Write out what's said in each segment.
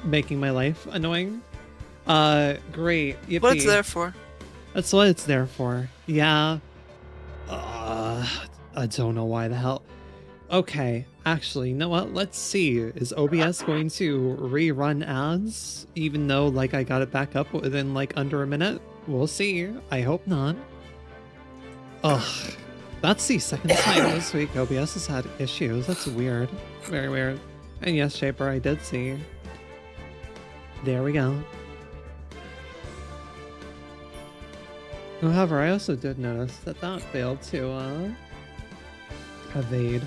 making my life annoying. Great. Yippee. What it's there for. That's what it's there for. Yeah. I don't know why the hell. Okay, actually, you know what? Let's see. Is OBS going to rerun ads, even though, like, I got it back up within, like, under a minute? We'll see. I hope not. Ugh. That's the second time this week OBS has had issues. That's weird. Very weird. And yes, Shaper, I did see. There we go. However, I also did notice that that failed to, evade.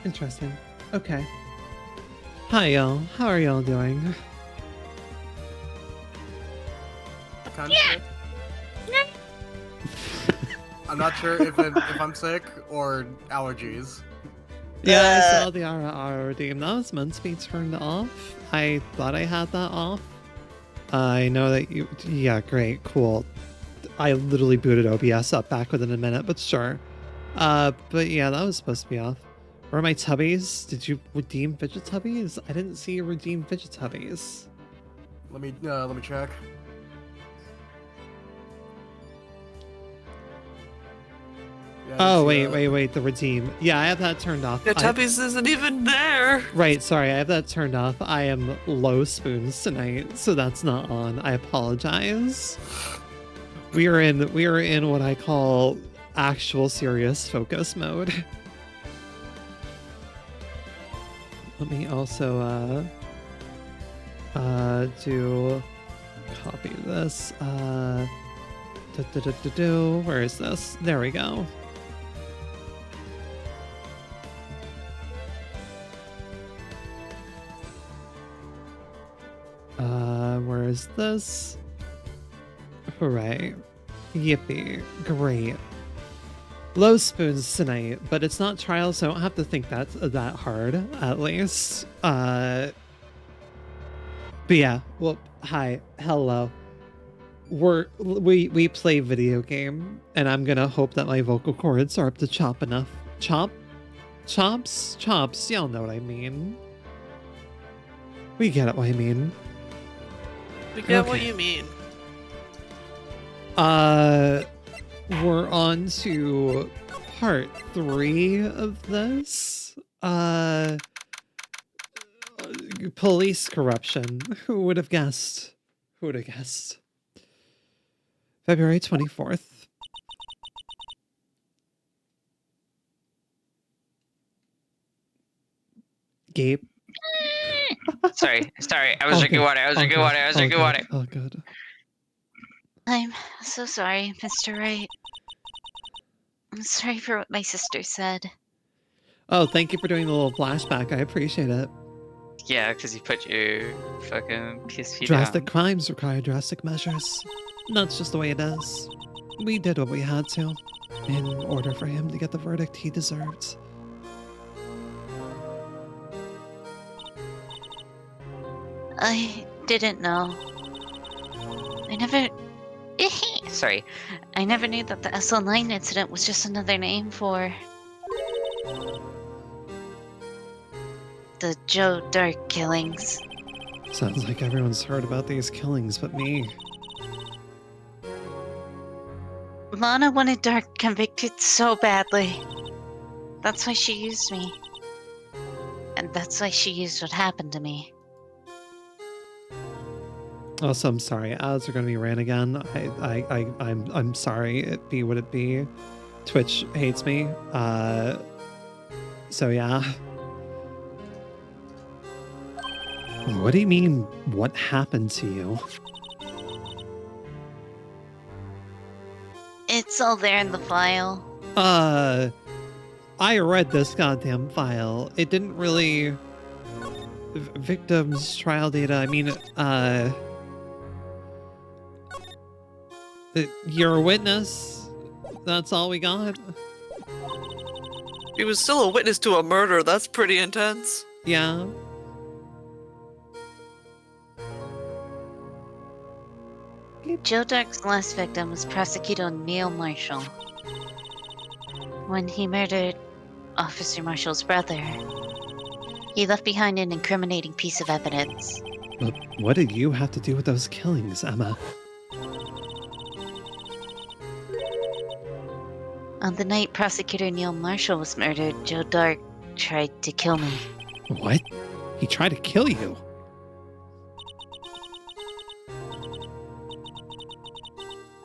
Interesting. Okay. Hi, y'all. How are y'all doing? Kind of sick. I'm not sure if I'm sick or allergies. Yeah, I saw the RR redeem. That was meant to be turned off. I thought I had that off. I know that you... Yeah, great. Cool. I literally booted OBS up back within a minute, but sure. But yeah, that was supposed to be off. Where are my tubbies? Did you redeem fidget tubbies? I didn't see you redeem fidget tubbies. Let me check. Yeah, Oh, wait, the redeem. Yeah, I have that turned off. The Tubbies isn't even there. Right, sorry, I have that turned off. I am low spoons tonight, so that's not on. I apologize. We are in what I call actual serious focus mode. Let me also do copy this. Where is this? There we go. Where is this? Hooray. Yippee. Great. Low spoons tonight, but it's not trial, so I don't have to think that's that hard, at least. But yeah, well, hi, hello. We play video game, and I'm gonna hope that my vocal cords are up to chop enough. Chops, y'all know what I mean. We get it what I mean. We get Okay. what you mean. We're on to part 3 of this. Police corruption. Who would have guessed? Who would have guessed? February 24th. Gabe. Sorry. I was drinking water. Oh, good. I'm so sorry, Mr. Wright. I'm sorry for what my sister said. Oh, thank you for doing the little flashback. I appreciate it. Yeah, because you put your fucking PSP Drastic down. crimes require drastic measures. And that's just the way it is. We did what we had to, in order for him to get the verdict he deserved. I didn't know. Sorry. I never knew that the SL9 incident was just another name for the Joe Dark killings. Sounds like everyone's heard about these killings but me. Lana wanted Dark convicted so badly. That's why she used me. And that's why she used what happened to me. Also, I'm sorry. Ads are gonna be ran again. I'm sorry. It be what it be. Twitch hates me. So yeah. What do you mean? What happened to you? It's all there in the file. I read this goddamn file. It didn't really. Victims trial data. I mean, you're a witness. That's all we got. He was still a witness to a murder. That's pretty intense. Yeah. Joe Dark's last victim was Prosecutor Neil Marshall. when he murdered Officer Marshall's brother, he left behind an incriminating piece of evidence. But what did you have to do with those killings, Emma? On the night Prosecutor Neil Marshall was murdered, Joe Dark tried to kill me. What? He tried to kill you?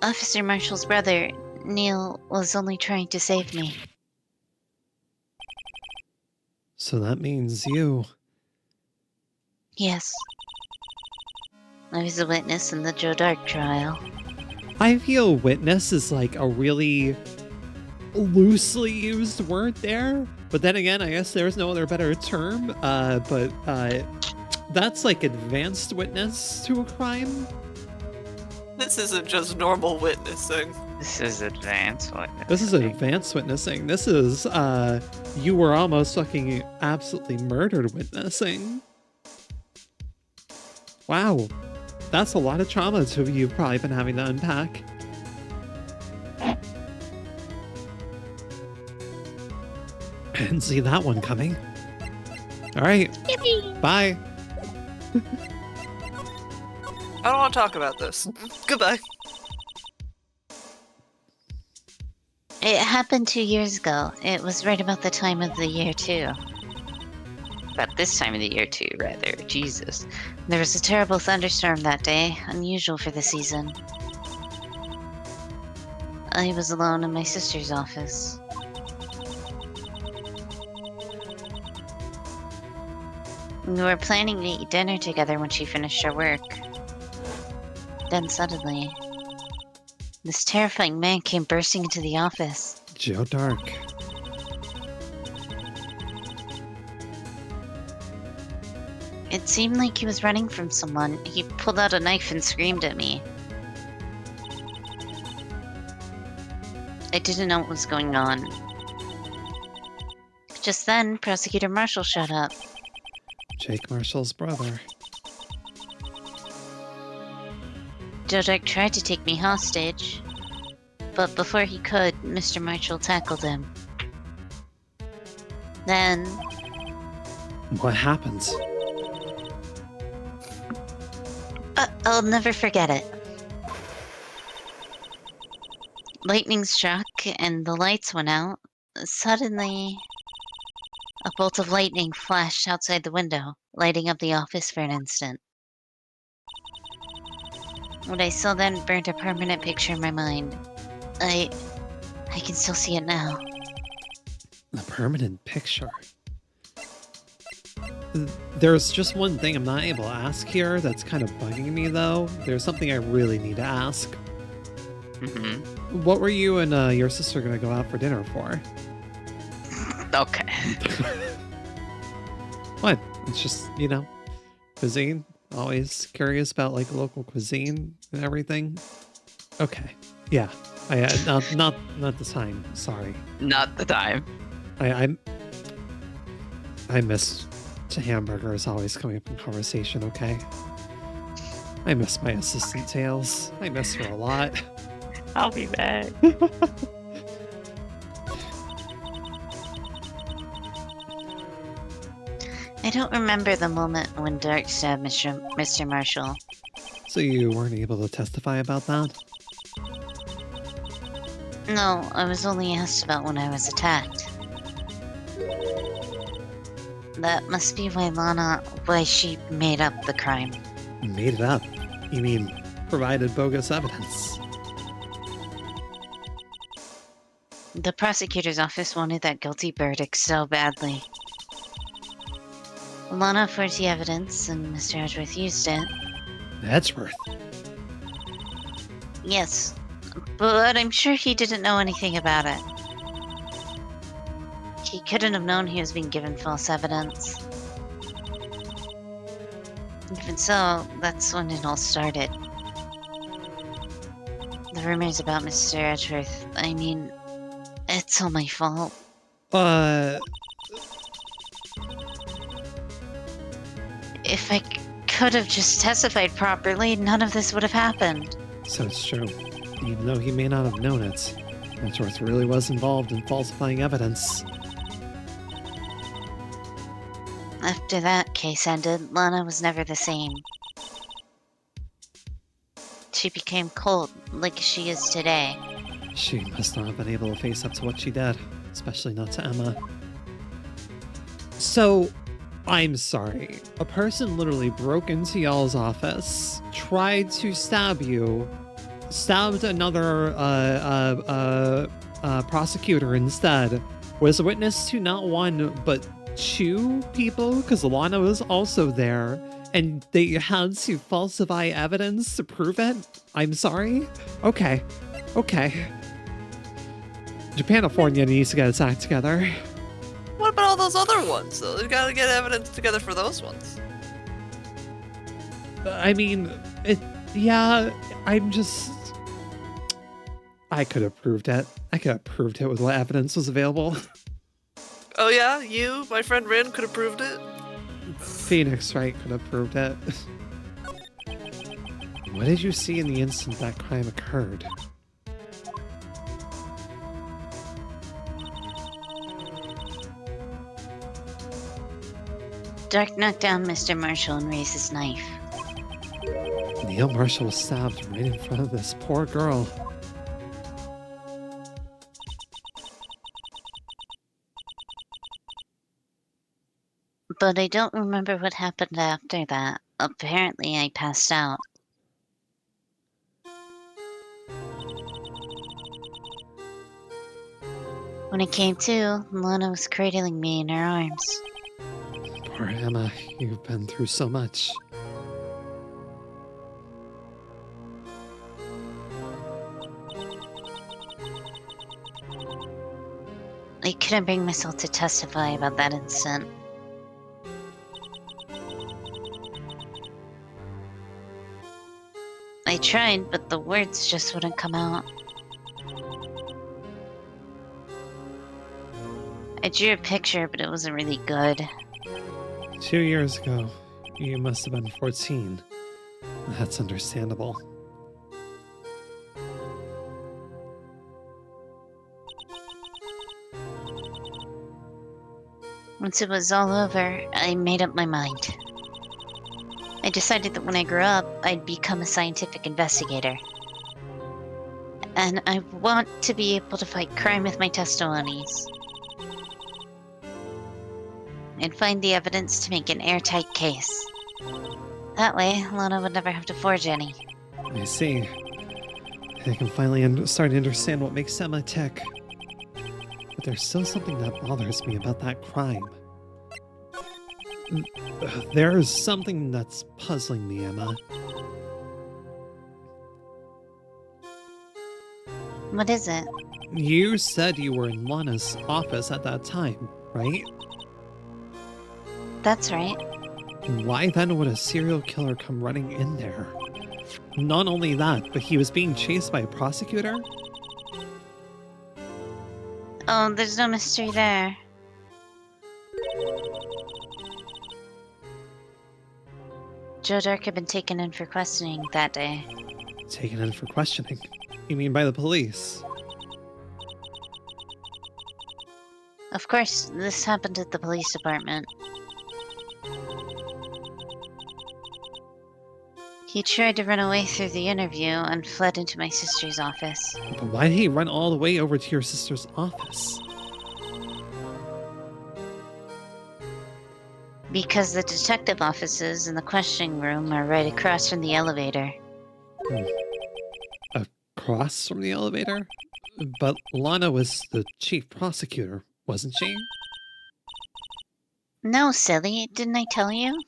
Officer Marshall's brother, Neil, was only trying to save me. So that means you. Yes. I was a witness in the Joe Dark trial. I feel witness is like a really loosely used word there. But then again, I guess there's no other better term. But that's like advanced witness to a crime. This isn't just normal witnessing. This is advanced witnessing. This is advanced witnessing. This is, you were almost fucking absolutely murdered witnessing. Wow. That's a lot of trauma you've probably been having to unpack. I didn't see that one coming. All right. Yippee! Bye. I don't want to talk about this. Goodbye. It happened 2 years ago. It was right about the time of the year, too. About this time of the year, too, rather. Jesus. There was a terrible thunderstorm that day, unusual for the season. I was alone in my sister's office. We were planning to eat dinner together when she finished her work. Then suddenly, this terrifying man came bursting into the office. Joe Dark. It seemed like he was running from someone. He pulled out a knife and screamed at me. I didn't know what was going on. Just then, Prosecutor Marshall showed up. Jake Marshall's brother. Joe Dark tried to take me hostage, but before he could, Mr. Marshall tackled him. Then, What happens? I'll never forget it. Lightning struck and the lights went out. Suddenly, a bolt of lightning flashed outside the window, lighting up the office for an instant. What I saw then burned a permanent picture in my mind. I can still see it now. A permanent picture. There's just one thing I'm not able to ask here that's kind of bugging me, though. There's something I really need to ask. Mm-hmm. What were you and your sister going to go out for dinner for? Okay. What? It's just, cuisine. Always curious about, like, local cuisine and everything. Okay. Yeah. Not the time. Sorry. Not the time. I miss hamburgers always coming up in conversation, okay? I miss my assistant Tails. I miss her a lot. I'll be back. I don't remember the moment when Dark stabbed Mr. Marshall. So you weren't able to testify about that? No, I was only asked about when I was attacked. That must be why she made up the crime. Made it up? You mean provided bogus evidence? The prosecutor's office wanted that guilty verdict so badly. Lana forged the evidence, and Mr. Edgeworth used it. Edgeworth? Yes, but I'm sure he didn't know anything about it. He couldn't have known he was being given false evidence. Even so, that's when it all started. The rumors about Mr. Edgeworth, I mean, it's all my fault. If I could have just testified properly, none of this would have happened. So it's true. Even though he may not have known it, Edgeworth really was involved in falsifying evidence. After that case ended, Lana was never the same. She became cold, like she is today. She must not have been able to face up to what she did, especially not to Emma. So, I'm sorry. A person literally broke into y'all's office, tried to stab you, stabbed another prosecutor instead, was a witness to not one, but 2 people, because Lana was also there, and they had to falsify evidence to prove it? I'm sorry? Okay. Japanifornia needs to get its act together. What about all those other ones, though? They've got to get evidence together for those ones. I mean, yeah, I could have proved it. I could have proved it with what evidence was available. Oh yeah? You, my friend Rin, could have proved it? Phoenix Wright could have proved it. What did you see in the instant that crime occurred? Dark knocked down Mr. Marshall and raised his knife. Neil Marshall was stabbed right in front of this poor girl. But I don't remember what happened after that. Apparently, I passed out. When I came to, Lana was cradling me in her arms. Poor Emma, you've been through so much. I couldn't bring myself to testify about that incident. I tried, but the words just wouldn't come out. I drew a picture, but it wasn't really good. 2 years ago, you must have been 14. That's understandable. Once it was all over, I made up my mind. I decided that when I grew up, I'd become a scientific investigator. And I want to be able to fight crime with my testimonies. And find the evidence to make an airtight case. That way, Lana would never have to forge any. I see. I can finally start to understand what makes Emma tick. But there's still something that bothers me about that crime. There's something that's puzzling me, Emma. What is it? You said you were in Lana's office at that time, right? That's right. Why then would a serial killer come running in there? Not only that, but he was being chased by a prosecutor? Oh, there's no mystery there. Joe Dark had been taken in for questioning that day. Taken in for questioning? You mean by the police? Of course, this happened at the police department. He tried to run away through the interview and fled into my sister's office. But why did he run all the way over to your sister's office? Because the detective offices and the questioning room are right across from the elevator. Across from the elevator? But Lana was the chief prosecutor, wasn't she? No, silly, didn't I tell you?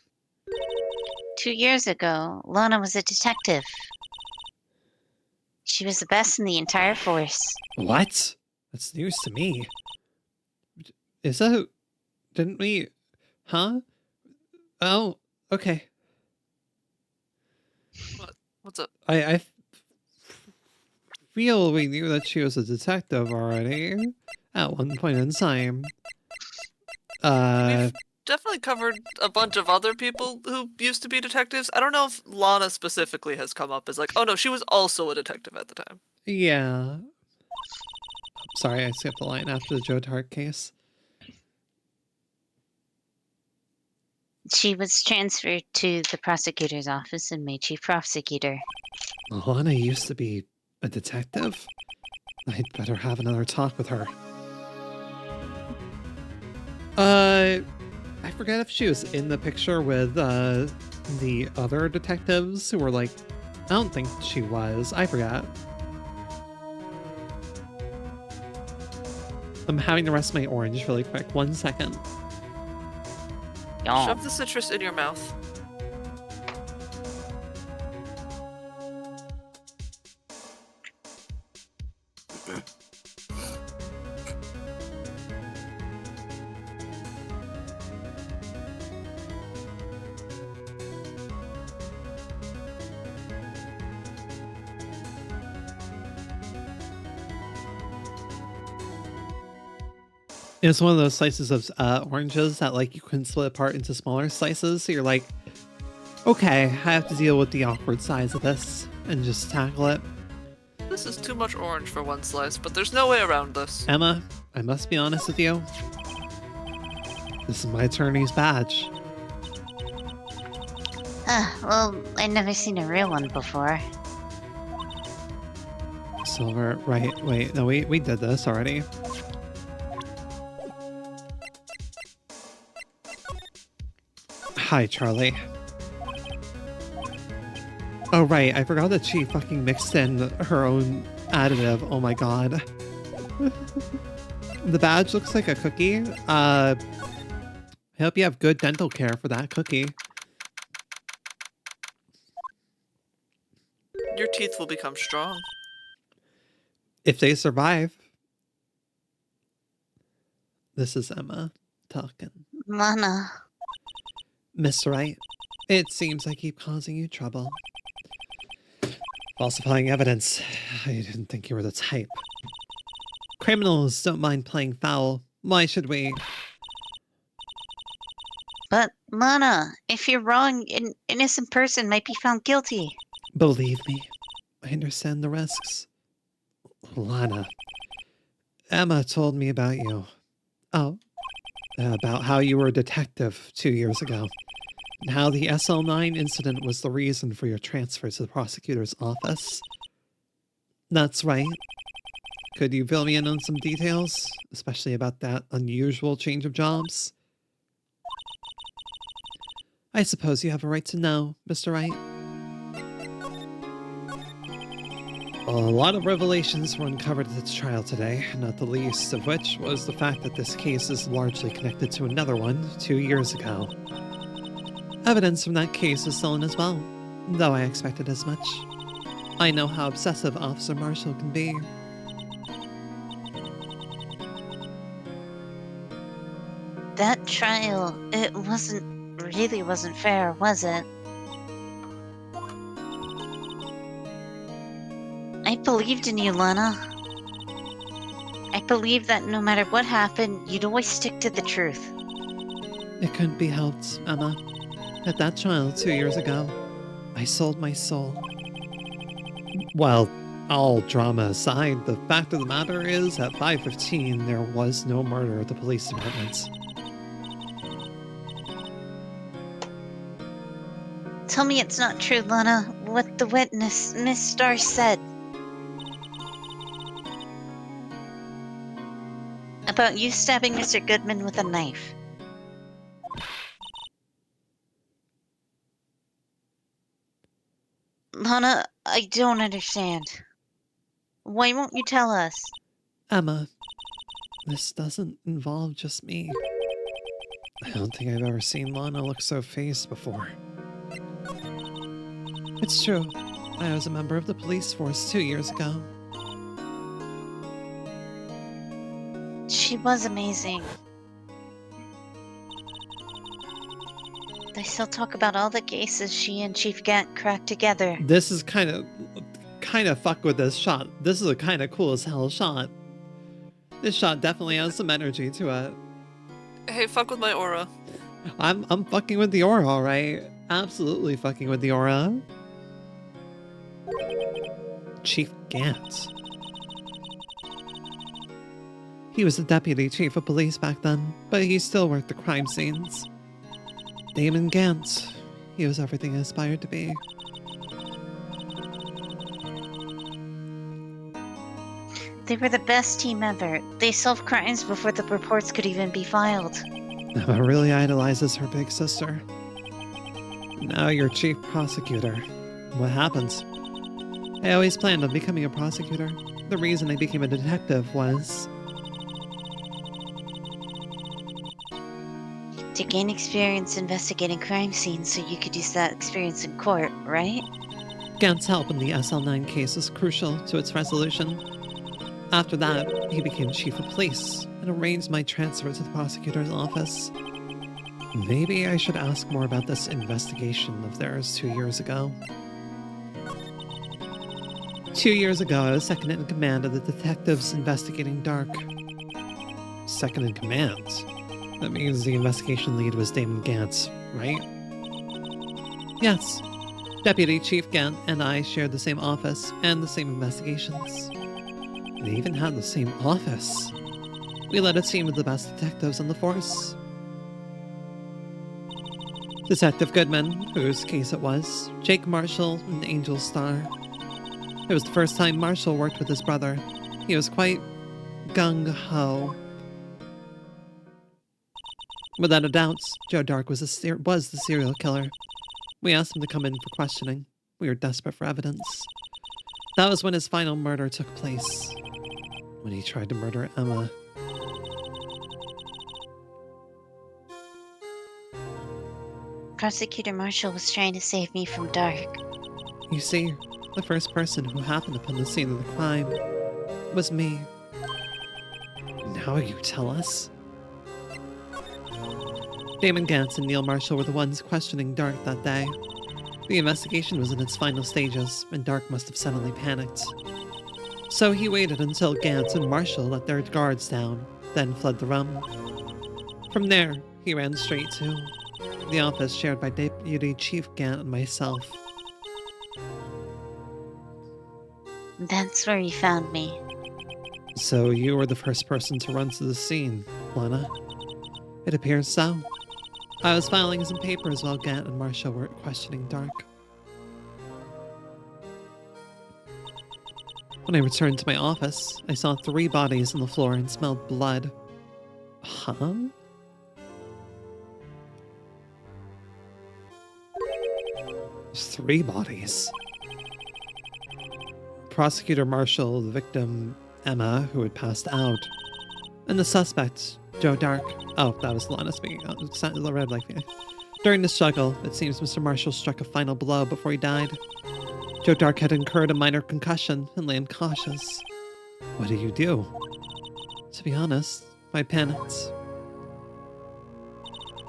2 years ago, Lana was a detective. She was the best in the entire force. What? That's news to me. Is that... Didn't we... Huh? Oh, okay. What's up? I feel we knew that she was a detective already. At one point in time. We've definitely covered a bunch of other people who used to be detectives. I don't know if Lana specifically has come up as like, oh no, she was also a detective at the time. Yeah. sorry, I skipped the line after the Joe Tart case. She was transferred to the prosecutor's office and made chief prosecutor. Alana used to be a detective? I'd better have another talk with her. I forget if she was in the picture with the other detectives who were like, I don't think she was. I forgot. I'm having to rest my orange really quick. 1 second. Yawn. Shove the citrus in your mouth. It's one of those slices of oranges that like you can split apart into smaller slices. So you're like, okay, I have to deal with the awkward size of this and just tackle it. This is too much orange for one slice, but there's no way around this. Emma, I must be honest with you. This is my attorney's badge. Well, I'd never seen a real one before. Silver, right, wait, no, we did this already. Hi, Charlie. Oh, right, I forgot that she fucking mixed in her own additive. Oh my god. The badge looks like a cookie. I hope you have good dental care for that cookie. Your teeth will become strong. If they survive. This is Emma talking. Lana. Miss Wright, it seems I keep causing you trouble. Falsifying evidence. I didn't think you were the type. Criminals don't mind playing foul. Why should we? But, Lana, if you're wrong, an innocent person might be found guilty. Believe me, I understand the risks. Lana, Emma told me about you. Oh, about how you were a detective 2 years ago. And how the SL9 incident was the reason for your transfer to the prosecutor's office. That's right. Could you fill me in on some details? Especially about that unusual change of jobs? I suppose you have a right to know, Mr. Wright. A lot of revelations were uncovered at the trial today, not the least of which was the fact that this case is largely connected to another one 2 years ago. Evidence from that case is stolen as well, though I expected as much. I know how obsessive Officer Marshall can be. That trial, it really wasn't fair, was it? I believed in you, Lana. I believed that no matter what happened, you'd always stick to the truth. It couldn't be helped, Emma. At that trial 2 years ago, I sold my soul. Well, all drama aside, the fact of the matter is, at 5:15, there was no murder at the police department. Tell me it's not true, Lana. What the witness, Miss Starr, said. About you stabbing Mr. Goodman with a knife. Lana, I don't understand. Why won't you tell us? Emma, this doesn't involve just me. I don't think I've ever seen Lana look so phased before. It's true. I was a member of the police force 2 years ago. She was amazing. They still talk about all the cases she and Chief Gant cracked together. This is kind of fuck with this shot. This is a kind of cool as hell shot. This shot definitely has some energy to it. Hey, fuck with my aura. I'm fucking with the aura, all right? Absolutely fucking with the aura. Chief Gant. He was the deputy chief of police back then, but he still worked the crime scenes. Damon Gant. He was everything I aspired to be. They were the best team ever. They solved crimes before the reports could even be filed. Emma really idolizes her big sister. Now you're chief prosecutor. What happens? I always planned on becoming a prosecutor. The reason I became a detective was... to gain experience investigating crime scenes so you could use that experience in court, right? Gant's help in the SL9 case was crucial to its resolution. After that, he became chief of police and arranged my transfer to the prosecutor's office. Maybe I should ask more about this investigation of theirs 2 years ago. 2 years ago, I was second in command of the detectives investigating Dark. Second in command? That means the investigation lead was Damon Gant, right? Yes. Deputy Chief Gant and I shared the same office and the same investigations. They even had the same office. We led a team of the best detectives on the force. Detective Goodman, whose case it was, Jake Marshall, and Angel Starr. It was the first time Marshall worked with his brother. He was quite gung-ho. Without a doubt, Joe Dark was the serial killer. We asked him to come in for questioning. We were desperate for evidence. That was when his final murder took place. When he tried to murder Emma. Prosecutor Marshall was trying to save me from Dark. You see, the first person who happened upon the scene of the crime was me. Now you tell us? Damon Gantz and Neil Marshall were the ones questioning Dark that day. The investigation was in its final stages, and Dark must have suddenly panicked. So he waited until Gantz and Marshall let their guards down, then fled the room. From there, he ran straight to the office shared by Deputy Chief Gant and myself. That's where you found me. So you were the first person to run to the scene, Lana? It appears so. I was filing some papers while Gant and Marshall were questioning Dark. When I returned to my office, I saw 3 bodies on the floor and smelled blood. Huh? There's 3 bodies. Prosecutor Marshall, the victim, Emma, who had passed out, and the suspect, Joe Dark. Oh, that was Lana speaking. Oh, it's not the red light. During the struggle, it seems Mr. Marshall struck a final blow before he died. Joe Dark had incurred a minor concussion and lay unconscious. What do you do? To be honest, I panicked.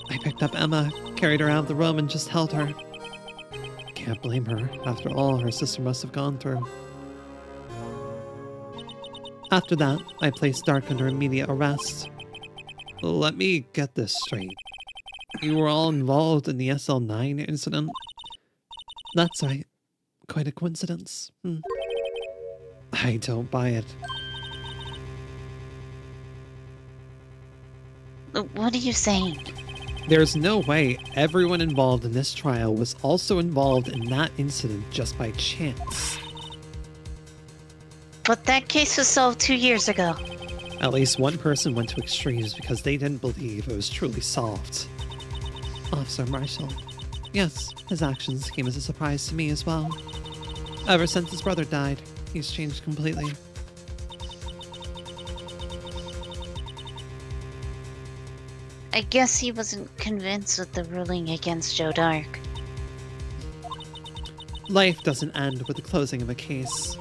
I picked up Emma, carried her out of the room, and just held her. Can't blame her. After all, her sister must have gone through. After that, I placed Dark under immediate arrest. Let me get this straight. You were all involved in the SL9 incident? That's right. Quite a coincidence. I don't buy it. What are you saying? There's no way everyone involved in this trial was also involved in that incident just by chance. But that case was solved 2 years ago. At least one person went to extremes because they didn't believe it was truly solved. Officer Marshall. Yes, his actions came as a surprise to me as well. Ever since his brother died, he's changed completely. I guess he wasn't convinced with the ruling against Joe Dark. Life doesn't end with the closing of a case.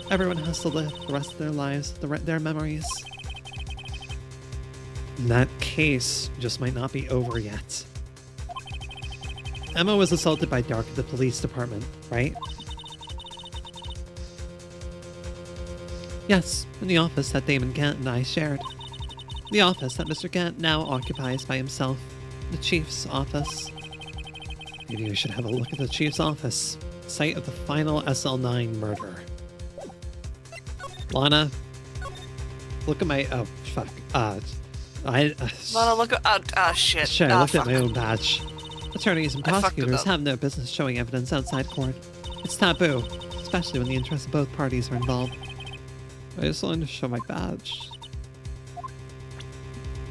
Everyone has to live the rest of their lives, their memories. That case just might not be over yet. Emma was assaulted by Dark at the police department, right? Yes, in the office that Damon Gant and I shared. The office that Mr. Gant now occupies by himself. The Chief's office. Maybe we should have a look at the Chief's office. Site of the final SL9 murder. Lana, look at my... Oh, fuck. I Lana, look at shit. Sure, I Ah, looked at fuck. my own badge. Attorneys and I fucked it prosecutors up. have no business showing evidence outside court. It's taboo, especially when the interests of both parties are involved. I just wanted to show my badge.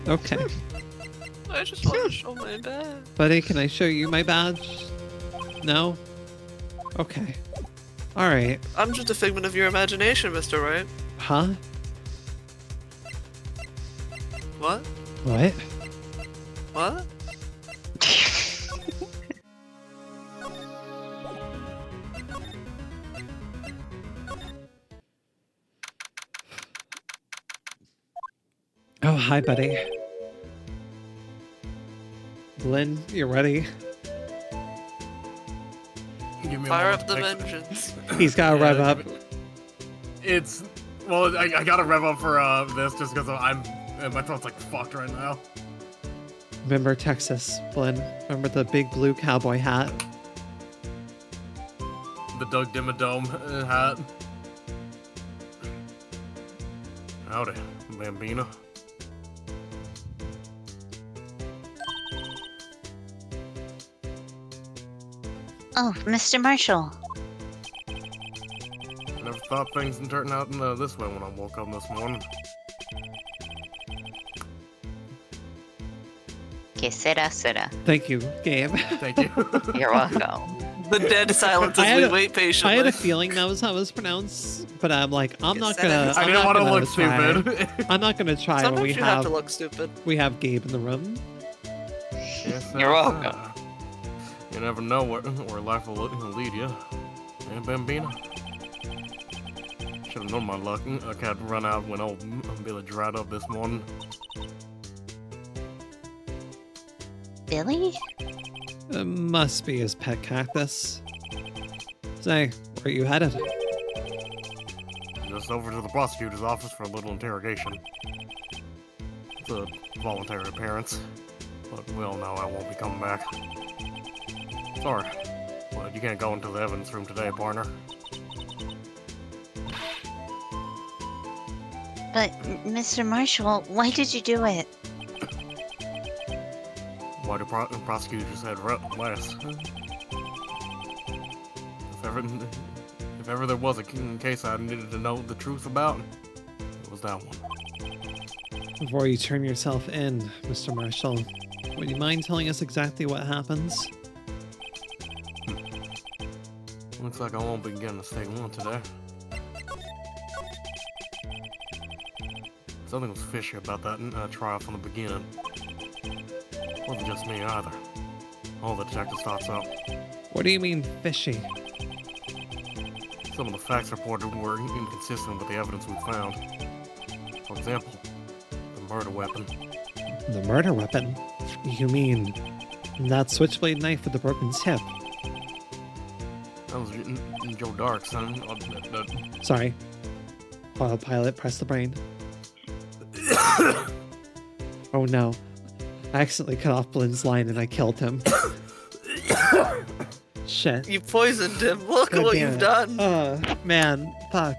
Okay. I just want to show my badge. Buddy, can I show you my badge? No? Okay. Alright. I'm just a figment of your imagination, Mr. Wright. Huh? What? What? What? Oh, hi, buddy. Lynn, you ready? Give me a Fire moment up to the fix it. vengeance. He's got to rev up. It's well, I gotta rev up for this just because my throat's like fucked right now. Remember Texas, Lynn. Remember the big blue cowboy hat? The Doug Dimmadome hat. Howdy, Bambino. Oh, Mr. Marshall. Never thought things would turn out this way when I woke up this morning. Que sera, sera. Thank you, Gabe. Thank you. You're welcome. The dead silence I as had we a- wait patiently. I had a feeling that was how it was pronounced, but I'm like, I'm not Yes, gonna. that I I'm didn't not want to gonna look try. stupid. I'm not gonna try when Sometimes we you have have to look stupid. Gabe in the room. Yes, You're welcome. You never know where life will lead you. And Bambino. Should have known my luck. I can't run out when old Billy dried up this morning. Billy? It must be his pet cactus. Say, where you headed? Just over to the prosecutor's office for a little interrogation. It's a voluntary appearance, but we all know I won't be coming back. Sorry, but you can't go into the evidence room today, partner. But, Mr. Marshall, why did you do it? Why do prosecutors head west? If ever there was a case I needed to know the truth about, it was that one. Before you turn yourself in, Mr. Marshall, would you mind telling us exactly what happens? Looks like I won't be getting a state one today. Something was fishy about that trial from the beginning. Wasn't just me either. All the detectives thought so. What do you mean, fishy? Some of the facts reported were inconsistent with the evidence we found. For example, the murder weapon. The murder weapon? You mean that switchblade knife with the broken tip? That was Joe Dark, son. Sorry. Autopilot, press the brain. Oh no. I accidentally cut off Blynn's line and I killed him. Shit. You poisoned him. Look at God what damn you've it. done. Man, fuck.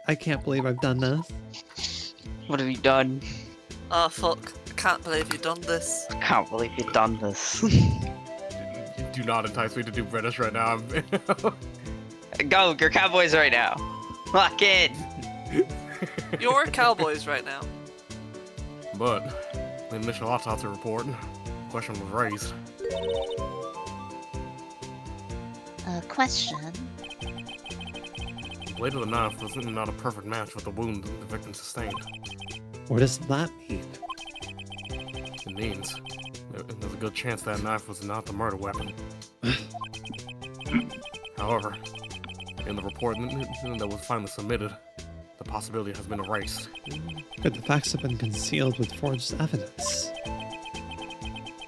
I can't believe I've done this. What have you done? Oh fuck! I can't believe you've done this. I can't believe you've done this. Do not entice me to do British right now. Go, you're cowboys right now. Lock in. You're cowboys right now. But the initial autopsy report, question was raised. Question. The blade of the knife was not a perfect match with the wound the victim sustained. What does that mean? It means there's a good chance that knife was not the murder weapon. However, in the report that was finally submitted, the possibility has been erased. Could the facts have been concealed with forged evidence?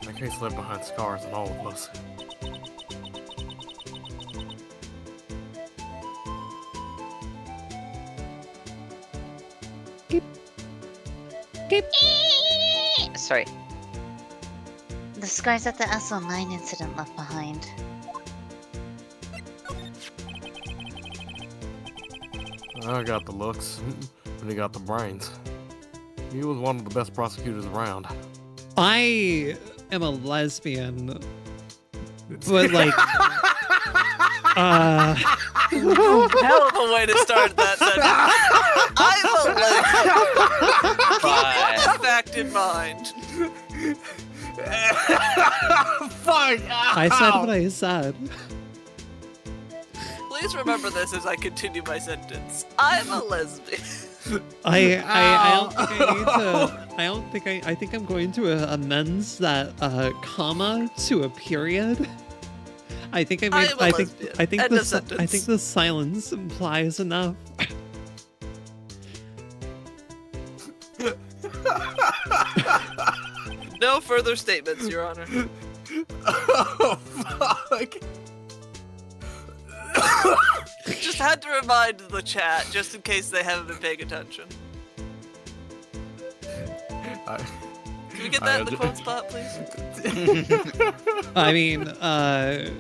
That case left behind scars on all of us. Sorry. The scars at the SL9 incident left behind. I got the looks, and he got the brains. He was one of the best prosecutors around. I am a lesbian, but like, Hell of a way to start that sentence. I'm a lesbian. Keep that fact in mind. Fuck! I said what I said. Please remember this as I continue my sentence. I'm a lesbian. I think I'm going to amend that comma to a period. I think am a lesbian. End of sentence. I think the silence implies enough. No further statements, Your Honor. Oh, fuck. Just had to remind the chat, just in case they haven't been paying attention. Can we get that in the quote spot, please? I mean, I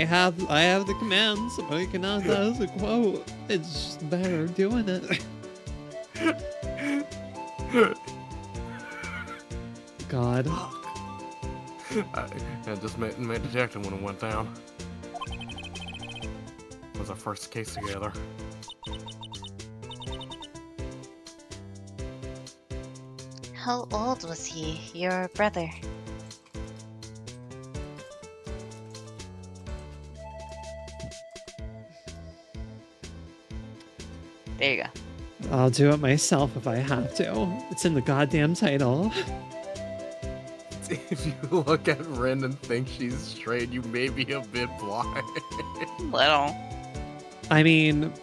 have the command, so I cannot as a quote. It's just better doing it. God. I just made detection when it went down. It was our first case together. How old was he, your brother? There you go. I'll do it myself if I have to. It's in the goddamn title. If you look at Rin and think she's straight, you may be a bit blind. Little. I mean,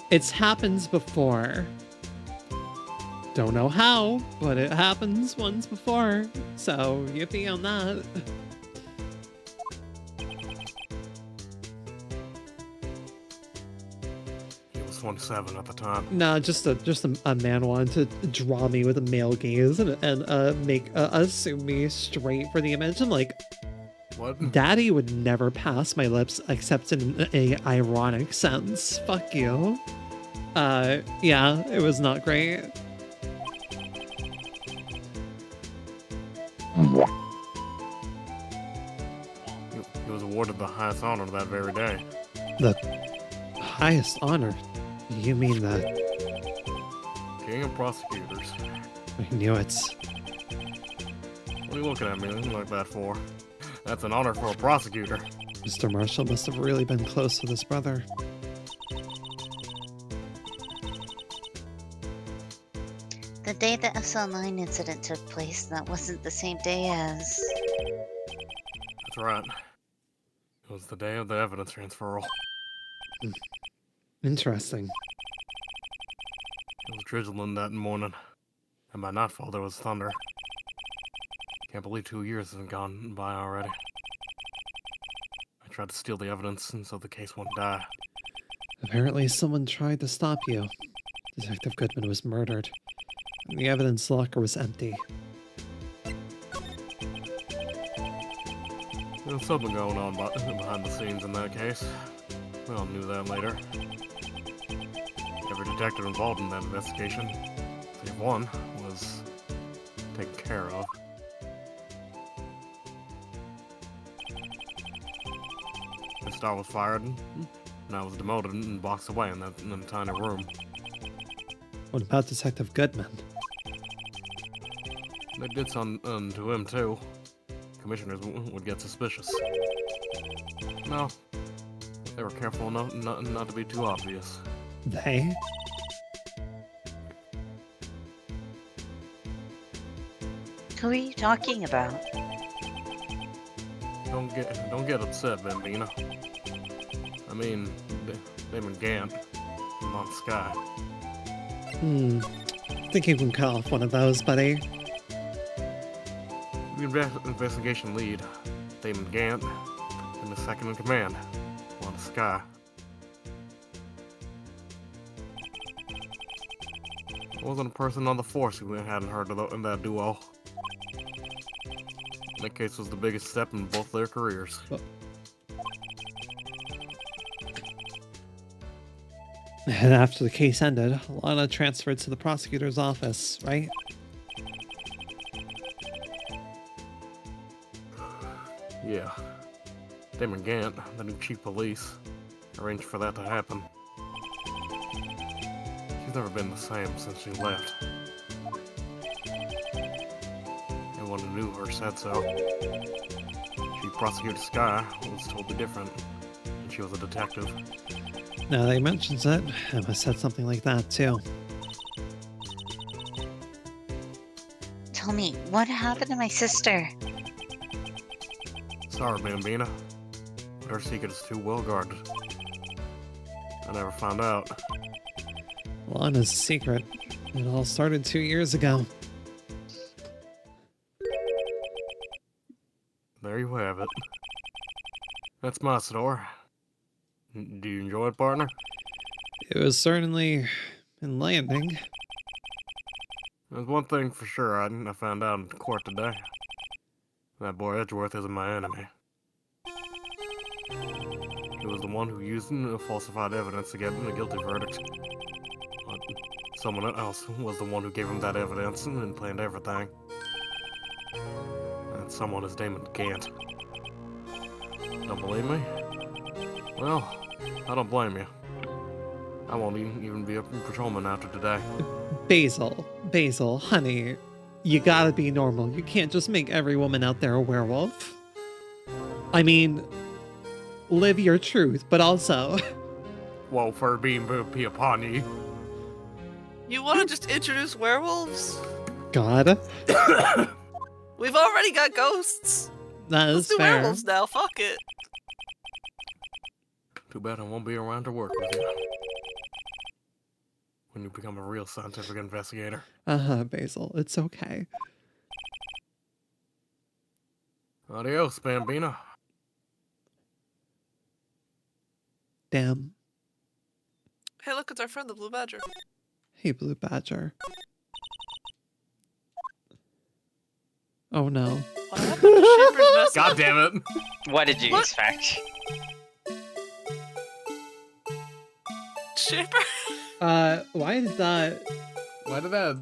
it's happened before. Don't know how, but it happens once before. So, yippee on that. He was 27 at the time. No, just a man wanted to draw me with a male gaze and make assume me straight for the image. I'm like, What? Daddy would never pass my lips except in a ironic sense. Fuck you. Yeah, it was not great. He was awarded the highest honor that very day. The highest honor? You mean the... King of prosecutors. I knew it. What are you looking at me like that for? That's an honor for a prosecutor. Mr. Marshall must have really been close with his brother. The day the SL9 incident took place, that wasn't the same day as... That's right. It was the day of the evidence transferal. Interesting. It was drizzling that morning, and by nightfall there was thunder. Can't believe 2 years have gone by already. I tried to steal the evidence, and so the case won't die. Apparently someone tried to stop you. Detective Goodman was murdered. And the evidence locker was empty. There was something going on behind the scenes in that case. We all knew that later. Every detective involved in that investigation, save one, was taken care of. The star was fired, and I was demoted and boxed away in that tiny room. What about Detective Goodman? They did something to him too. Commissioners would get suspicious. No, they were careful enough not to be too obvious. They? Who are you talking about? Don't get upset, Bambina. I mean, Damon Gant, Mont Sky. Think you can cut off one of those, buddy. The investigation lead, Damon Gant, and the second in command, Mont Sky. There wasn't a person on the force who hadn't heard of that duo. That case was the biggest step in both their careers. And after the case ended, Lana transferred to the prosecutor's office, right? Yeah. Damon Gant, the new chief police, arranged for that to happen. She's never been the same since she left. Anyone who knew her said so. Chief Prosecutor Sky was totally different, and she was a detective. Now that he mentions it, Emma said something like that too. Tell me, what happened to my sister? Sorry, Bambina, but her secret is too well guarded. I never found out. Lana's secret. It all started 2 years ago. There you have it. That's my store. Do you enjoy it, partner? It was certainly enlightening. There's one thing for sure I found out in court today. That boy Edgeworth isn't my enemy. He was the one who used falsified evidence to get him a guilty verdict. But someone else was the one who gave him that evidence and planned everything. That someone is Damon Gant. Don't believe me? Well, I don't blame you. I won't even be a patrolman after today. Basil, honey, you gotta be normal. You can't just make every woman out there a werewolf. I mean, live your truth, but also... Well, for being be upon you. You want to just introduce werewolves? God, We've already got ghosts. that Let's is do fair. werewolves now. Fuck it. Too bad I won't be around to work with you. When you become a real scientific investigator. Basil, it's okay. Adios, Bambina. Damn. Hey, look, it's our friend, the Blue Badger. Hey, Blue Badger. Oh no. What happened to Shaper's message? God damn it. What did you What? expect? Shaper? Why did that... Why did that...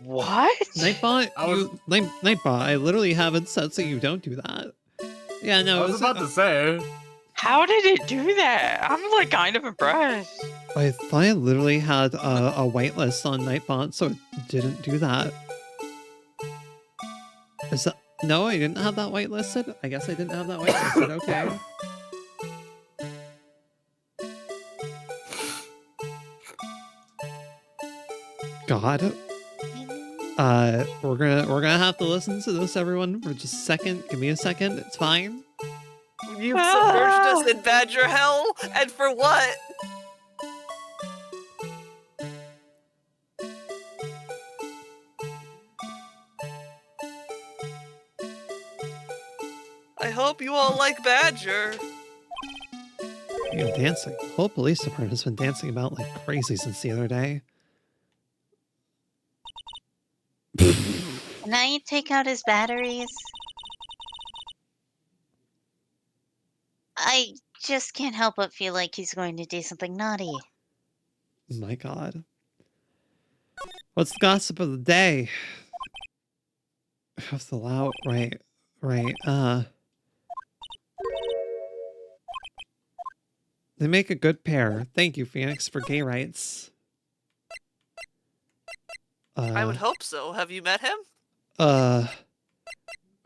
What? Nightbot, I was- Nightbot, I literally haven't said so you don't do that. Yeah, no, I was about to say. How did it do that? I'm like kind of impressed. I thought I literally had a whitelist on Nightbot, so it didn't do that. Is that... No, I didn't have that whitelisted? I guess I didn't have that whitelisted, okay. God. We're gonna have to listen to this, everyone, for just a second. Give me a second, it's fine. You submerged us in Badger hell? And for what? I hope you all like Badger. You're dancing. The whole police department has been dancing about like crazy since the other day. Now you take out his batteries. I just can't help but feel like he's going to do something naughty. My God. What's the gossip of the day? What's the loud? Right. They make a good pair. Thank you, Phoenix, for gay rights. I would hope so. Have you met him?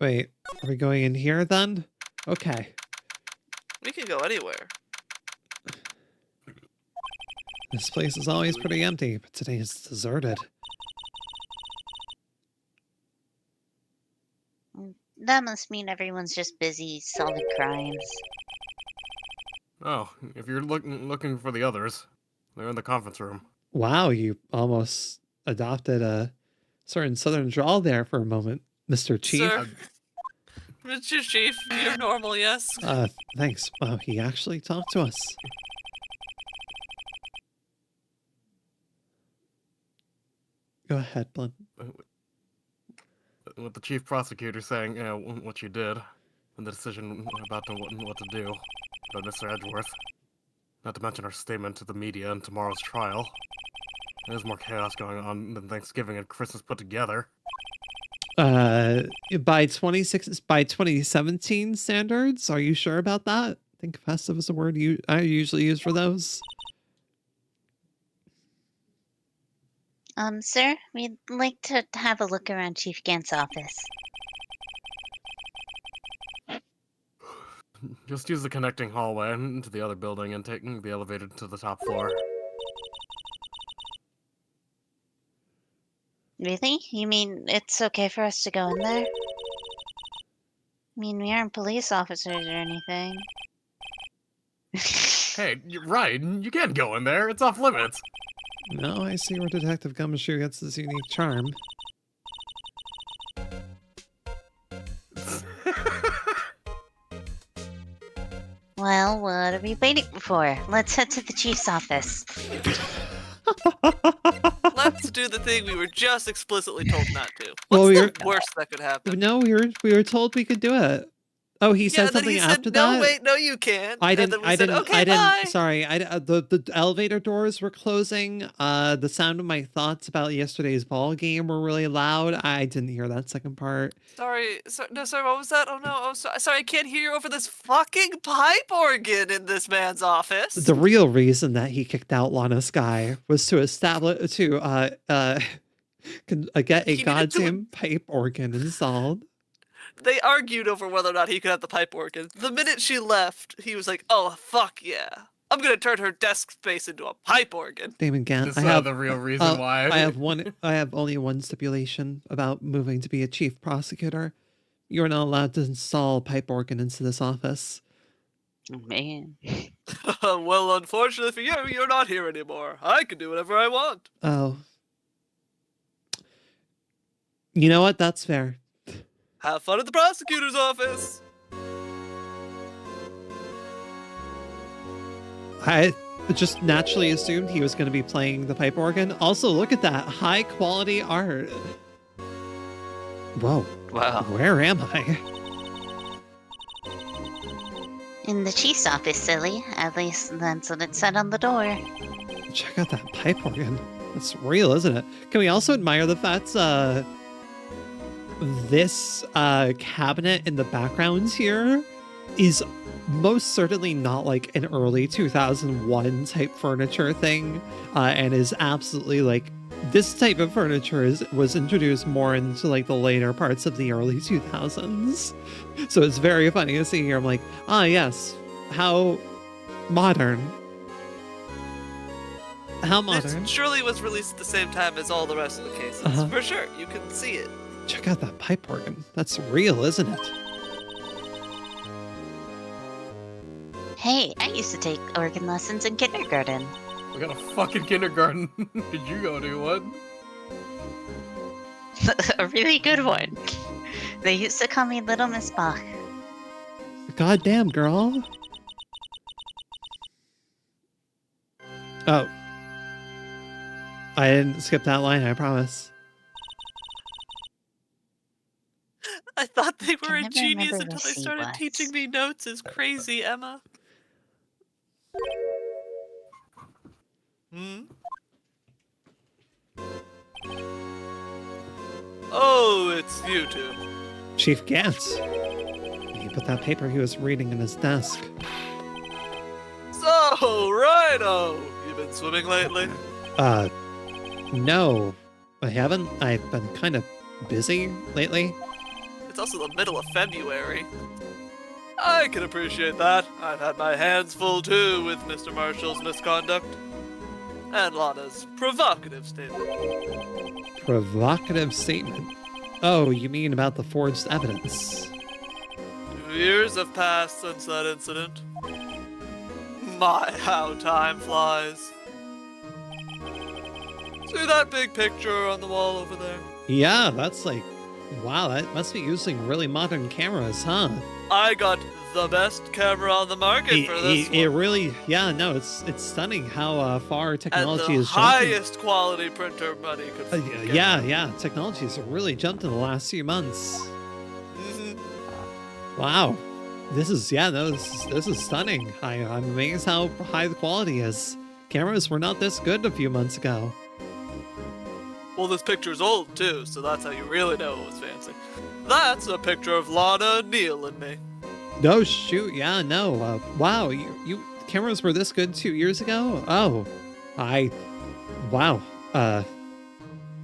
Wait, are we going in here then? Okay. We can go anywhere. This place is always pretty empty, but today is deserted. That must mean everyone's just busy solving crimes. Oh, if you're looking for the others, they're in the conference room. Wow, you almost adopted a certain southern drawl there for a moment, Mr. Chief. Sir. Mr. Chief, you're normal, yes? Thanks. Wow, he actually talked to us. Go ahead, Blunt. With the chief prosecutor saying what you did, and the decision about what to do about Mr. Edgeworth. Not to mention her statement to the media in tomorrow's trial. There's more chaos going on than Thanksgiving and Christmas put together. By 2017 standards, are you sure about that? I think festive is a word I usually use for those. Sir, we'd like to have a look around Chief Gant's office. Just use the connecting hallway into the other building and take the elevator to the top floor. Really? You mean it's okay for us to go in there? I mean, we aren't police officers or anything. Hey, you're right. You can't go in there. It's off limits. No, I see where Detective Gumshoe gets this unique charm. Well, what are we waiting for? Let's head to the chief's office. Let's do the thing we were just explicitly told not to. Well, What's the worst that could happen? No, we were told we could do it. Oh, he said then something he after said, that? no, wait, no, you can't. I didn't, And then we said, okay, bye. sorry, the elevator doors were closing. The sound of my thoughts about yesterday's ball game were really loud. I didn't hear that second part. Sorry, what was that? Oh no, sorry, I can't hear you over this fucking pipe organ in this man's office. The real reason that he kicked out Lana Sky was to establish, get a goddamn pipe organ installed. They argued over whether or not he could have the pipe organ. The minute she left, he was like, oh, fuck yeah. I'm gonna turn her desk space into a pipe organ. Damon Gant, This is the real reason why. I have only one stipulation about moving to be a chief prosecutor. You're not allowed to install a pipe organ into this office. Man. Well, unfortunately for you, you're not here anymore. I can do whatever I want. Oh. You know what? That's fair. Have fun at the prosecutor's office. I just naturally assumed he was going to be playing the pipe organ. Also, look at that high quality art. Whoa. Wow. Where am I? In the chief's office, silly. At least that's what it said on the door. Check out that pipe organ. That's real, isn't it? Can we also admire the fact this cabinet in the background here is most certainly not like an early 2001 type furniture thing, and is absolutely like this type of furniture was introduced more into like the later parts of the early 2000s. So it's very funny to see here. I'm like, yes, how modern. How modern. It surely was released at the same time as all the rest of the cases. For sure, you can see it. Check out that pipe organ. That's real, isn't it? Hey, I used to take organ lessons in kindergarten. What kind of fucking kindergarten did you go to? What? A really good one. They used to call me Little Miss Bach. Goddamn, girl. Oh. I didn't skip that line, I promise. I thought they were I a never genius remember until who they C started was. teaching me notes. Is crazy, Emma. Oh, it's you two. Chief Gantz. He put that paper he was reading in his desk. So, righto. You been swimming lately? No. I haven't. I've been kind of busy lately. It's also the middle of February. I can appreciate that. I've had my hands full too with Mr. Marshall's misconduct. And Lana's provocative statement. Provocative statement. Oh, you mean about the forged evidence? 2 years have passed since that incident. My, how time flies. See that big picture on the wall over there? Yeah, that's like, wow, that must be using really modern cameras, huh? I got the best camera on the market for this It one. really, yeah, no, it's stunning how far And technology the has jumped. highest quality printer money could get. Yeah, technology has really jumped in the last few months. Mhm. Wow. This is, yeah, no, this is stunning. I'm amazed how high the quality is. Cameras were not this good a few months ago. Well, this picture's old too, so that's how you really know it was fancy. That's a picture of Lana, Neil, and me. No, shoot, yeah, no. Wow, you cameras were this good 2 years ago? Oh, wow.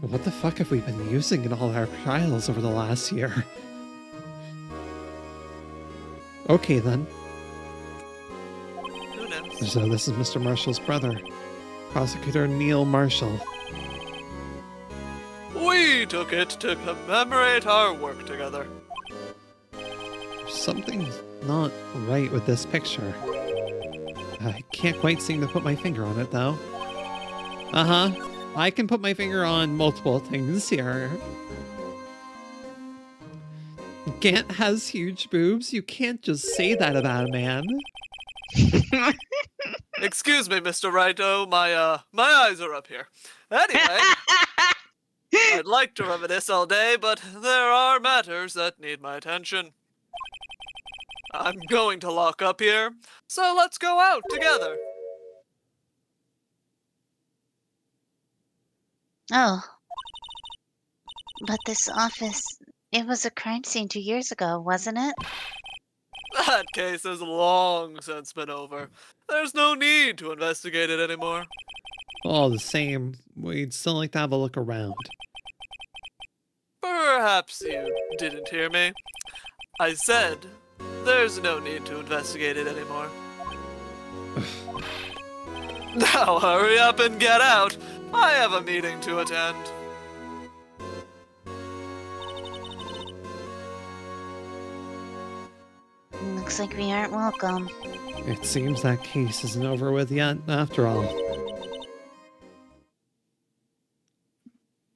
What the fuck have we been using in all our trials over the last year? Okay, then. Who knows? So this is Mr. Marshall's brother, Prosecutor Neil Marshall. We took it to commemorate our work together. Something's not right with this picture. I can't quite seem to put my finger on it, though. Uh-huh. I can put my finger on multiple things here. Gant has huge boobs. You can't just say that about a man. Excuse me, Mr. Righto, my eyes are up here. Anyway, I'd like to reminisce all day, but there are matters that need my attention. I'm going to lock up here, so let's go out together. Oh. But this office, it was a crime scene 2 years ago, wasn't it? That case has long since been over. There's no need to investigate it anymore. All the same, we'd still like to have a look around. Perhaps you didn't hear me. I said there's no need to investigate it anymore. Now hurry up and get out. I have a meeting to attend. Looks like we aren't welcome. It seems that case isn't over with yet, after all.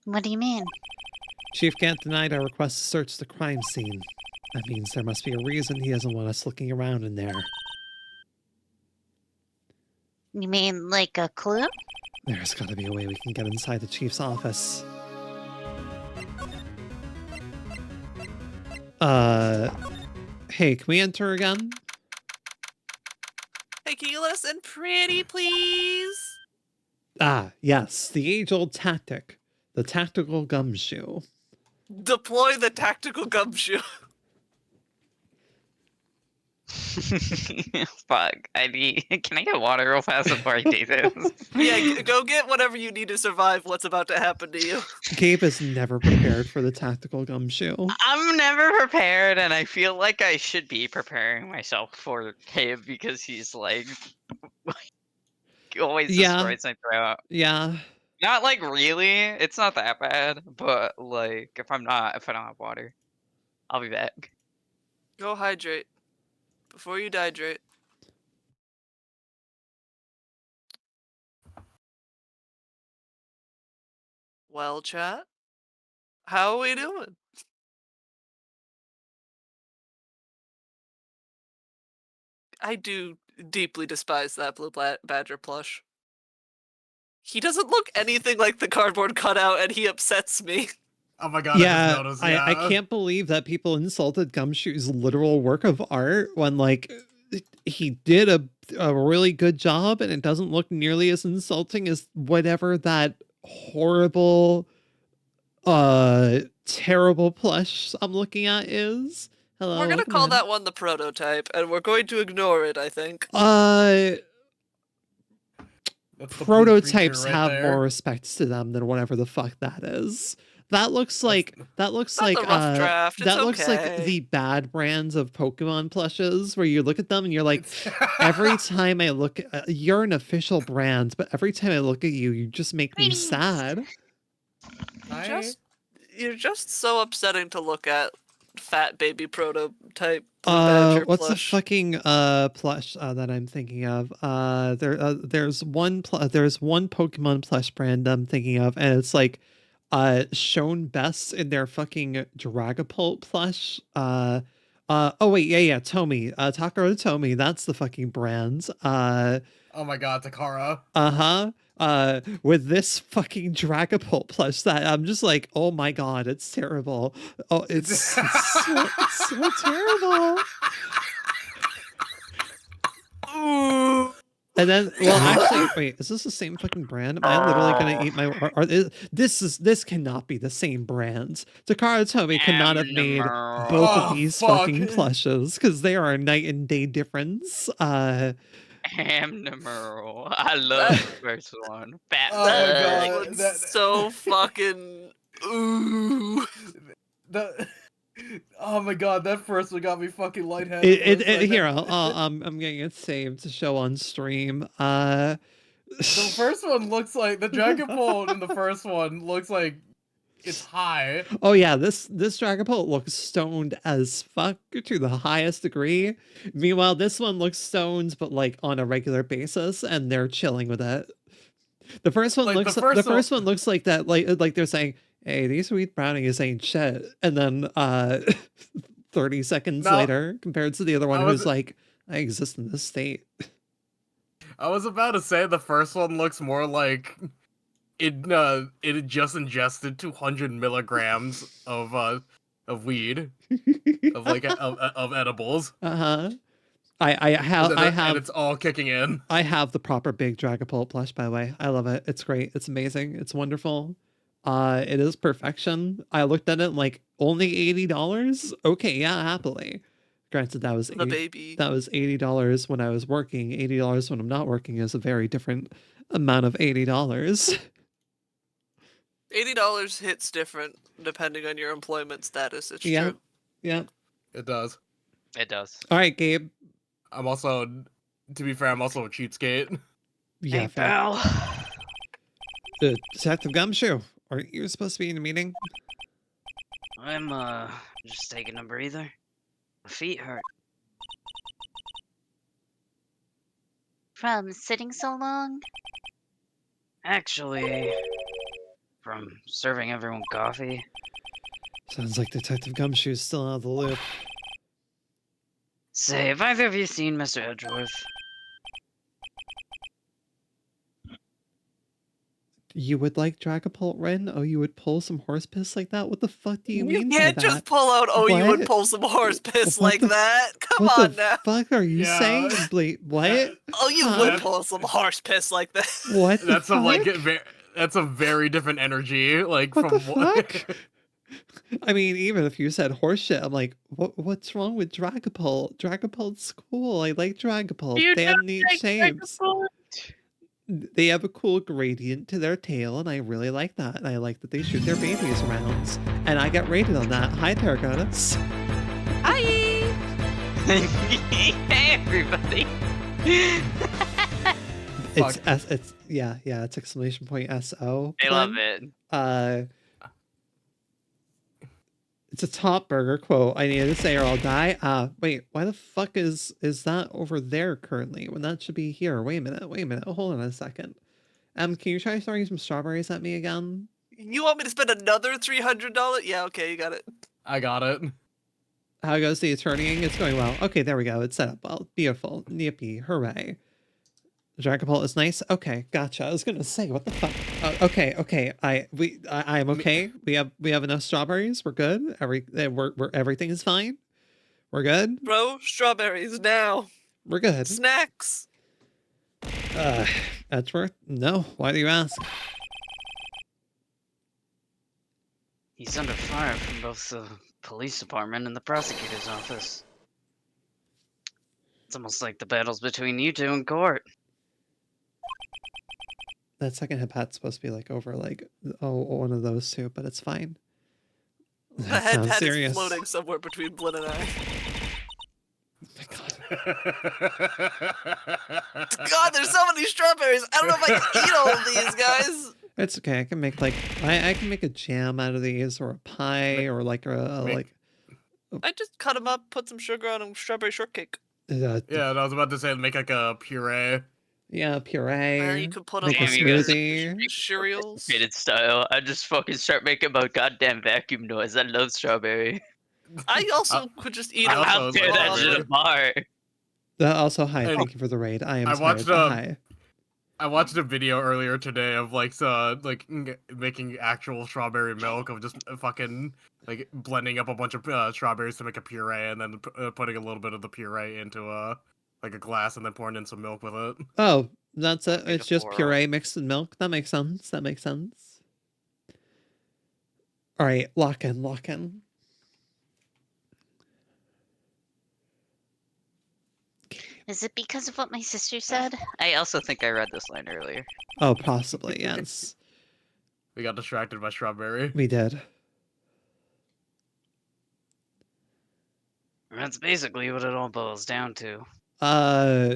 What do you mean? Chief Gant denied our request to search the crime scene. That means there must be a reason he doesn't want us looking around in there. You mean like a clue? There's gotta be a way we can get inside the chief's office. Hey, can we enter again? Hey, can you listen pretty, please? Ah, yes, the age-old tactic. The tactical gumshoe. Deploy the tactical gumshoe. Fuck. Can I get water real fast before I do this? Yeah, go get whatever you need to survive what's about to happen to you. Gabe is never prepared for the tactical gumshoe. I'm never prepared, and I feel like I should be preparing myself for him because he's like always destroys my throat. Yeah. Not like really. It's not that bad, but like if I don't have water, I'll be back. Go hydrate. Before you dehydrate. Well, chat, how are we doing? I do deeply despise that blue badger plush. He doesn't look anything like the cardboard cutout, and he upsets me. Oh my god, Yeah, I just noticed. Yeah. I can't believe that people insulted Gumshoe's literal work of art when, like, he did a really good job, and it doesn't look nearly as insulting as whatever that horrible, terrible plush I'm looking at is. Hello, We're gonna welcome call in. that one the prototype, and we're going to ignore it, I think. That's the blue Prototypes creature right have there. more respect to them than whatever the fuck that is. That looks like Not the rough draft. It's that looks like okay. the bad brands of Pokemon plushes where you look at them and you're like, every time I look at you're an official brand, but every time I look at you, you just make me Greetings. sad. You're just so upsetting to look at, fat baby prototype. Blue badger What's plush. the fucking plush that I'm thinking of? There's one Pokemon plush brand I'm thinking of, and it's like shown best in their fucking Dragapult plush. Oh wait, yeah, Tomy. Takara Tomy, that's the fucking brand. Oh my god, Takara. With this fucking Dragapult plush that I'm just like, oh my god, it's terrible. Oh, it's so terrible. Ooh. And then, well, actually, wait, is this the same fucking brand? Am I literally gonna eat my? This cannot be the same brand. Takara Tomy cannot have made both of Oh, these fuck. fucking plushes because they are a night and day difference. Hamnamerl. I love the first one. Fat Oh my fuck. God, That one's that- so fucking. Ooh. That, oh my god, that first one got me fucking lightheaded. for a second. Here, I'm getting it saved to show on stream. The first one looks like the Dragon Ball in the first one looks like it's high. Oh yeah, this Dragon Ball looks stoned as fuck to the highest degree. Meanwhile, this one looks stoned, but like on a regular basis, and they're chilling with it. The first one Like, looks the first one looks like that, like they're saying, "Hey, these sweet brownies ain't shit," and then 30 seconds No. later, compared to the other one I who's was- like, "I exist in this state." I was about to say the first one looks more like it had just ingested 200 milligrams of weed of edibles. Uh-huh. I have and it's all kicking in. I have the proper big Dragapult plush, by the way. I love it. It's great. It's amazing. It's wonderful. It is perfection. I looked at it like only $80. Okay, yeah, happily. Granted, that was The baby. that was $80 when I was working. $80 when I'm not working is a very different amount of $80. $80 hits different depending on your employment status. It's Yeah. true. Yeah. It does. It does. All right, Gabe. I'm also, to be fair, I'm also a cheapskate. Yeah, Hey, fair. pal. Detective Gumshoe, aren't you supposed to be in a meeting? I'm just taking a breather. My feet hurt. From sitting so long? Actually, from serving everyone coffee. Sounds like Detective Gumshoe's still out of the loop. Say, have either of you seen Mr. Edgeworth? You would like Dragapult, Ren? Oh, you would pull some horse piss like that? What the fuck do you mean by can't that? just pull out, oh, you would What? pull some horse piss What like the- that. Come What on the now. fuck are you Yeah. saying? What? Oh, you Huh? would pull some horse piss like that. What the That's fuck? that's a very different energy. Like What from the fuck? I mean, even if you said horse shit, I'm like, what's wrong with Dragapult? Dragapult's cool. I like Dragapult. They have neat shapes. They have a cool gradient to their tail, and I really like that. And I like that they shoot their babies around. And I got rated on that. Hi, Terragonis. Hi. Hey, everybody. It's it's exclamation point SO. I love it. It's a top burger quote. I need to say or I'll die. Wait, why the fuck is that over there currently when that should be here? Wait a minute. Hold on a second. Can you try throwing some strawberries at me again? You want me to spend another $300? Yeah, okay, you got it. I got it. How goes the attorneying? It's going well. Okay, there we go. It's set up well. Beautiful. Yippee. Hooray. Dragapult is nice. Okay, gotcha. I was gonna say, what the fuck? Okay. I'm okay. We have enough strawberries. We're good. Everything is fine. We're good. Bro, strawberries now. We're good. Snacks. Edgeworth? No. Why do you ask? He's under fire from both the police department and the prosecutor's office. It's almost like the battle's between you two in court. That second hepat's supposed to be like over like one of those two, but it's fine. The That head sounds is serious. floating somewhere between Blinn and I. Oh my god. God, there's so many strawberries. I don't know if I can eat all of these, guys. It's okay. I can make like I can make a jam out of these or a pie or like I just cut them up, put some sugar on them, strawberry shortcake. Yeah, and I was about to say make like a puree. Yeah, puree. You could put them Make a on you guys- smoothie. cereals. Rated style. I just fucking start making my goddamn vacuum noise. I love strawberry. I also could just eat I them. also I'll was tear like that that, shit right? apart. Also, hi. And- Thank you for the raid. I am I tired, watched, but hi. I watched a video earlier today of making actual strawberry milk of just fucking like blending up a bunch of strawberries to make a puree and then putting a little bit of the puree into like a glass and then pouring in some milk with it. Oh, that's it. That'd be It's just deplorable. puree mixed with milk. That makes sense. That makes sense. All right, lock in, lock in. Is it because of what my sister said? I also think I read this line earlier. Oh, possibly, yes. We got distracted by strawberry. We did. That's basically what it all boils down to.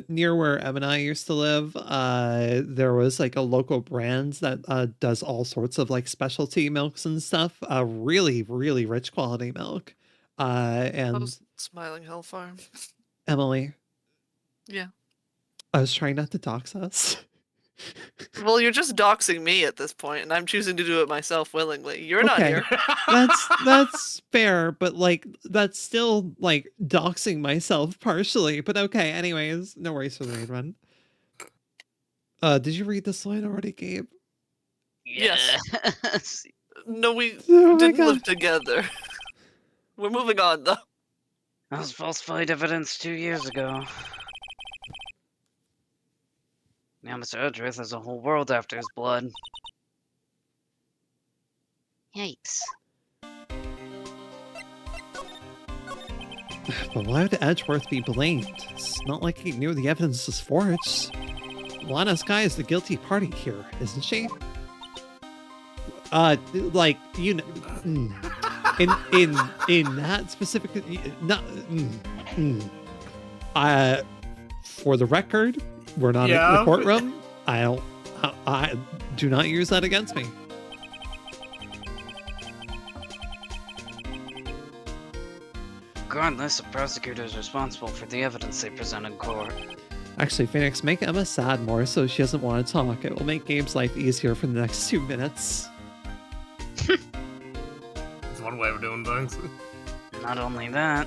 Near where Em and I used to live, there was like a local brand that does all sorts of like specialty milks and stuff. Really, really rich quality milk. And Those Smiling Hell Farm. Emily, Yeah. I was trying not to dox us. Well, you're just doxing me at this point, and I'm choosing to do it myself willingly. You're not Okay. here. That's fair, but like that's still like doxing myself partially. But okay, anyways, no worries for the main run. Did you read this line already, Gabe? Yes. Yes. No, we Oh my didn't God. live together. We're moving on, though. That was falsified evidence 2 years ago. Now Mr. Edgeworth has a whole world after his blood. Yikes. But why would Edgeworth be blamed? It's not like he knew the evidence was forged. Lana Sky is the guilty party here, isn't she? Like you know, in that specific, not. For the record, we're not in Yeah. the courtroom. I do not use that against me. Regardless, the prosecutor is responsible for the evidence they present in court. Actually, Phoenix, make Emma sad more so she doesn't want to talk. It will make Gabe's life easier for the next 2 minutes. It's one way of doing things. Not only that,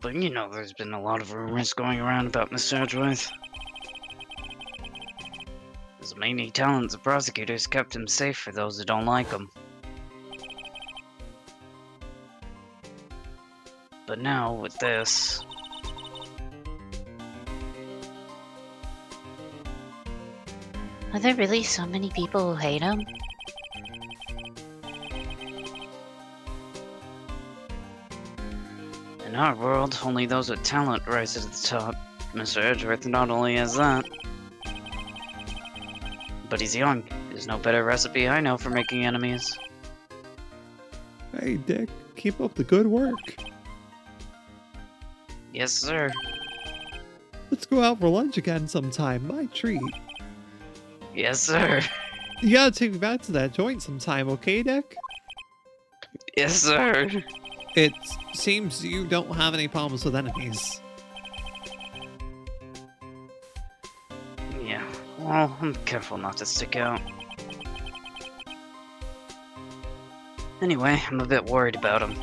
but you know there's been a lot of rumors going around about Mr. Edgeworth. His many talents, the prosecutors kept him safe for those who don't like him. But now, with this, Are there really so many people who hate him? in our world, only those with talent rise to the top. Mr. Edgeworth not only has that, but he's young. There's no better recipe I know for making enemies. Hey, Dick, keep up the good work. Yes, sir. Let's go out for lunch again sometime. My treat. Yes, sir. You gotta take me back to that joint sometime, okay, Dick? Yes, sir. It seems you don't have any problems with enemies. Yeah, well, I'm careful not to stick out. Anyway, I'm a bit worried about him.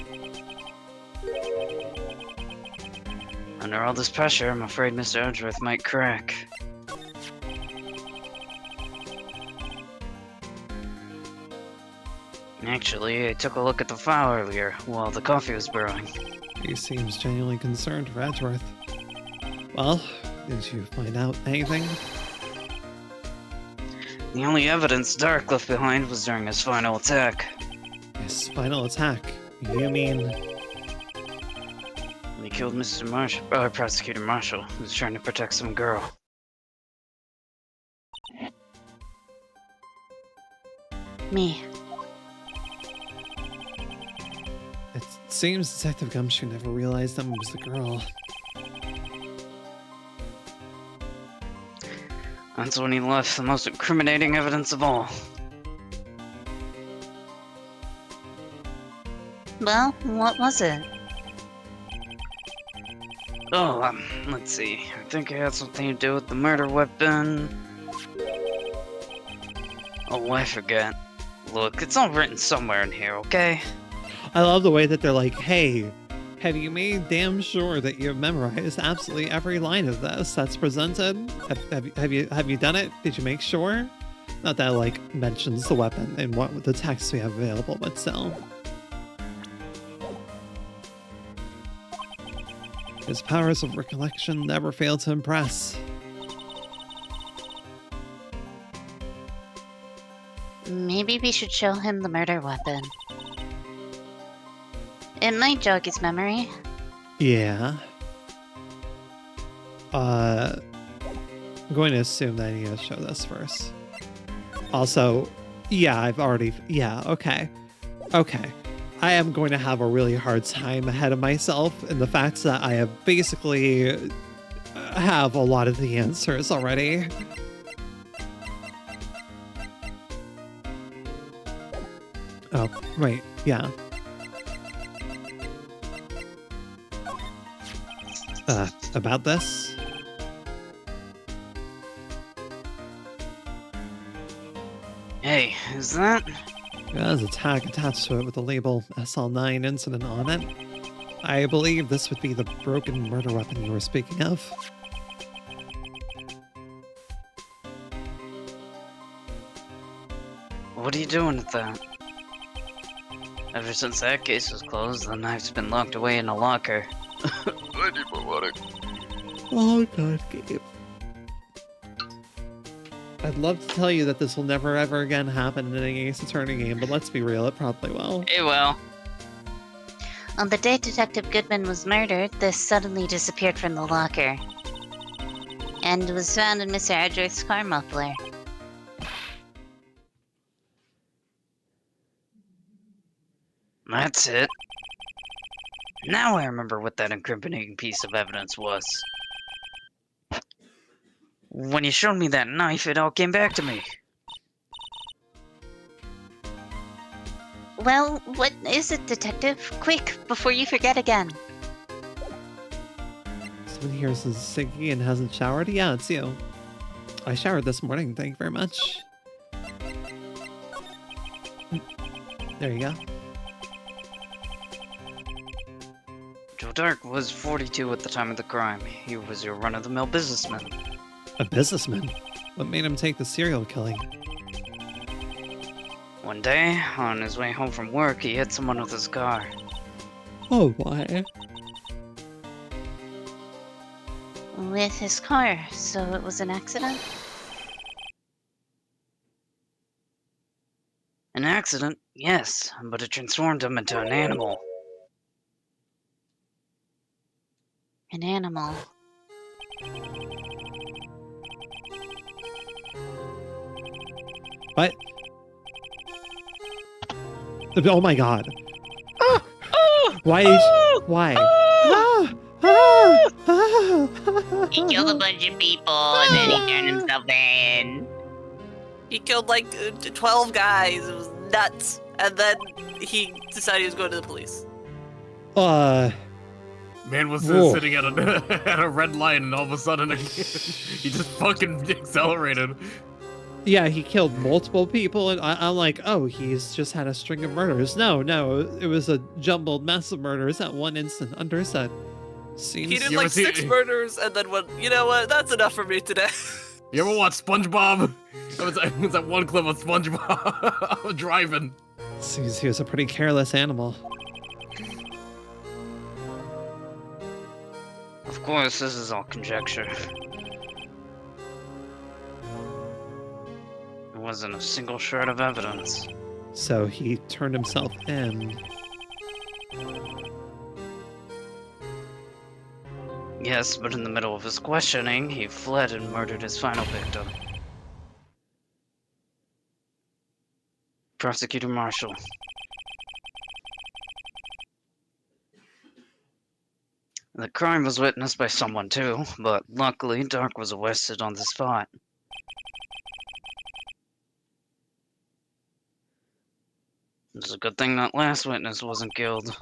Under all this pressure, I'm afraid Mr. Edgeworth might crack. Actually, I took a look at the file earlier while the coffee was brewing. He seems genuinely concerned for Edgeworth. Well, did you find out anything? The only evidence Dark left behind was during his final attack. His final attack. You mean... When he killed Prosecutor Marshall, who was trying to protect some girl. Me. It seems Detective Gumshoe never realized Emma was the girl. That's when he left the most incriminating evidence of all. Well, what was it? Oh, let's see. I think it had something to do with the murder weapon. Oh, I forget. Look, it's all written somewhere in here, okay? I love the way that they're like, hey, have you made damn sure that you've memorized absolutely every line of this that's presented? Have you done it? Did you make sure? Not that it, like, mentions the weapon and what the text we have available, but still. His powers of recollection never fail to impress. Maybe we should show him the murder weapon. It might jog his memory. Yeah. I'm going to assume that I need to show this first. Also, yeah, okay. Okay. I am going to have a really hard time ahead of myself in the fact that I have basically have a lot of the answers already. Oh, right, yeah. About this? Hey, is that? There's a tag attached to it with the label SL9 incident on it. I believe this would be the broken murder weapon you were speaking of. What are you doing with that? Ever since that case was closed, the knife's been locked away in a locker. I need more water. Oh god, Gabe. I'd love to tell you that this will never ever again happen in an Ace Attorney game, but let's be real, it probably will. It will. On the day Detective Goodman was murdered, this suddenly disappeared from the locker. And was found in Mr. Edgeworth's car muffler. That's it. Now I remember what that incriminating piece of evidence was. When you showed me that knife, it all came back to me. Well, what is it, Detective? Quick, before you forget again. Someone here says Siggy and hasn't showered? Yeah, it's you. I showered this morning, thank you very much. There you go. Joe Dark was 42 at the time of the crime. He was your run-of-the-mill businessman. A businessman? What made him take the serial killing? One day, on his way home from work, he hit someone with his car. Oh, why? With his car, so it was an accident? An accident, yes, but it transformed him into an animal. An animal. What? Oh my god. Why? Why? He killed a bunch of people and then he turned himself in. He killed like 12 guys. It was nuts. And then he decided he was going to the police. Man was Whoa. sitting at a at a red light, and all of a sudden he just fucking accelerated. Yeah, he killed multiple people, and I'm like, oh, he's just had a string of murders. No, it was a jumbled mess of murders at one instant. Understood. Seems He did You like ever see- 6 murders and then went, you know what, that's enough for me today. You ever watch SpongeBob? It was that one clip of SpongeBob driving. seems he was a pretty careless animal. Of course, this is all conjecture. There wasn't a single shred of evidence. So he turned himself in. Yes, but in the middle of his questioning, he fled and murdered his final victim. Prosecutor Marshall. The crime was witnessed by someone too, but luckily Dark was arrested on the spot. It's a good thing that last witness wasn't killed.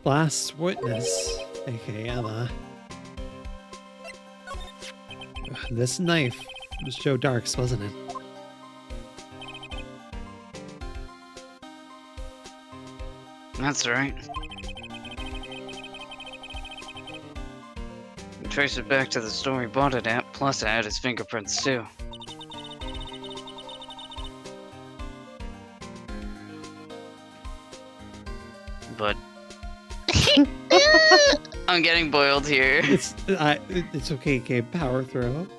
Last witness, aka Emma. This knife was Joe Dark's, wasn't it? That's right. You trace it back to the store he bought it at, plus I had his fingerprints too. But I'm getting boiled here. It's okay, Gabe. Power through.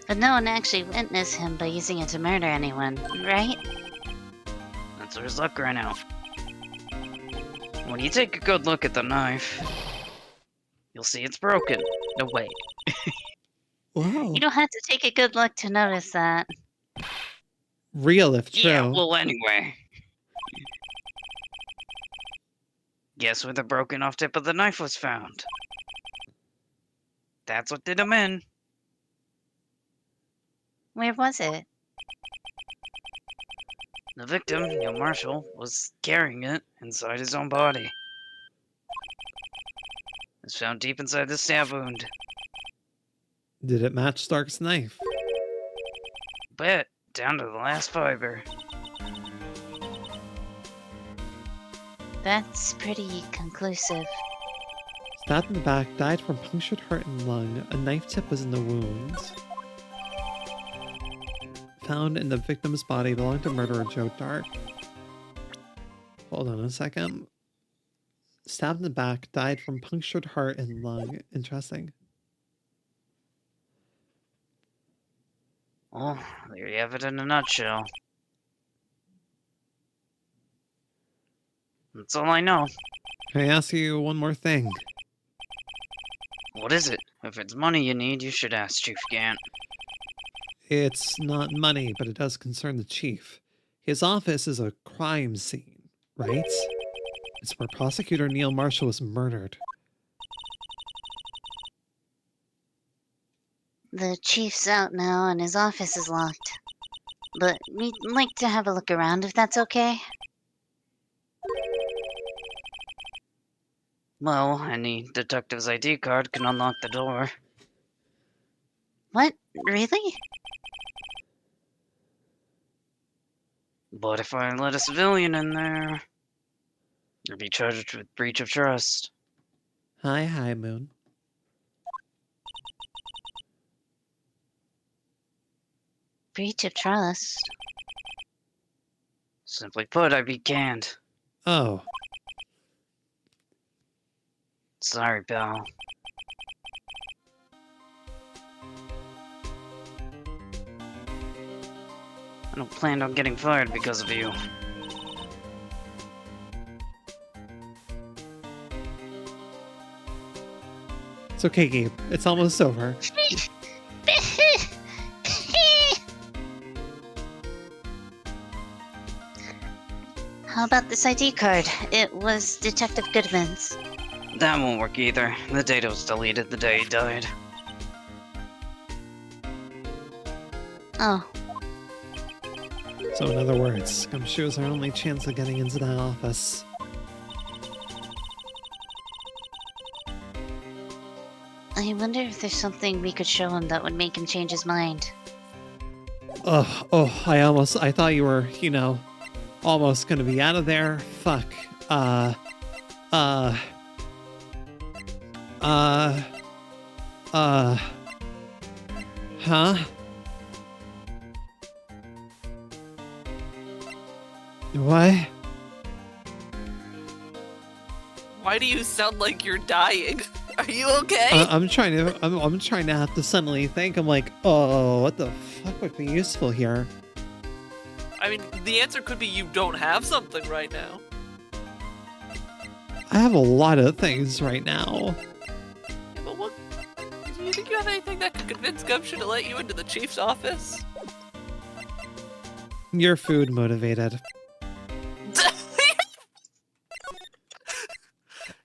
But no one actually witnessed him by using it to murder anyone, right? That's where his luck ran out. When you take a good look at the knife, you'll see it's broken. No, wait. Wow. You don't have to take a good look to notice that. Real if true. Yeah, well, anyway. Guess where the broken off tip of the knife was found? That's what did him in. Where was it? The victim, Neil Marshall, was carrying it inside his own body. It's found deep inside the stab wound. Did it match Stark's knife? Bet, down to the last fiber. That's pretty conclusive. Stabbed in the back, died from punctured heart and lung. A knife tip was in the wound. Found in the victim's body belonged to murderer Joe Dark. Hold on a second. Stabbed in the back, died from punctured heart and lung. Interesting. Oh, there you have it in a nutshell. That's all I know. Can I ask you one more thing? What is it? If it's money you need, you should ask Chief Gant. It's not money, but it does concern the chief. His office is a crime scene, right? It's where prosecutor Neil Marshall was murdered. The chief's out now and his office is locked. But we'd like to have a look around if that's okay. Well, any detective's ID card can unlock the door. What? Really? But if I let a civilian in there, you'll be charged with breach of trust. Hi, Moon. Breach of trust. Simply put, I'd be canned. Oh, Sorry, pal. I don't plan on getting fired because of you. it's okay, Gabe. It's almost over. How about this ID card? It was Detective Goodman's. That won't work either. The data was deleted the day he died. Oh, So in other words, Gumshoe is our only chance of getting into that office. I wonder if there's something we could show him that would make him change his mind. Oh, I thought you were, almost gonna be out of there. Fuck. Huh? What? Why do you sound like you're dying? Are you okay? I'm trying to have to suddenly think. I'm like, oh, what the fuck would be useful here? I mean, the answer could be you don't have something right now. I have a lot of things right now. Yeah, but what? Do you think you have anything that could convince Gumshoe to let you into the chief's office? You're food motivated.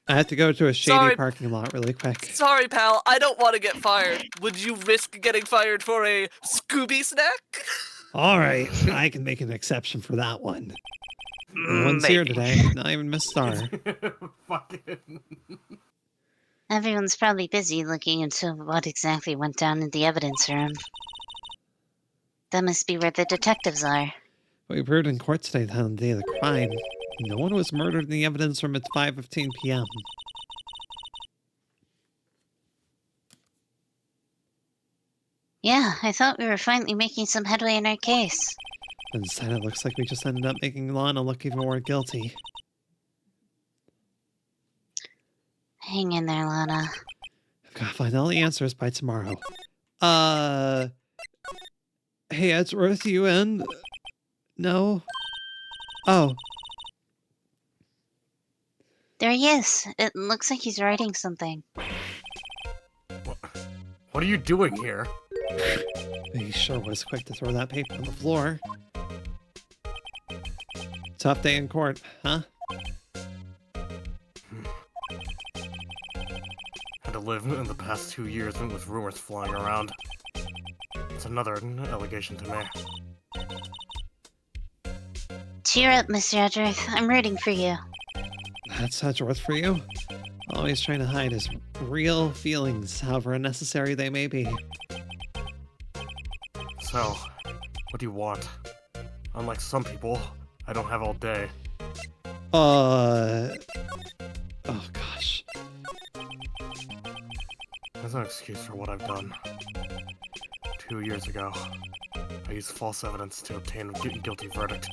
I have to go to a shady Sorry. parking lot really quick. Sorry, pal, I don't want to get fired. Would you risk getting fired for a Scooby snack? All right, I can make an exception for that one. No one's here Maybe. today, not even Miss Star. Fucking. Everyone's probably busy looking into what exactly went down in the evidence room. That must be where the detectives are. We appeared in court today on the day of the crime. No one was murdered in the evidence room at 5:15 p.m. Yeah, I thought we were finally making some headway in our case. Instead, it looks like we just ended up making Lana look even more guilty. Hang in there, Lana. I've got to find all the answers by tomorrow. Hey, Edgeworth, you in? No? Oh, There he is. It looks like he's writing something. What are you doing here? he sure was quick to throw that paper on the floor. Tough day in court, huh? Had to live in the past 2 years with rumors flying around. It's another allegation to me. Cheer up, Mr. Edgeworth. I'm rooting for you. That's Edgeworth for you? Always trying to hide his real feelings, however unnecessary they may be. So, what do you want? Unlike some people, I don't have all day. Oh gosh. There's no excuse for what I've done. 2 years ago, I used false evidence to obtain a guilty verdict.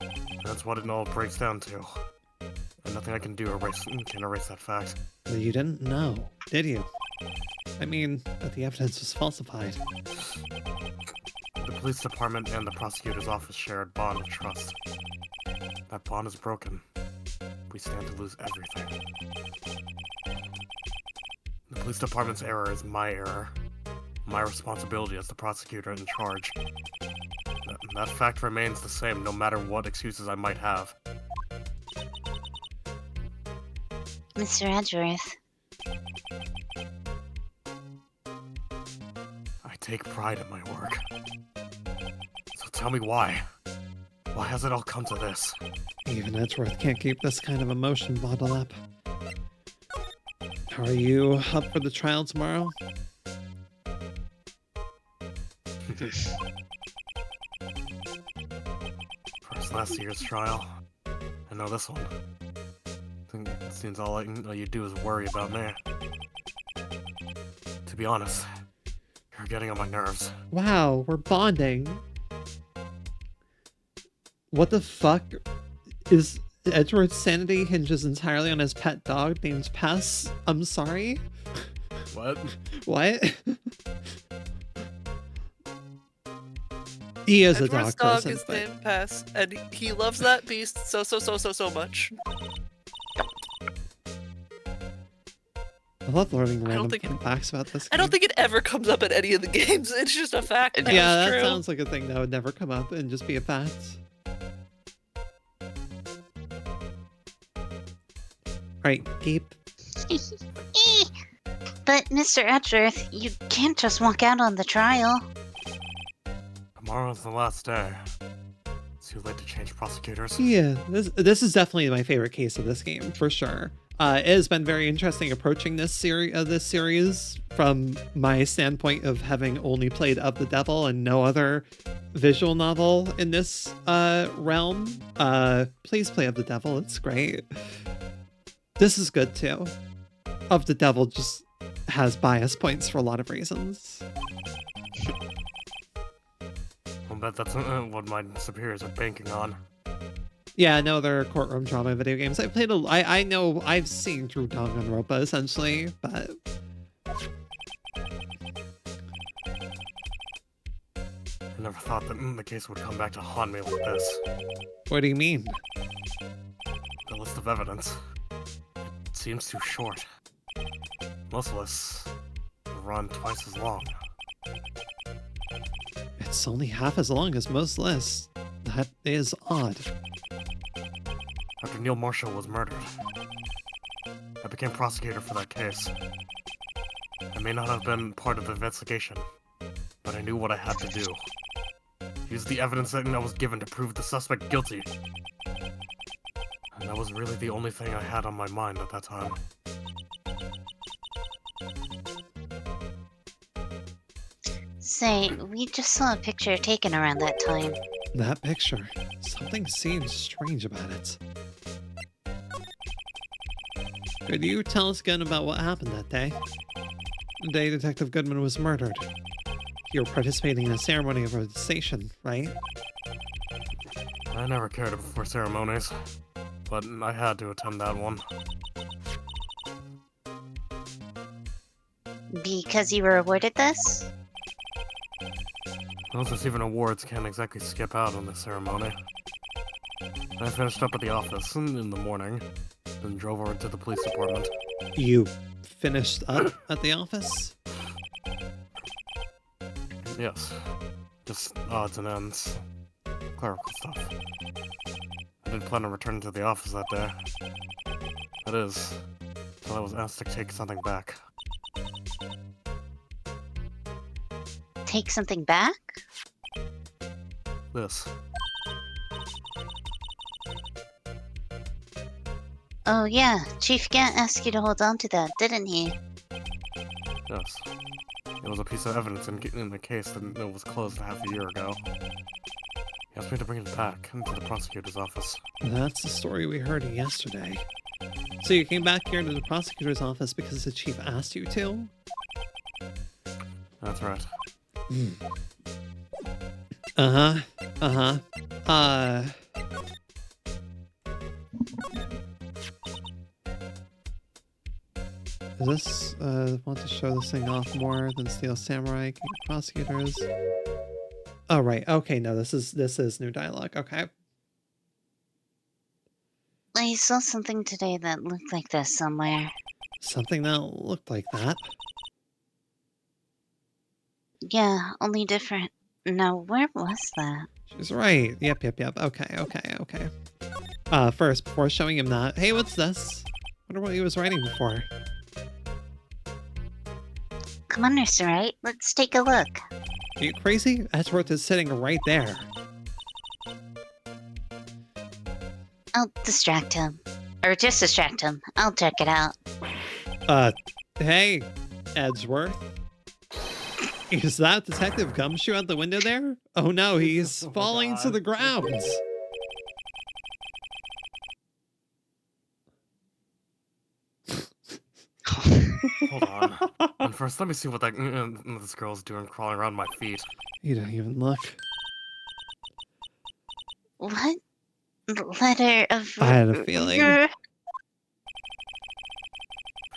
And that's what it all breaks down to. And nothing I can do can erase that fact. But you didn't know, did you? I mean, that the evidence was falsified. The police department and the prosecutor's office share a bond of trust. That bond is broken. We stand to lose everything. The police department's error is my error. My responsibility as the prosecutor in charge. That fact remains the same no matter what excuses I might have. Mr. Edgeworth. I take pride in my work. So tell me why. Why has it all come to this? Even Edgeworth can't keep this kind of emotion bottled up. Are you up for the trial tomorrow? First last year's trial. I know this one. It seems all you do is worry about me. To be honest, you're getting on my nerves. Wow, we're bonding. What the fuck? Is Edgeworth's sanity hinges entirely on his pet dog named Pess? I'm sorry? What? What? He is a Edward's dog dog person, is but named Pess, and he loves that beast so much. I love learning I don't random think it- fun facts about this I don't game. think it ever comes up in any of the games. It's just a fact. That Yeah, is that true. sounds like a thing that would never come up and just be a fact. Alright, Gabe. But, Mr. Edgeworth, you can't just walk out on the trial. Tomorrow's the last day. It's too late to change prosecutors. Yeah, this is definitely my favorite case of this game, for sure. It has been very interesting approaching this series from my standpoint of having only played Of the Devil and no other visual novel in this realm. Please play Of the Devil, it's great. This is good too. Of the Devil just has bias points for a lot of reasons. I'll bet that's what my superiors are banking on. Yeah, no, they're courtroom drama video games. I played I know I've seen through Danganronpa essentially, but I never thought that the case would come back to haunt me like this. what do you mean? The list of evidence. It seems too short. Most lists run twice as long. It's only half as long as most lists. That is odd. After Neil Marshall was murdered, I became prosecutor for that case. I may not have been part of the investigation, but I knew what I had to do. Use the evidence that I was given to prove the suspect guilty. And that was really the only thing I had on my mind at that time. Say, we just saw a picture taken around that time. That picture. Something seems strange about it. Could you tell us again about what happened that day? The day Detective Goodman was murdered. You were participating in a ceremony over the station, right? I never cared for ceremonies, but I had to attend that one. Because you were awarded this? Those receiving awards can't exactly skip out on this ceremony. I finished up at the office in the morning, then drove over to the police department. You finished up at the office? Yes. Just odds and ends. Clerical stuff. I didn't plan on returning to the office that day. That is, until I was asked to take something back. Take something back? This. Oh yeah, Chief Gant asked you to hold on to that, didn't he? Yes. It was a piece of evidence in the case that was closed half a year ago. He asked me to bring it back into the prosecutor's office. That's the story we heard yesterday. So you came back here to the prosecutor's office because the chief asked you to? That's right. Uh-huh. Uh-huh. Does this, want to show this thing off more than Steel Samurai King of Prosecutors? Oh, right. Okay, no, this is new dialogue. Okay. I saw something today that looked like this somewhere. Something that looked like that. Yeah, only different. Now, where was that? She's right. Yep. Okay. First, before showing him that, hey, what's this? Wonder what he was writing before. Come on, Mr. Wright, let's take a look. Are you crazy? Edgeworth is sitting right there. I'll distract him. Or just distract him. I'll check it out. Hey, Edgeworth. Is that Detective Gumshoe out the window there? Oh no, he's Oh my falling to God. the ground. Hold on. And first, let me see what this girl's doing crawling around my feet. You don't even look. What? Letter of... I had a feeling. If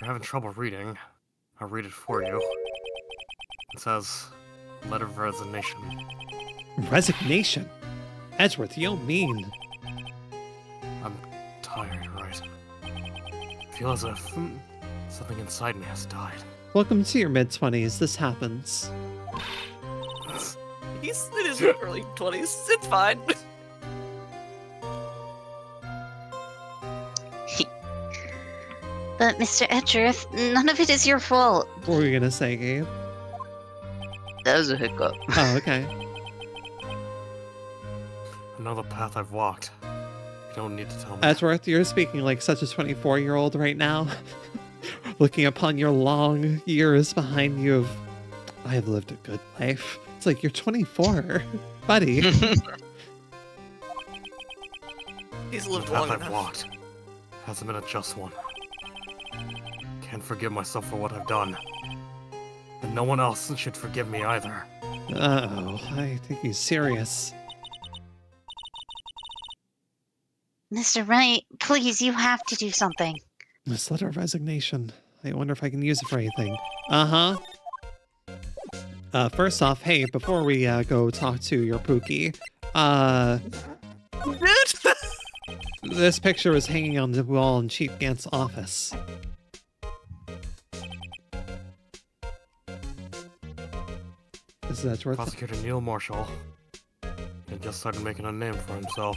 you're having trouble reading, I'll read it for you. It says, letter of resignation. Resignation? Edgeworth, you don't mean... I'm tired, right? Feel as if something inside me has died. Welcome to your mid-20s. This happens. He's in his early 20s. It's fine. But, Mr. Edgeworth, none of it is your fault. What were you gonna say, Gabe? That was a hiccup. Oh, okay. I know the path I've walked. You don't need to tell me. Edgeworth, you're speaking like such a 24-year-old right now. Looking upon your long years behind you of, I have lived a good life. It's like you're 24, buddy. He's The lived path long I've enough. walked hasn't been a just one. Can't forgive myself for what I've done. And no one else should forgive me either. Uh-oh, I think he's serious. Mr. Wright, please, you have to do something. This letter of resignation. I wonder if I can use it for anything. Uh-huh. First off, hey, before we go talk to your Pookie, this picture was hanging on the wall in Chief Gant's office. This is Edgeworth. Prosecutor Neil Marshall had just started making a name for himself.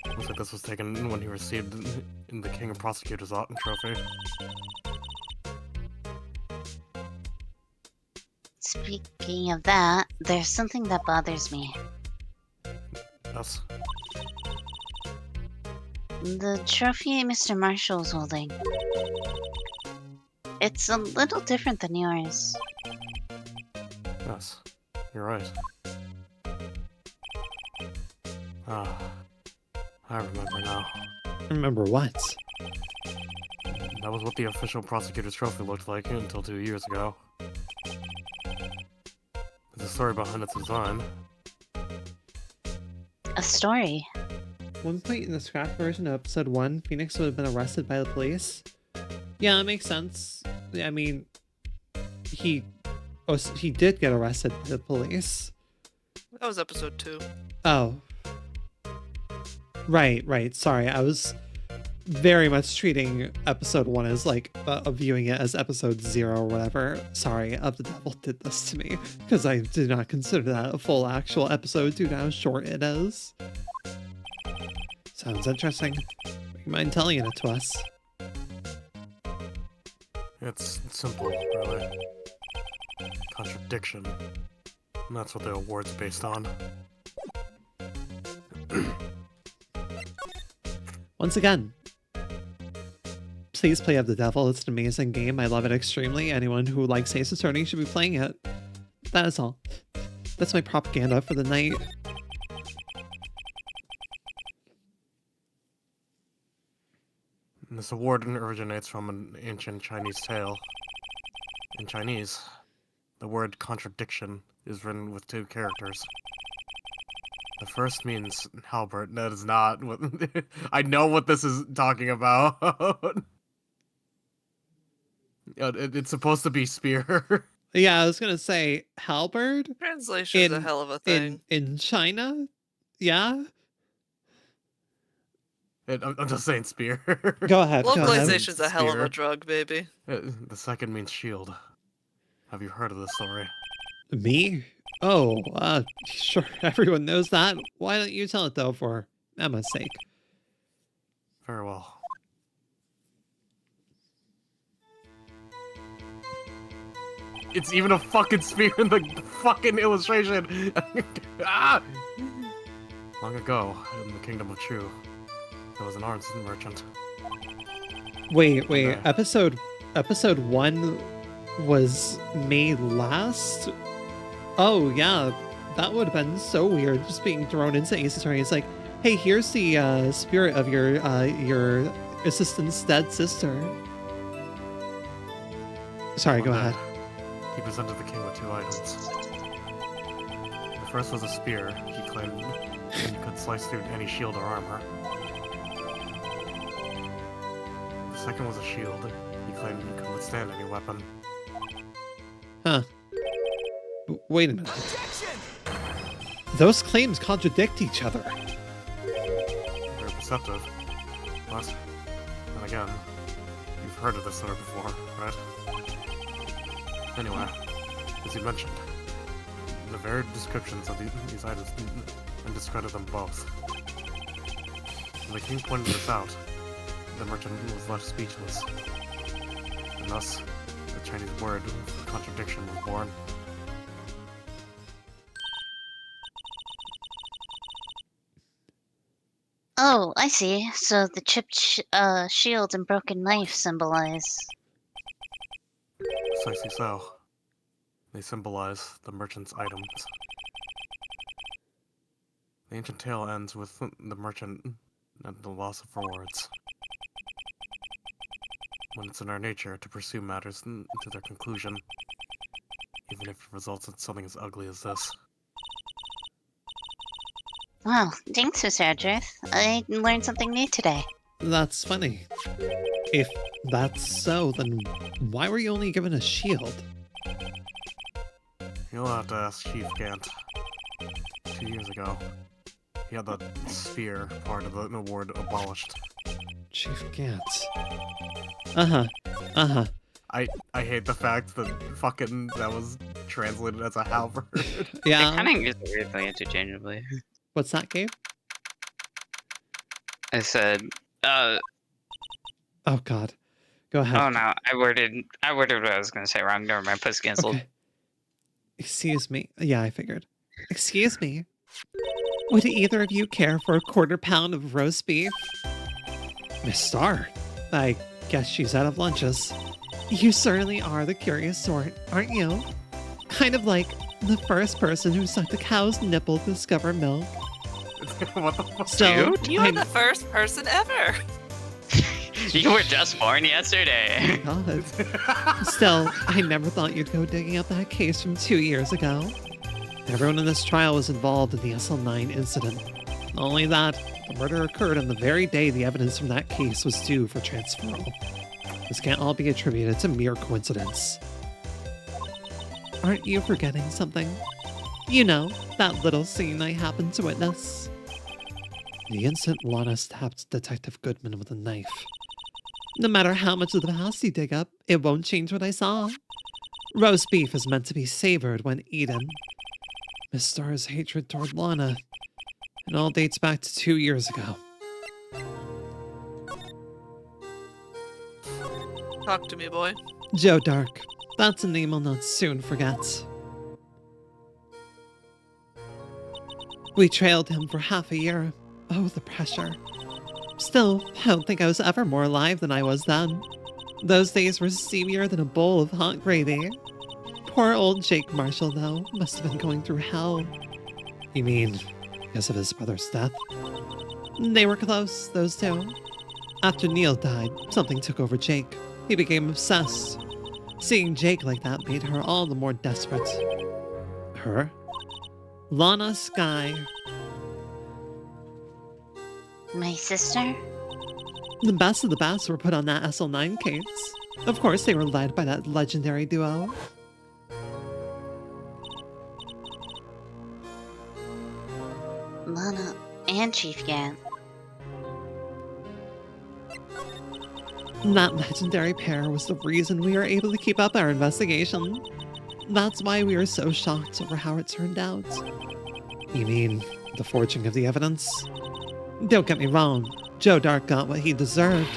Looks like this was taken when he received the King of Prosecutors trophy. Speaking of that, there's something that bothers me. Yes. The trophy Mr. Marshall's holding. It's a little different than yours. Yes. You're right. Ah. I remember now. Remember what? That was what the official prosecutor's trophy looked like until 2 years ago. There's a story behind its design. A story. One point in the scrap version of episode 1, Phoenix would have been arrested by the police. Yeah, that makes sense. I mean, he he did get arrested by the police. That was episode 2. Oh. Right. Sorry, I was very much treating episode 1 as like viewing it as episode 0 or whatever. Sorry, Of the Devil did this to me because I did not consider that a full actual episode due to how short it is. Sounds interesting. You mind telling it to us? It's simple, really. Contradiction. And that's what the award's based on. Once again, please play Of the Devil. It's an amazing game. I love it extremely. Anyone who likes Ace Attorney should be playing it. That is all. That's my propaganda for the night. This award originates from an ancient Chinese tale. In Chinese, the word contradiction is written with 2 characters. The first means halberd. That is not what... I know what this is talking about. It's supposed to be spear. Yeah, I was gonna say halberd Translation is a hell of a thing. in China. Yeah, I'm just saying spear. go ahead. Go ahead. Localization's a hell of a Spear. drug, baby. The second means shield. Have you heard of this story? Me? Oh, sure. Everyone knows that. Why don't you tell it though, for Emma's sake? Very well. It's even a fucking spear in the fucking illustration! Ah! Long ago, in the kingdom of Chu, there was an arms merchant. Wait. Okay. Episode 1 was made last? Oh, yeah. That would have been so weird, just being thrown into Ace Attorney. It's like, hey, here's the spirit of your assistant's dead sister. Sorry, go One day, ahead. He presented the king with 2 items. The first was a spear. He claimed it could slice through any shield or armor. The second was a shield. He claimed it could withstand any weapon. Huh. Wait a minute. Those claims contradict each other. Very perceptive. But, then again, you've heard of this story before, right? Anyway, as you mentioned, the varied descriptions of these items and discredit them both. When the king pointed this out, the merchant was left speechless. And thus, the Chinese word for contradiction was born. Oh, I see. So the chipped shield and broken knife symbolize. Precisely so. They symbolize the merchant's items. The ancient tale ends with the merchant and the loss of rewards. When it's in our nature to pursue matters to their conclusion, even if it results in something as ugly as this. Wow, thanks, Mr. Edgeworth. I learned something new today. That's funny. If that's so, then why were you only given a shield? You'll have to ask Chief Gant. 2 years ago, he had the spear part of the award abolished. Chief Gant. Uh-huh. I hate the fact that fucking that was translated as a halberd. They Yeah. kind of use it weirdly interchangeably. What's that, Gabe? I said, Oh God. Go ahead. oh no, I worded what I was gonna say wrong. Never mind, puss canceled. Okay. Excuse me. Yeah, I figured. Excuse me. Would either of you care for a quarter-pound of roast beef? Miss Star, I guess she's out of lunches. You certainly are the curious sort, aren't you? Kind of like the first person who sucked a cow's nipple to discover milk. What the fuck? So, You are the first person ever. You were just born yesterday. God. Still, I never thought you'd go digging up that case from 2 years ago. Everyone in this trial was involved in the SL9 incident. Not only that, the murder occurred on the very day the evidence from that case was due for transferal. This can't all be attributed to mere coincidence. aren't you forgetting something? You know, that little scene I happened to witness. The instant Lana stabbed Detective Goodman with a knife. No matter how much of the past you dig up, it won't change what I saw. Roast beef is meant to be savored when eaten. Miss Starr's hatred toward Lana, it all dates back to 2 years ago. Talk to me, boy. Joe Dark. That's a name I'll not soon forget. We trailed him for half a year. Oh, the pressure. Still, I don't think I was ever more alive than I was then. Those days were steamier than a bowl of hot gravy. Poor old Jake Marshall, though, must have been going through hell. You mean, because of his brother's death? They were close, those two. After Neil died, something took over Jake. He became obsessed. Seeing Jake like that made her all the more desperate. Her? Lana Skye. My sister? The best of the best were put on that SL9 case. Of course, they were led by that legendary duo. Lana and Chief Gant. That legendary pair was the reason we were able to keep up our investigation. That's why we were so shocked over how it turned out. You mean, the forging of the evidence? Don't get me wrong, Joe Dark got what he deserved.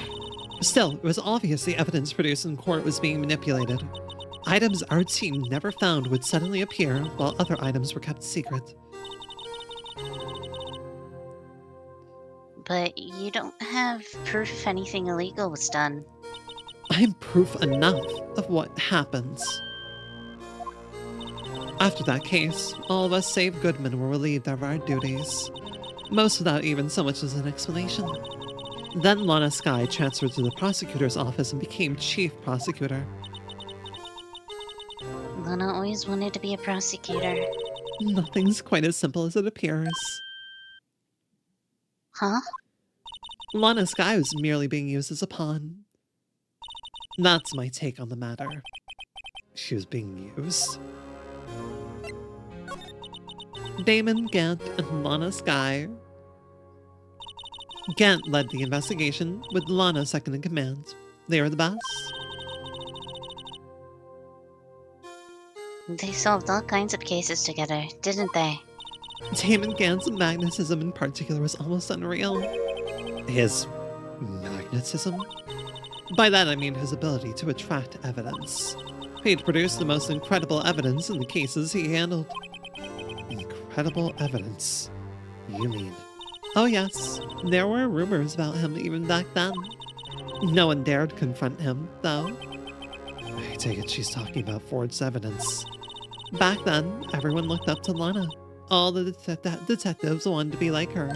Still, it was obvious the evidence produced in court was being manipulated. Items our team never found would suddenly appear, while other items were kept secret. But you don't have proof if anything illegal was done. I'm proof enough of what happens. After that case, all of us save Goodman were relieved of our duties. Most without even so much as an explanation. Then Lana Skye transferred to the prosecutor's office and became chief prosecutor. Lana always wanted to be a prosecutor. Nothing's quite as simple as it appears. Huh? Lana Skye was merely being used as a pawn. That's my take on the matter. She was being used. Damon, Gant, and Lana Skye. Gant led the investigation, with Lana second in command. They were the best. They solved all kinds of cases together, didn't they? Damon Gant's magnetism in particular was almost unreal. His magnetism? By that I mean his ability to attract evidence. He'd produced the most incredible evidence in the cases he handled. Incredible evidence? You mean? Oh yes, there were rumors about him even back then. No one dared confront him, though. I take it she's talking about forged evidence. Back then, everyone looked up to Lana. All the detectives wanted to be like her.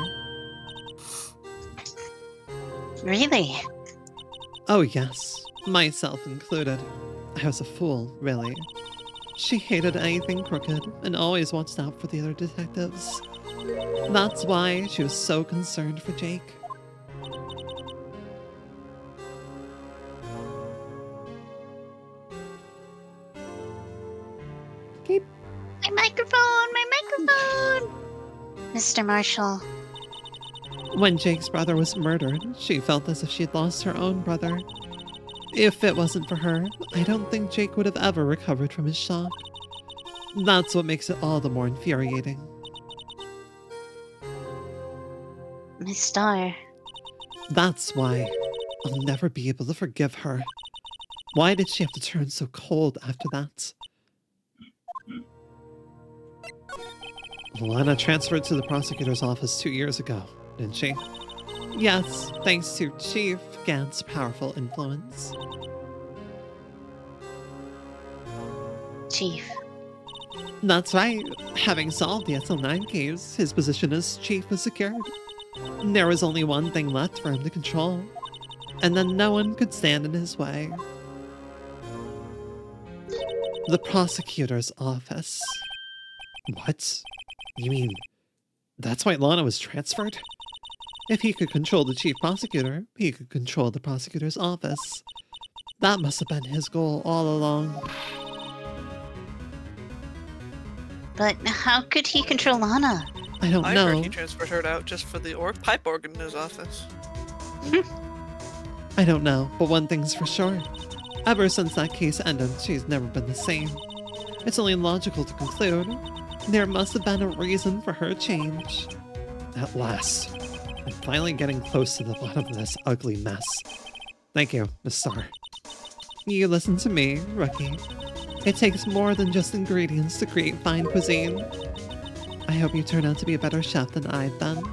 Really? Oh yes, myself included. I was a fool, really. She hated anything crooked and always watched out for the other detectives. That's why she was so concerned for Jake. Keep. My microphone! My microphone! Mr. Marshall. When Jake's brother was murdered, she felt as if she had lost her own brother. If it wasn't for her, I don't think Jake would have ever recovered from his shock. That's what makes it all the more infuriating. Miss Starr. That's why I'll never be able to forgive her. Why did she have to turn so cold after that? Lana transferred to the prosecutor's office 2 years ago, didn't she? Yes, thanks to Chief Gant's powerful influence. Chief. That's right. Having solved the SL9 case, his position as chief was secured. There was only one thing left for him to control, and then no one could stand in his way. The prosecutor's office. What? You mean, that's why Lana was transferred? If he could control the chief prosecutor, he could control the prosecutor's office. That must have been his goal all along. But how could he control Lana? I don't I know. heard he transferred her out just for the pipe organ in his office. I don't know, but one thing's for sure. Ever since that case ended, she's never been the same. It's only logical to conclude there must have been a reason for her change. At last, I'm finally getting close to the bottom of this ugly mess. Thank you, Miss Star. You listen to me, Rookie. It takes more than just ingredients to create fine cuisine. I hope you turn out to be a better chef than I've been.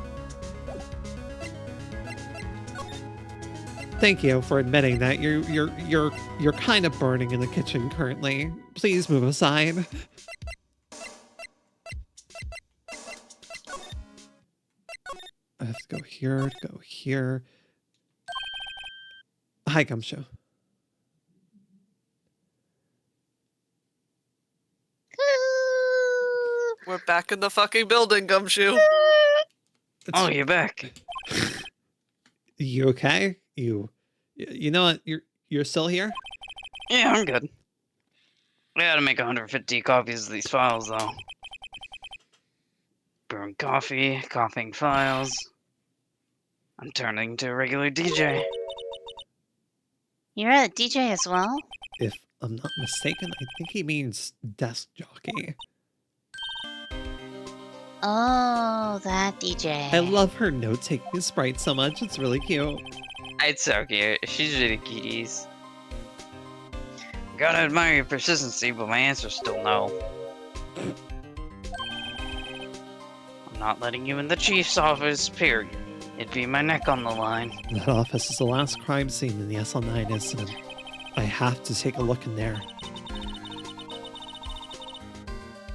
Thank you for admitting that you're kind of burning in the kitchen currently. Please move aside. I have to go here, go here. Hi, Gumshoe. We're back in the fucking building, Gumshoe. Oh, you're back. You okay? You know what? You're still here? Yeah, I'm good. I gotta make 150 copies of these files, though. Brewing coffee, copying files. I'm turning to a regular DJ. You're a DJ as well? If I'm not mistaken, I think he means desk jockey. Oh, that DJ. I love her note-taking sprite so much. It's really cute. It's so cute. She's really cuties. Gotta admire your persistency, but my answer's still no. I'm not letting you in the chief's office, period. It'd be my neck on the line. That office is the last crime scene in the SL9 incident. I have to take a look in there.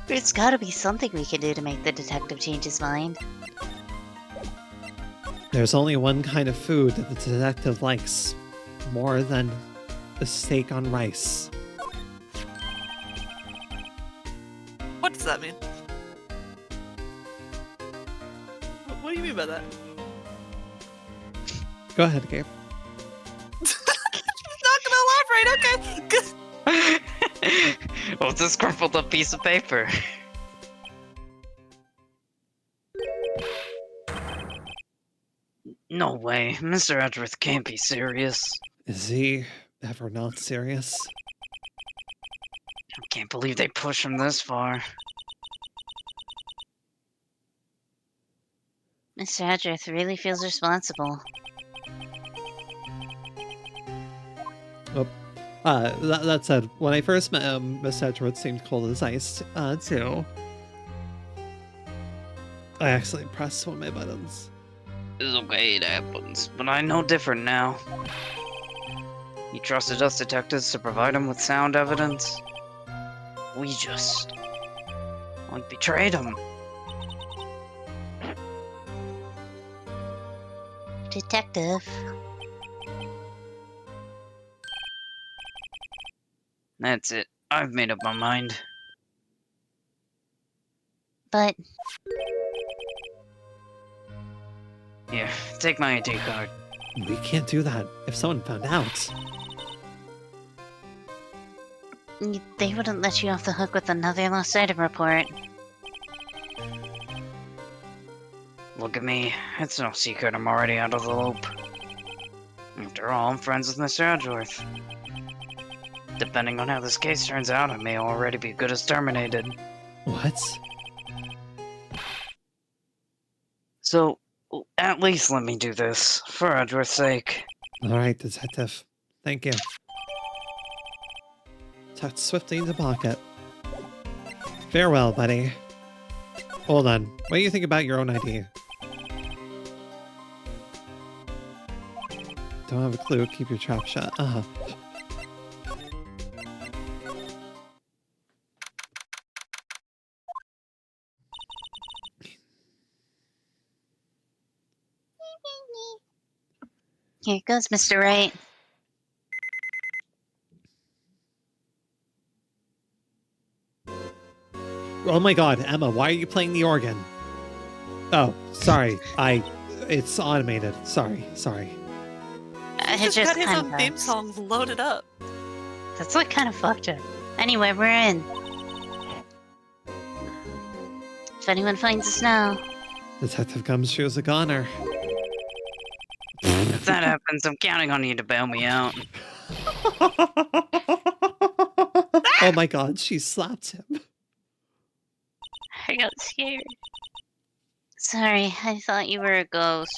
There's gotta be something we can do to make the detective change his mind. There's only one kind of food that the detective likes more than a steak on rice. What does that mean? What do you mean by that? Go ahead, Gabe. Not gonna elaborate, okay? Well, it's a crumpled up piece of paper. No way, Mr. Edgeworth can't be serious. Is he ever not serious? I can't believe they pushed him this far. Mr. Edgeworth really feels responsible. That said, when I first met him, Miss Edgeworth seemed cold as ice, too. I actually pressed one of my buttons. It's okay, it happens, but I know different now. He trusted us detectives to provide him with sound evidence. We just... betrayed him. Detective. That's it. I've made up my mind. But Here, take my ID card. We can't do that. If someone found out. they wouldn't let you off the hook with another lost item report. Look at me. It's no secret I'm already out of the loop. After all, I'm friends with Mr. Edgeworth. Depending on how this case turns out, I may already be good as terminated. What? So, at least let me do this, for Edgeworth's sake. Alright, detective. Thank you. Tucked swiftly into pocket. Farewell, buddy. Hold on. What do you think about your own ID? Don't have a clue. Keep your trap shut. Here goes Mr. Wright. Oh my god, Emma, why are you playing the organ? Oh, sorry. It's automated. Sorry. It's Just got his kind own of theme songs loaded up. That's like kind of fucked up. Anyway, we're in. If anyone finds us now, Detective Gumshoe's a goner. If that happens, I'm counting on you to bail me out. Oh my god, she slapped him. I got scared. Sorry, I thought you were a ghost.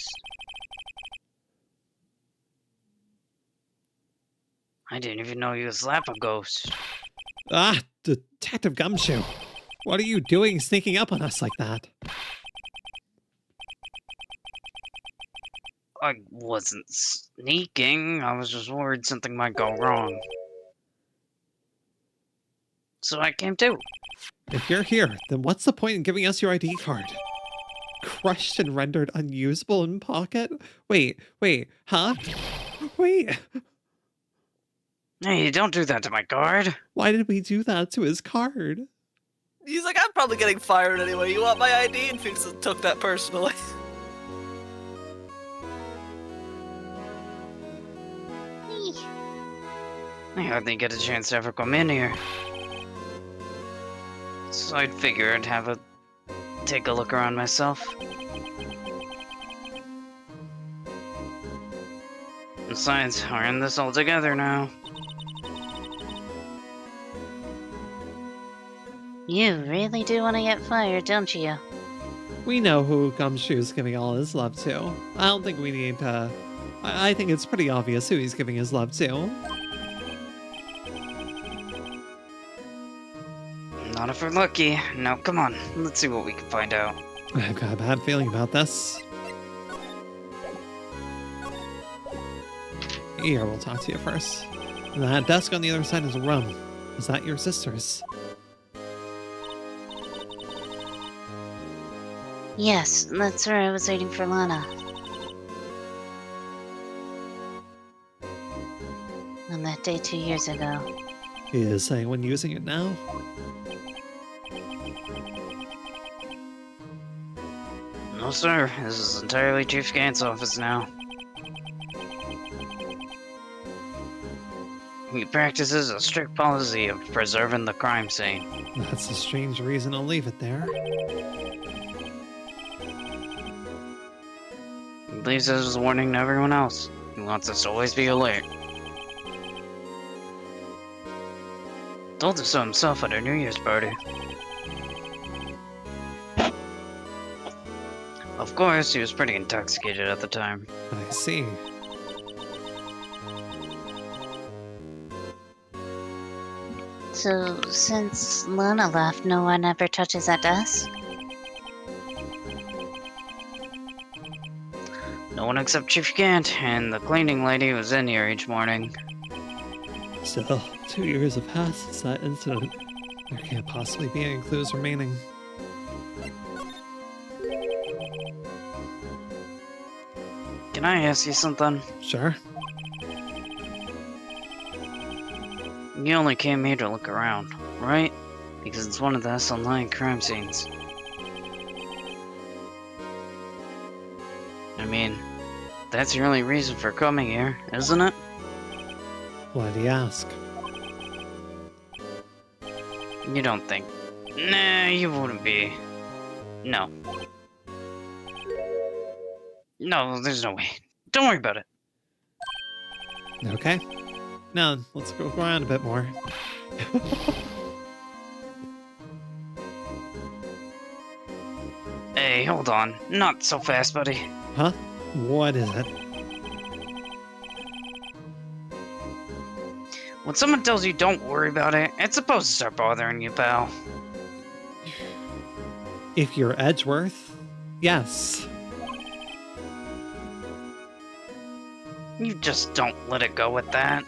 I didn't even know you could slap a ghost. Ah, Detective Gumshoe. What are you doing sneaking up on us like that? I wasn't sneaking. I was just worried something might go wrong. So I came too. If you're here, then what's the point in giving us your ID card? Crushed and rendered unusable in pocket? Wait, huh? Wait, Hey, don't do that to my card. why did we do that to his card? He's like, I'm probably getting fired anyway. You want my ID? And Fuchs took that personally. I hardly get a chance to ever come in here. So I'd figure I'd take a look around myself. Besides, we're in this all together now. You really do want to get fired, don't you? We know who Gumshoe's giving all his love to. I don't think we need to... I think it's pretty obvious who he's giving his love to. Not if we're lucky. Now, come on. Let's see what we can find out. I've got a bad feeling about this. Here, we'll talk to you first. That desk on the other side is a room. Is that your sister's? Yes, that's where I was waiting for Lana. On that day 2 years ago. Is anyone using it now? No, sir. This is entirely Chief Gant's office now. He practices a strict policy of preserving the crime scene. That's a strange reason to leave it there. He leaves it as a warning to everyone else. He wants us to always be alert. Told us so himself at our New Year's party. Of course, he was pretty intoxicated at the time. I see. So, since Lana left, no one ever touches that desk? No one except Chief Gant and the cleaning lady was in here each morning. Still, 2 years have passed since that incident. There can't possibly be any clues remaining. Can I ask you something? Sure. You only came here to look around, right? Because it's one of the online crime scenes. I mean, that's your only reason for coming here, isn't it? Why do you ask? You don't think... Nah, you wouldn't be. No. No, there's no way. Don't worry about it. Okay. Now, let's go around a bit more. Hey, hold on. Not so fast, buddy. Huh? What is it? When someone tells you don't worry about it, it's supposed to start bothering you, pal. If you're Edgeworth, yes. You just don't let it go with that.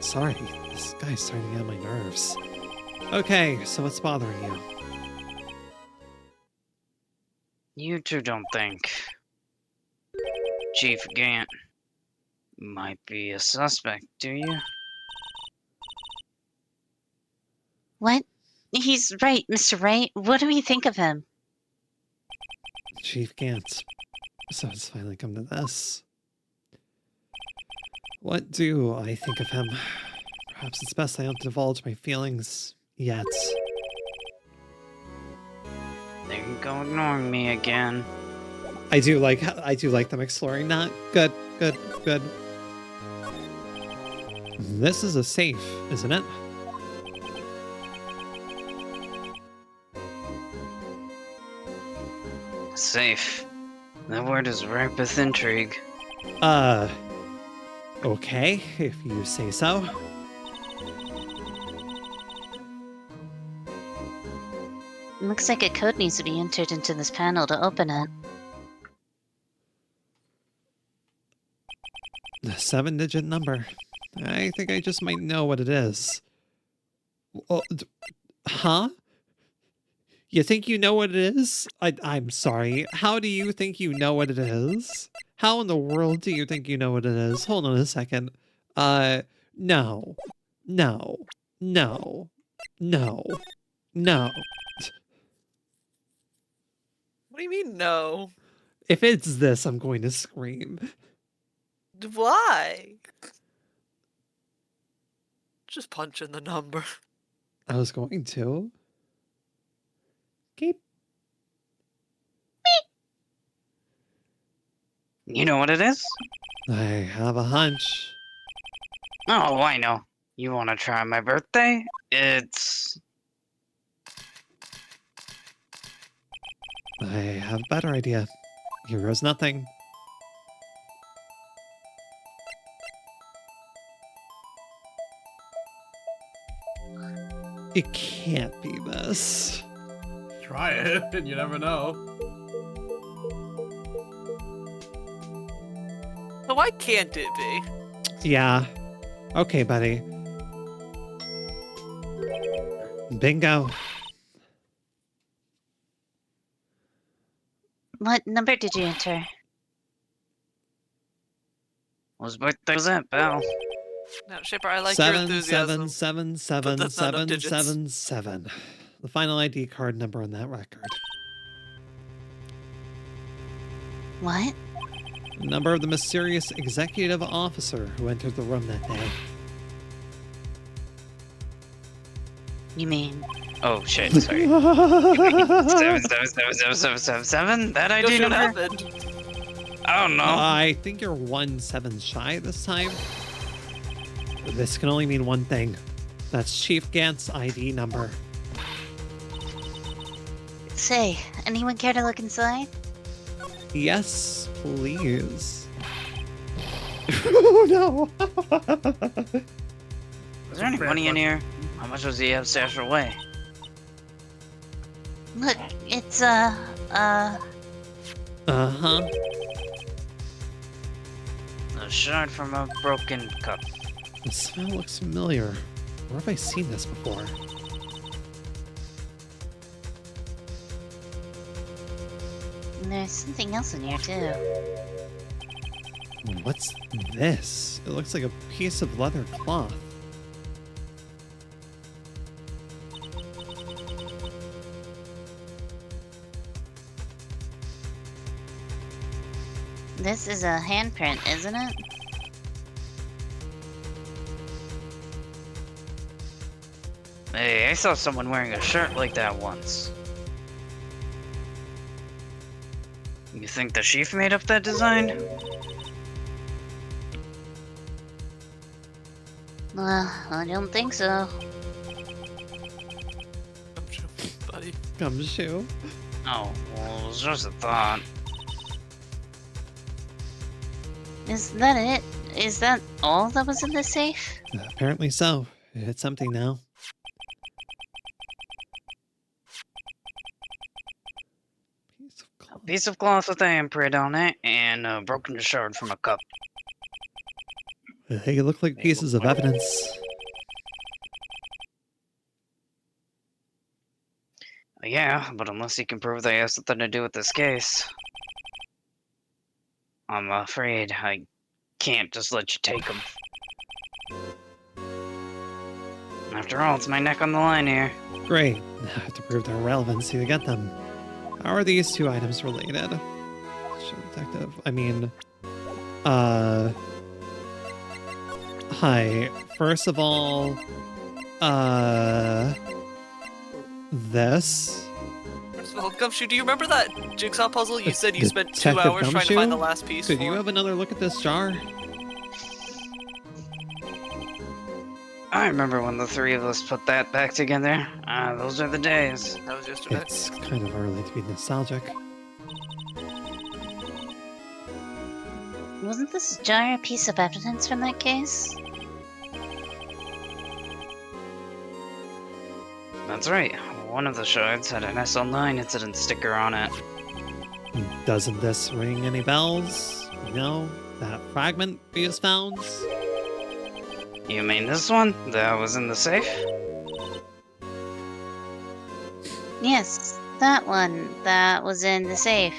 Sorry, this guy's starting to get on my nerves. Okay, so what's bothering you? You two don't think Chief Gant might be a suspect, do you? What? He's right, Mr. Wright. What do we think of him? Chief Gant. So it's finally come to this. What do I think of him? Perhaps it's best I don't divulge my feelings yet. There go ignoring me again. I do like them exploring that. Good, good, good. This is a safe, isn't it? Safe. That word is ripe with intrigue. Okay, if you say so. Looks like a code needs to be entered into this panel to open it. The 7-digit number. I think I just might know what it is. Oh, huh? You think you know what it is? I'm sorry. How do you think you know what it is? How in the world do you think you know what it is? Hold on a second. No. No. No. No. No. What do you mean, no? If it's this, I'm going to scream. Why? Just punch in the number. I was going to. Keep. You know what it is? I have a hunch. Oh, I know. You want to try my birthday? It's... I have a better idea. Here goes nothing. It can't be this. Try it, you never know. So why can't it be? Yeah. Okay, buddy. Bingo. What number did you enter? Whose birthday was that, pal? Now, Shipper, I like your enthusiasm. 777777777. But that's not enough digits. The final ID card number on that record. What? The number of the mysterious executive officer who entered the room that day. You mean? Oh shit, sorry. 7777777? That Go ID shoot number? happened. I don't know. I think you're 1-7 shy this time. This can only mean one thing. That's Chief Gant's ID number. Say, anyone care to look inside? Yes, please. Oh no! Is there any money in here? How much does he have stashed away? Look, it's, Uh-huh. A shard from a broken cup. The smell looks familiar. Where have I seen this before? there's something else in here, too. What's this? It looks like a piece of leather cloth. This is a handprint, isn't it? Hey, I saw someone wearing a shirt like that once. You think the chief made up that design? I don't think so. Buddy. Gumshoe. Oh, well, it was just a thought. Is that it? Is that all that was in the safe? Apparently so. It's empty now. Piece of A cloth. piece of cloth with a handprint on it, and a broken shard from a cup. They look like pieces of evidence. Yeah, but unless you can prove they have something to do with this case, I'm afraid I can't just let you take them. After all, it's my neck on the line here. Great. Now I have to prove their relevancy to get them. How are these two items related? Show detective. I mean, hi. First of all, this. Well, Gumshoe, do you remember that jigsaw puzzle you said you spent 2 Detective hours trying to find the Gumshoe? last piece Could for? you have another look at this jar? I remember when the three of us put that back together. Ah, those are the days. That was yesterday. It's kind of early to be nostalgic. Wasn't this jar a piece of evidence from that case? That's right. One of the shards had an SL9 incident sticker on it. Doesn't this ring any bells? You know, that fragment we just found? You mean this one? That was in the safe? Yes, that one. That was in the safe.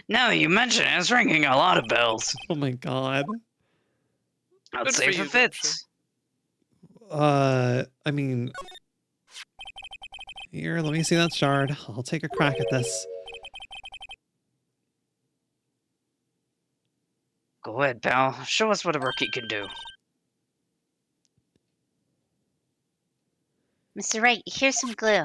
Now that you mention it, it's ringing a lot of bells. Oh my god. I'd Good say for if you, it fits. I mean... Here, let me see that shard. I'll take a crack at this. Go ahead, pal. Show us what a rookie can do. Mr. Wright, here's some glue.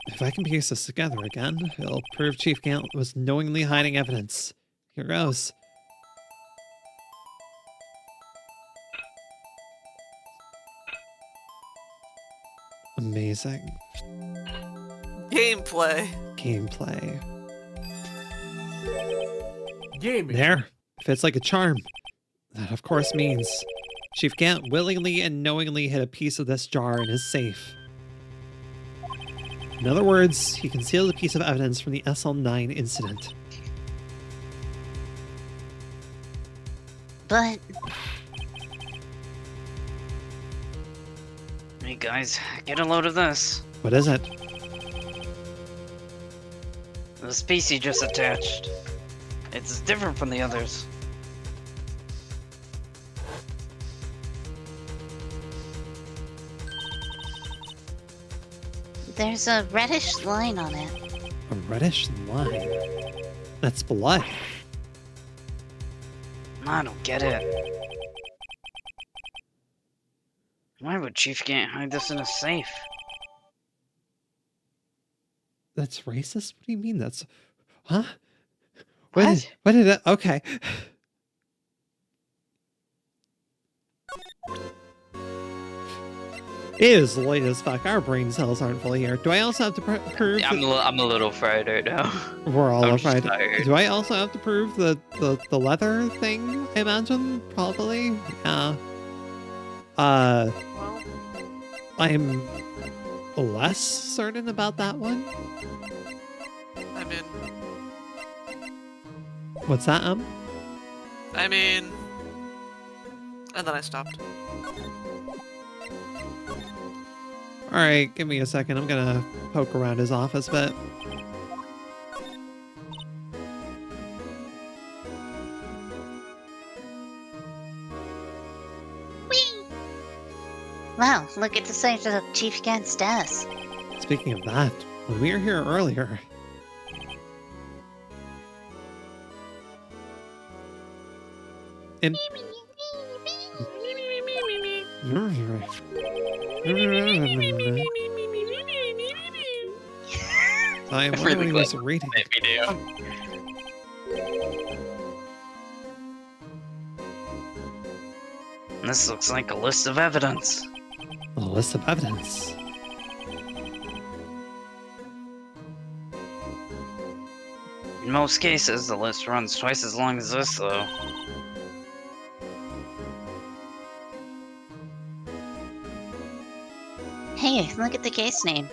If I can piece this together again, it'll prove Chief Gant was knowingly hiding evidence. Here goes. Amazing. Gameplay. Gameplay. Gaming. There. Fits like a charm. That, of course, means Chief Gant willingly and knowingly hid a piece of this jar in his safe. In other words, he concealed a piece of evidence from the SL9 incident. But Hey guys, get a load of this. What is it? The species just attached. It's different from the others. there's a reddish line on it. A reddish line. That's blood. I don't get it. Why would Chief Gant hide this in a safe? That's racist? What do you mean that's... Huh? What? What did it... Okay. It is late as fuck. Our brain cells aren't fully here. Do I also have to prove... Yeah, I'm a little fried right now. We're all I'm just afraid. tired. Do I also have to prove the leather thing, I imagine? Probably? Yeah. Well, I'm less certain about that one. I mean, What's that, and then I stopped. Alright, give me a second. I'm gonna poke around his office a bit. Whee! Wow, look at the size of Chief Gant's desk. Speaking of that, when we were here earlier... In... I wonder really what he glad was reading. That video. This looks like a list of evidence. A list of evidence. In most cases, the list runs twice as long as this, though. Hey, look at the case name.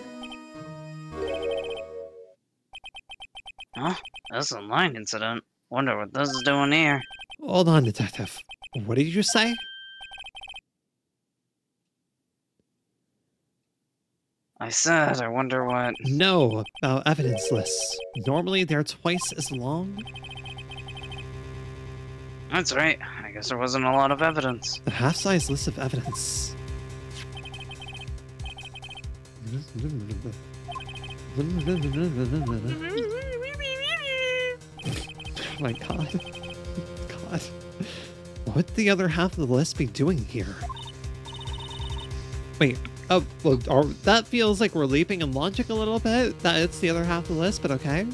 Huh? That's a line incident. Wonder what this is doing here. Hold on, detective. What did you say? I said, I wonder what... No, about evidence lists. Normally they're twice as long. That's right. I guess there wasn't a lot of evidence. A half-size list of evidence. Oh my god. God. What would the other half of the list be doing here? Wait. Oh, well, that feels like we're leaping in logic a little bit. That it's the other half of the list, but okay.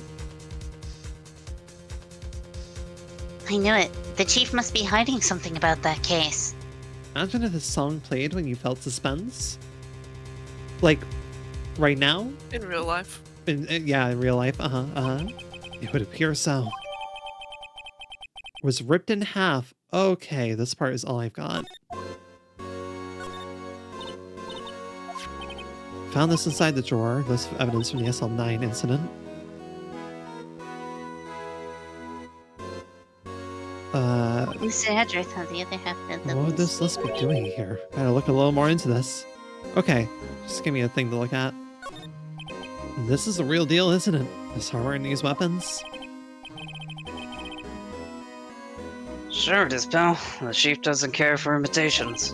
I knew it. The chief must be hiding something about that case. Imagine if this song played when you felt suspense. Like, right now? In real life. Yeah, in real life. It would appear so. Was ripped in half. Okay, this part is all I've got. Found this inside the drawer. List of evidence from the SL9 incident. Mr. Edgeworth had the other half of the What would list. this list be doing here? Gotta look a little more into this. Okay, just give me a thing to look at. This is the real deal, isn't it? This hardware and these weapons? Sure it is, pal. The chief doesn't care for imitations.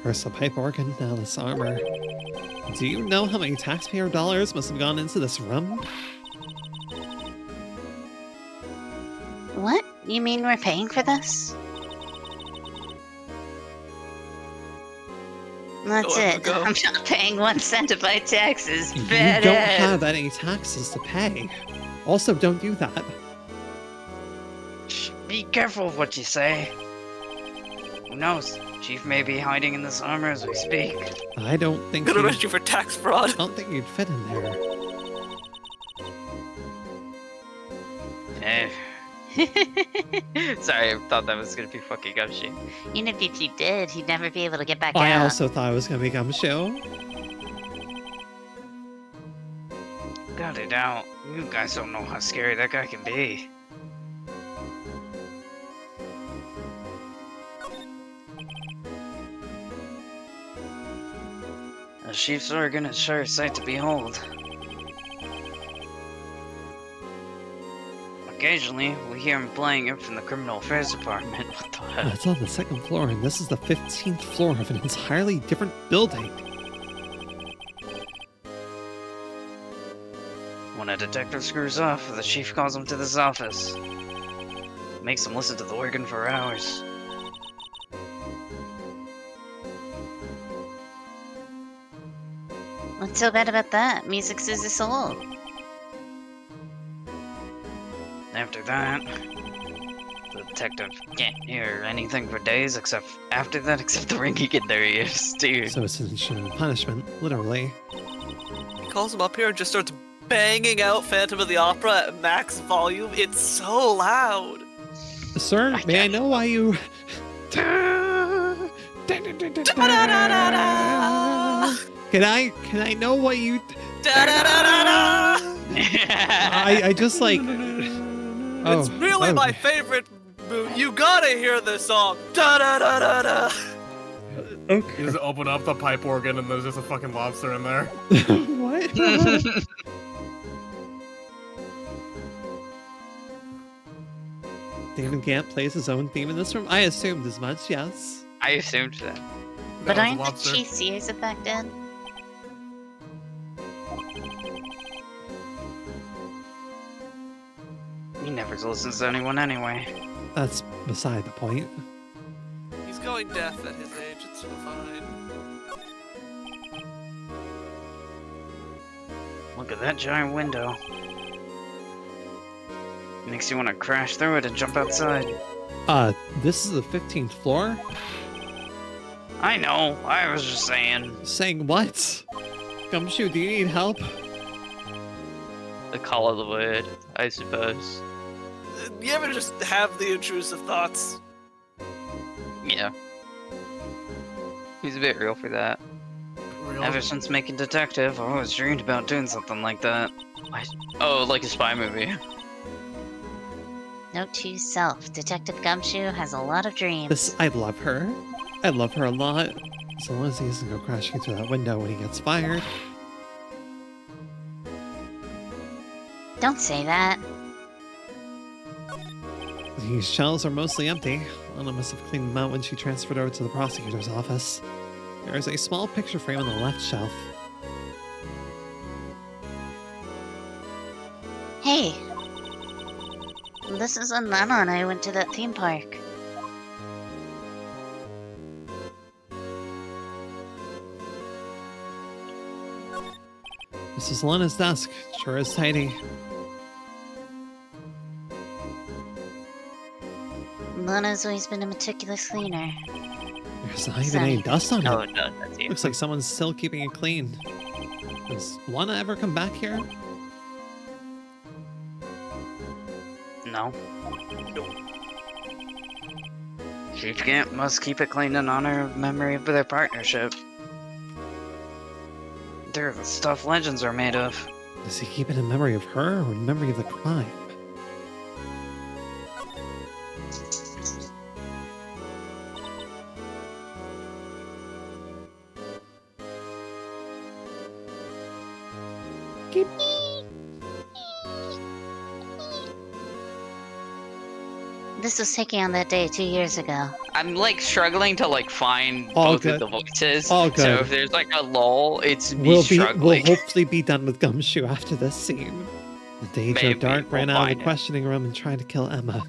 First the pipe organ, now this armor. Do you know how many taxpayer dollars must have gone into this room? What? You mean we're paying for this? That's Go, it. go. I'm not paying 1 cent of my taxes. You Bad don't ass. have any taxes to pay. Also, don't do that. Shh, be careful of what you say. Who knows? Chief may be hiding in this armor as we speak. I don't think Gonna you... arrest you for tax fraud. I don't think you'd fit in there. Eh. Sorry, I thought that was gonna be fucking Gumshoe. Even if you did, he'd never be able to get back I out. also thought it was gonna be Gumshoe. Got it out. You guys don't know how scary that guy can be. The chief's organ is sure a sight to behold. Occasionally, we hear him playing it from the criminal affairs department. What the heck? It's on the 2nd floor, and this is the 15th floor of an entirely different building. When a detective screws off, the chief calls him to this office. Makes him listen to the organ for hours. What's so bad about that? Music soothes the soul. After that, the detective can't hear anything for days except the ringing in their ears, dude. So it's an instrument of punishment, literally. He calls him up here and just starts banging out Phantom of the Opera at max volume. It's so loud. Sir, I may I can't- know why you... Can I know what you... Da-da-da-da-da! I just like... It's really my okay. favorite. You gotta hear this song. Da-da-da-da-da! You just open up the pipe organ and there's just a fucking lobster in there. What? David Gant plays his own theme in this room? I assumed as much, yes. I assumed that. But That was a aren't the lobster. chief's ears affected? He never listens to anyone anyway. That's beside the point. He's going deaf at his age. It's fine. Look at that giant window. Makes you want to crash through it and jump outside. This is the 15th floor? I know, I was just saying. Saying what? Gumshoe, do you need help? The call of the word, I suppose. You ever just have the intrusive thoughts? Yeah. He's a bit real for that. Real? Ever since making Detective, I've always dreamed about doing something like that. Oh, like a spy movie. Note to self, Detective Gumshoe has a lot of dreams. I love her. I love her a lot. As long as he doesn't go crashing through that window when he gets fired. Don't say that. These shelves are mostly empty. Lana must have cleaned them out when she transferred over to the prosecutor's office. There is a small picture frame on the left shelf. Hey. This is when Lana and I went to that theme park. This is Lana's desk. Sure is tidy. Lana's always been a meticulous cleaner. There's not even any dust on No, it. no, that's you. Looks like someone's still keeping it clean. Does Lana ever come back here? No. Chief Gant must keep it clean in honor of memory of their partnership. They're the stuff legends are made of. Does he keep it in memory of her or in memory of the crime? This was taken on that day 2 years ago. I'm like struggling to like find All both good. of the voices. All So good. if there's like a lull, it's me We'll struggling. hopefully be done with Gumshoe after this scene. The Danger Maybe. Dark We'll ran out of find the it. questioning room and tried to kill Emma.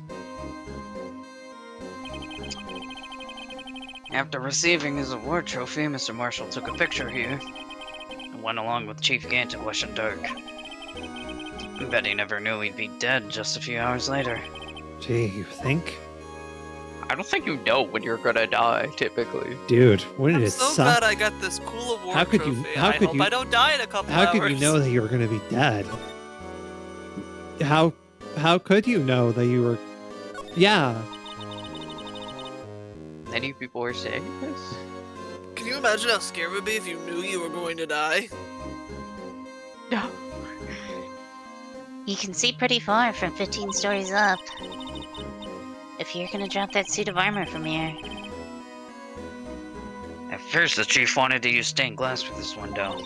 After receiving his award trophy, Mr. Marshall took a picture here and went along with Chief Gant to question Dirk. I bet he never knew he'd be dead just a few hours later. Gee, you think? I don't think you know when you're gonna die, typically. Dude, wouldn't I'm it so suck? glad I got this cool award How could you- trophy. how I could hope you- I don't die in a couple How hours. could you know that you were gonna be dead? How could you know that you were? Yeah. Many people are saying this. Can you imagine how scared it would be if you knew you were going to die? No. You can see pretty far from 15 stories up. If you're gonna drop that suit of armor from here. At first, the chief wanted to use stained glass for this window.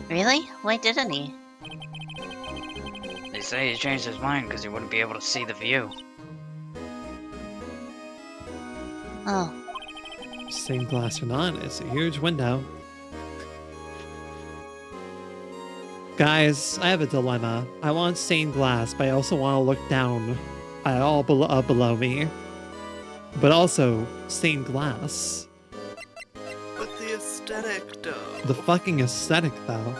Really? Why didn't he? They say he changed his mind because he wouldn't be able to see the view. Oh, Stained glass or not, it's a huge window. Guys, I have a dilemma. I want stained glass, but I also want to look down at all below me. But also, stained glass. But the aesthetic, though. The fucking aesthetic, though.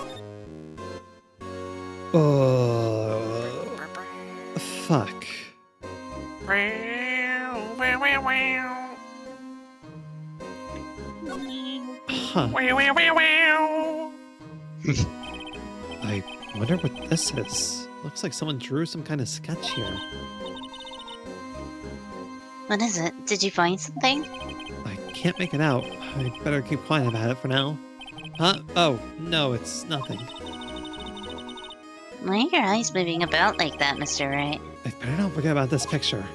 Fuck. Huh. I wonder what this is. Looks like someone drew some kind of sketch here. what is it? Did you find something? I can't make it out. I better keep quiet about it for now. Huh? Oh, no, it's nothing. Why are your eyes moving about like that, Mr. Wright? I better not forget about this picture.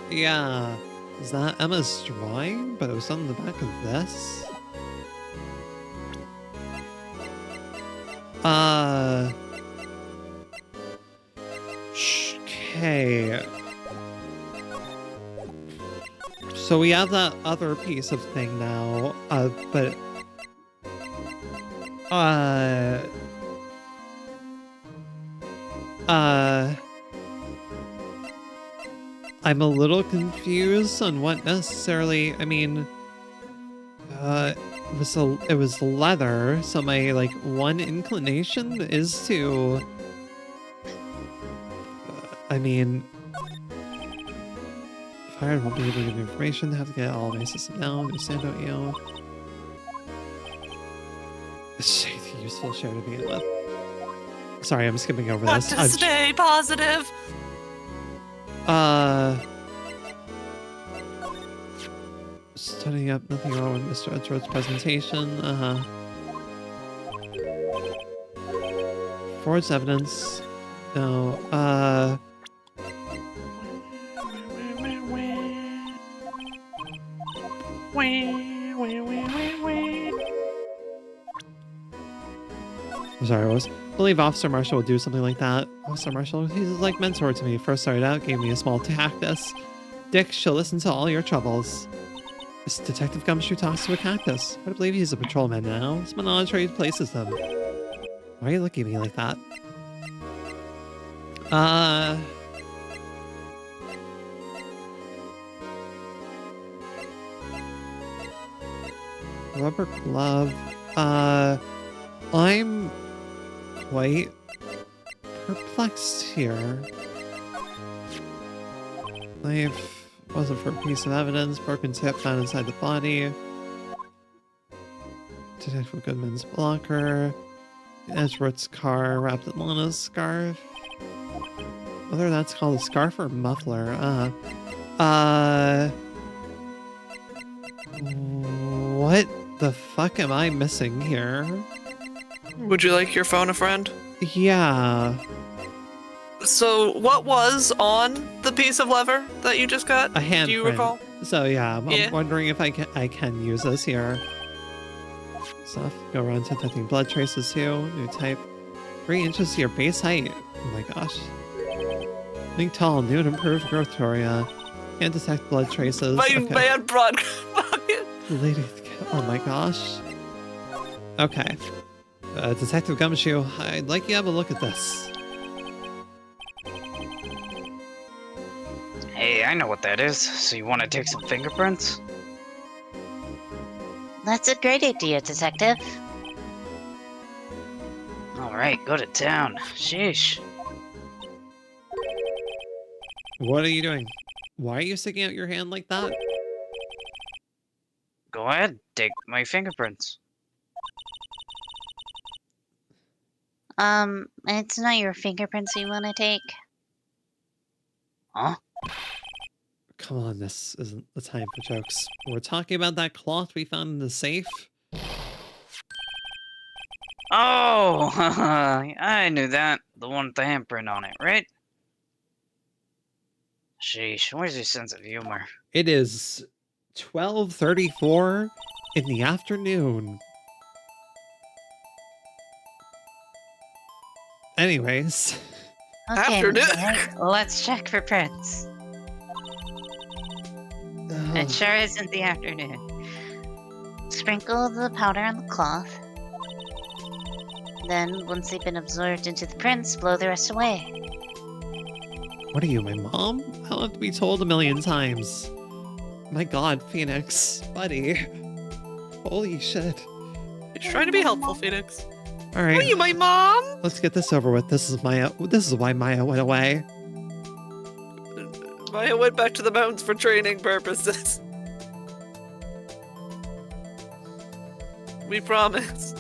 Yeah, is that Emma's drawing? But it was on the back of this? Okay. So we have that other piece of thing now, but I'm a little confused on what necessarily, I mean, it was leather, so my, like, one inclination is to, I mean, Fire won't be able to give information, have to get all my system down, understand, don't you? Shit, useful share to begin with. Sorry, I'm skipping over Want this. to stay positive? Studying up, nothing wrong with Mr. Edgeworth's presentation. Forged evidence. No, I'm sorry, I believe Officer Marshall would do something like that. Officer Marshall, he's like mentor to me. First started out, gave me a small cactus. Dick, she'll listen to all your troubles. This Detective Gumshoe talks to a cactus. I believe he's a patrolman now. It's my knowledge where he places them. Why are you looking at me like that? Rubber glove. I'm quite perplexed here. Knife wasn't for a piece of evidence. Broken tip found inside the body. Detective Goodman's blocker. Edgeworth's car wrapped in Lana's scarf. Whether that's called a scarf or muffler. What the fuck am I missing here? Would you like your phone a friend? Yeah. So, what was on the piece of lever that you just got? A handprint. Do you recall? So yeah, I'm Yeah. wondering if I can use this here. Stuff. Go around detecting blood traces too. New type. 3 inches to your base height. Oh my gosh. Being tall, new and improved growth area. Can't detect blood traces. My Okay. man broad pocket. Lady, oh my gosh. Okay. Detective Gumshoe, I'd like you to have a look at this. Hey, I know what that is. So you want to take some fingerprints? That's a great idea, Detective. Alright, go to town. Sheesh. What are you doing? Why are you sticking out your hand like that? Go ahead, take my fingerprints. It's not your fingerprints you want to take. Huh? Come on, this isn't the time for jokes. We're talking about that cloth we found in the safe. Oh, I knew that. The one with the handprint on it, right? Sheesh, where's your sense of humor? It is 12:34 in the afternoon. Anyways. Okay, Afternoon. let's check for prints. It sure isn't the afternoon. Sprinkle the powder on the cloth. Then, once they've been absorbed into the prints, blow the rest away. What are you, my mom? I'll have to be told a million times. My god, Phoenix. Buddy. Holy shit. He's trying to be helpful, Phoenix. Alright. Are you my mom? Let's get this over with. This is why Maya went away. Maya went back to the mountains for training purposes. We promise.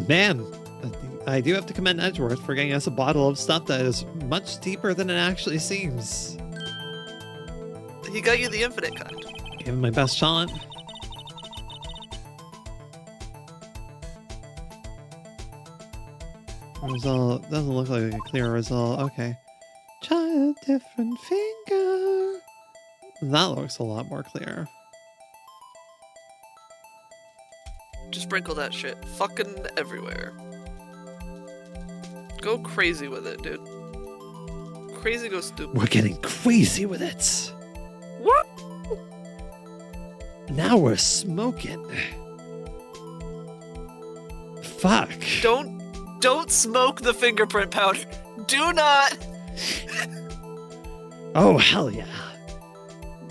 Man, I do have to commend Edgeworth for getting us a bottle of stuff that is much deeper than it actually seems. He got you the infinite kind. Gave him my best shot. Result doesn't look like a clear result. Okay. Try a different finger. That looks a lot more clear. Just sprinkle that shit fucking everywhere. Go crazy with it, dude. Crazy go stupid. We're getting crazy with it. What? Now we're smoking. Fuck. Don't smoke the fingerprint powder. Do not. Oh, hell yeah.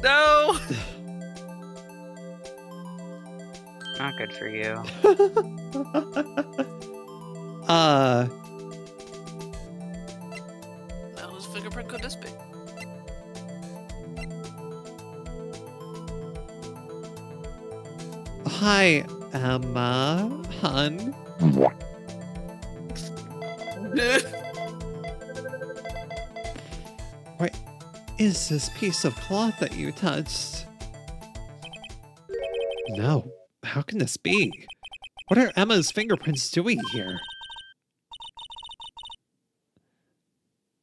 No. Not good for you. Now whose fingerprint could this be? Hi, Emma, hun. What is this piece of cloth that you touched? No, how can this be? What are Emma's fingerprints doing here?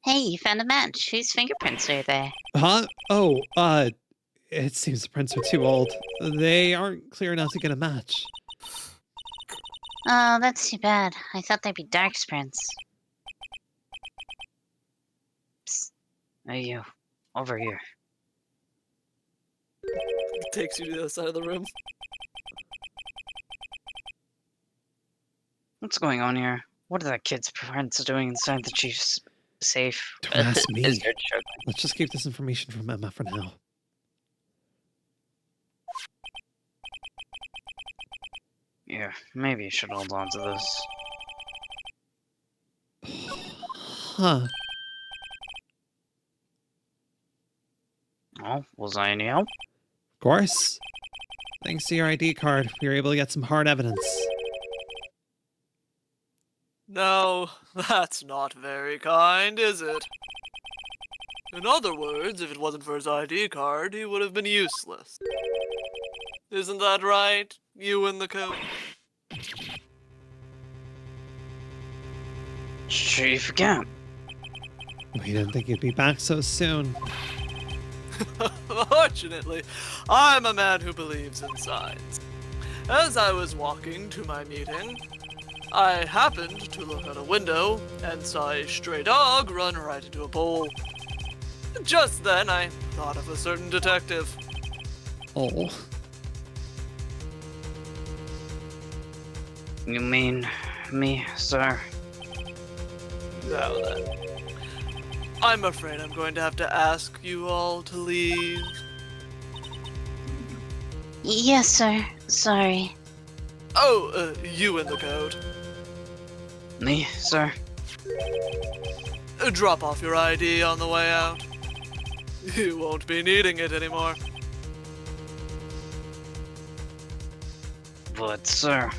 Hey, you found a match. Whose fingerprints are they? Huh? Oh, it seems the prints are too old. They aren't clear enough to get a match. Oh, that's too bad. I thought they'd be Dark's prints. Psst. Hey, you. Over here. Takes you to the other side of the room. What's going on here? What are that kid's prints doing inside the chief's safe? Don't ask me. Is there sugar? Let's just keep this information from Emma for now. Yeah, maybe you should hold on to this. Huh. Oh, was I any help? Of course. Thanks to your ID card, we were able to get some hard evidence. No, that's not very kind, is it? In other words, if it wasn't for his ID card, he would have been useless. Isn't that right, you in the coat? Chief Camp. We didn't think you'd be back so soon. Fortunately, I'm a man who believes in signs. As I was walking to my meeting, I happened to look out a window and saw a stray dog run right into a pole. Just then, I thought of a certain detective. Oh. You mean me, sir? Now then, I'm afraid I'm going to have to ask you all to leave. Yes, sir. Sorry. Oh, you in the coat. Me, sir? Drop off your ID on the way out. You won't be needing it anymore. But, sir,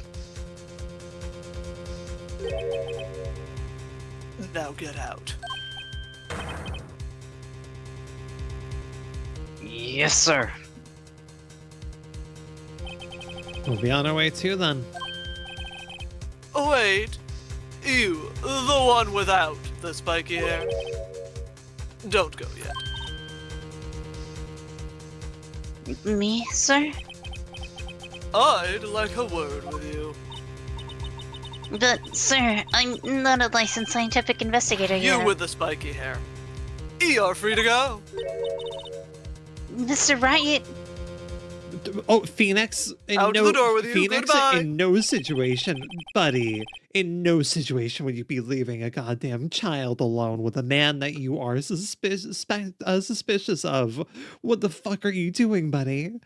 Now get out. yes, sir. We'll be on our way too then. Wait, you, the one without the spiky hair. Don't go yet. Me, sir? I'd like a word with you. But, sir, I'm not a licensed scientific investigator You yet. with the spiky hair. You're free to go. Mr. Wright, Oh, Phoenix, Out the door with you. Phoenix, Goodbye. in no situation, buddy, in no situation would you be leaving a goddamn child alone with a man that you are suspicious of. What the fuck are you doing, buddy?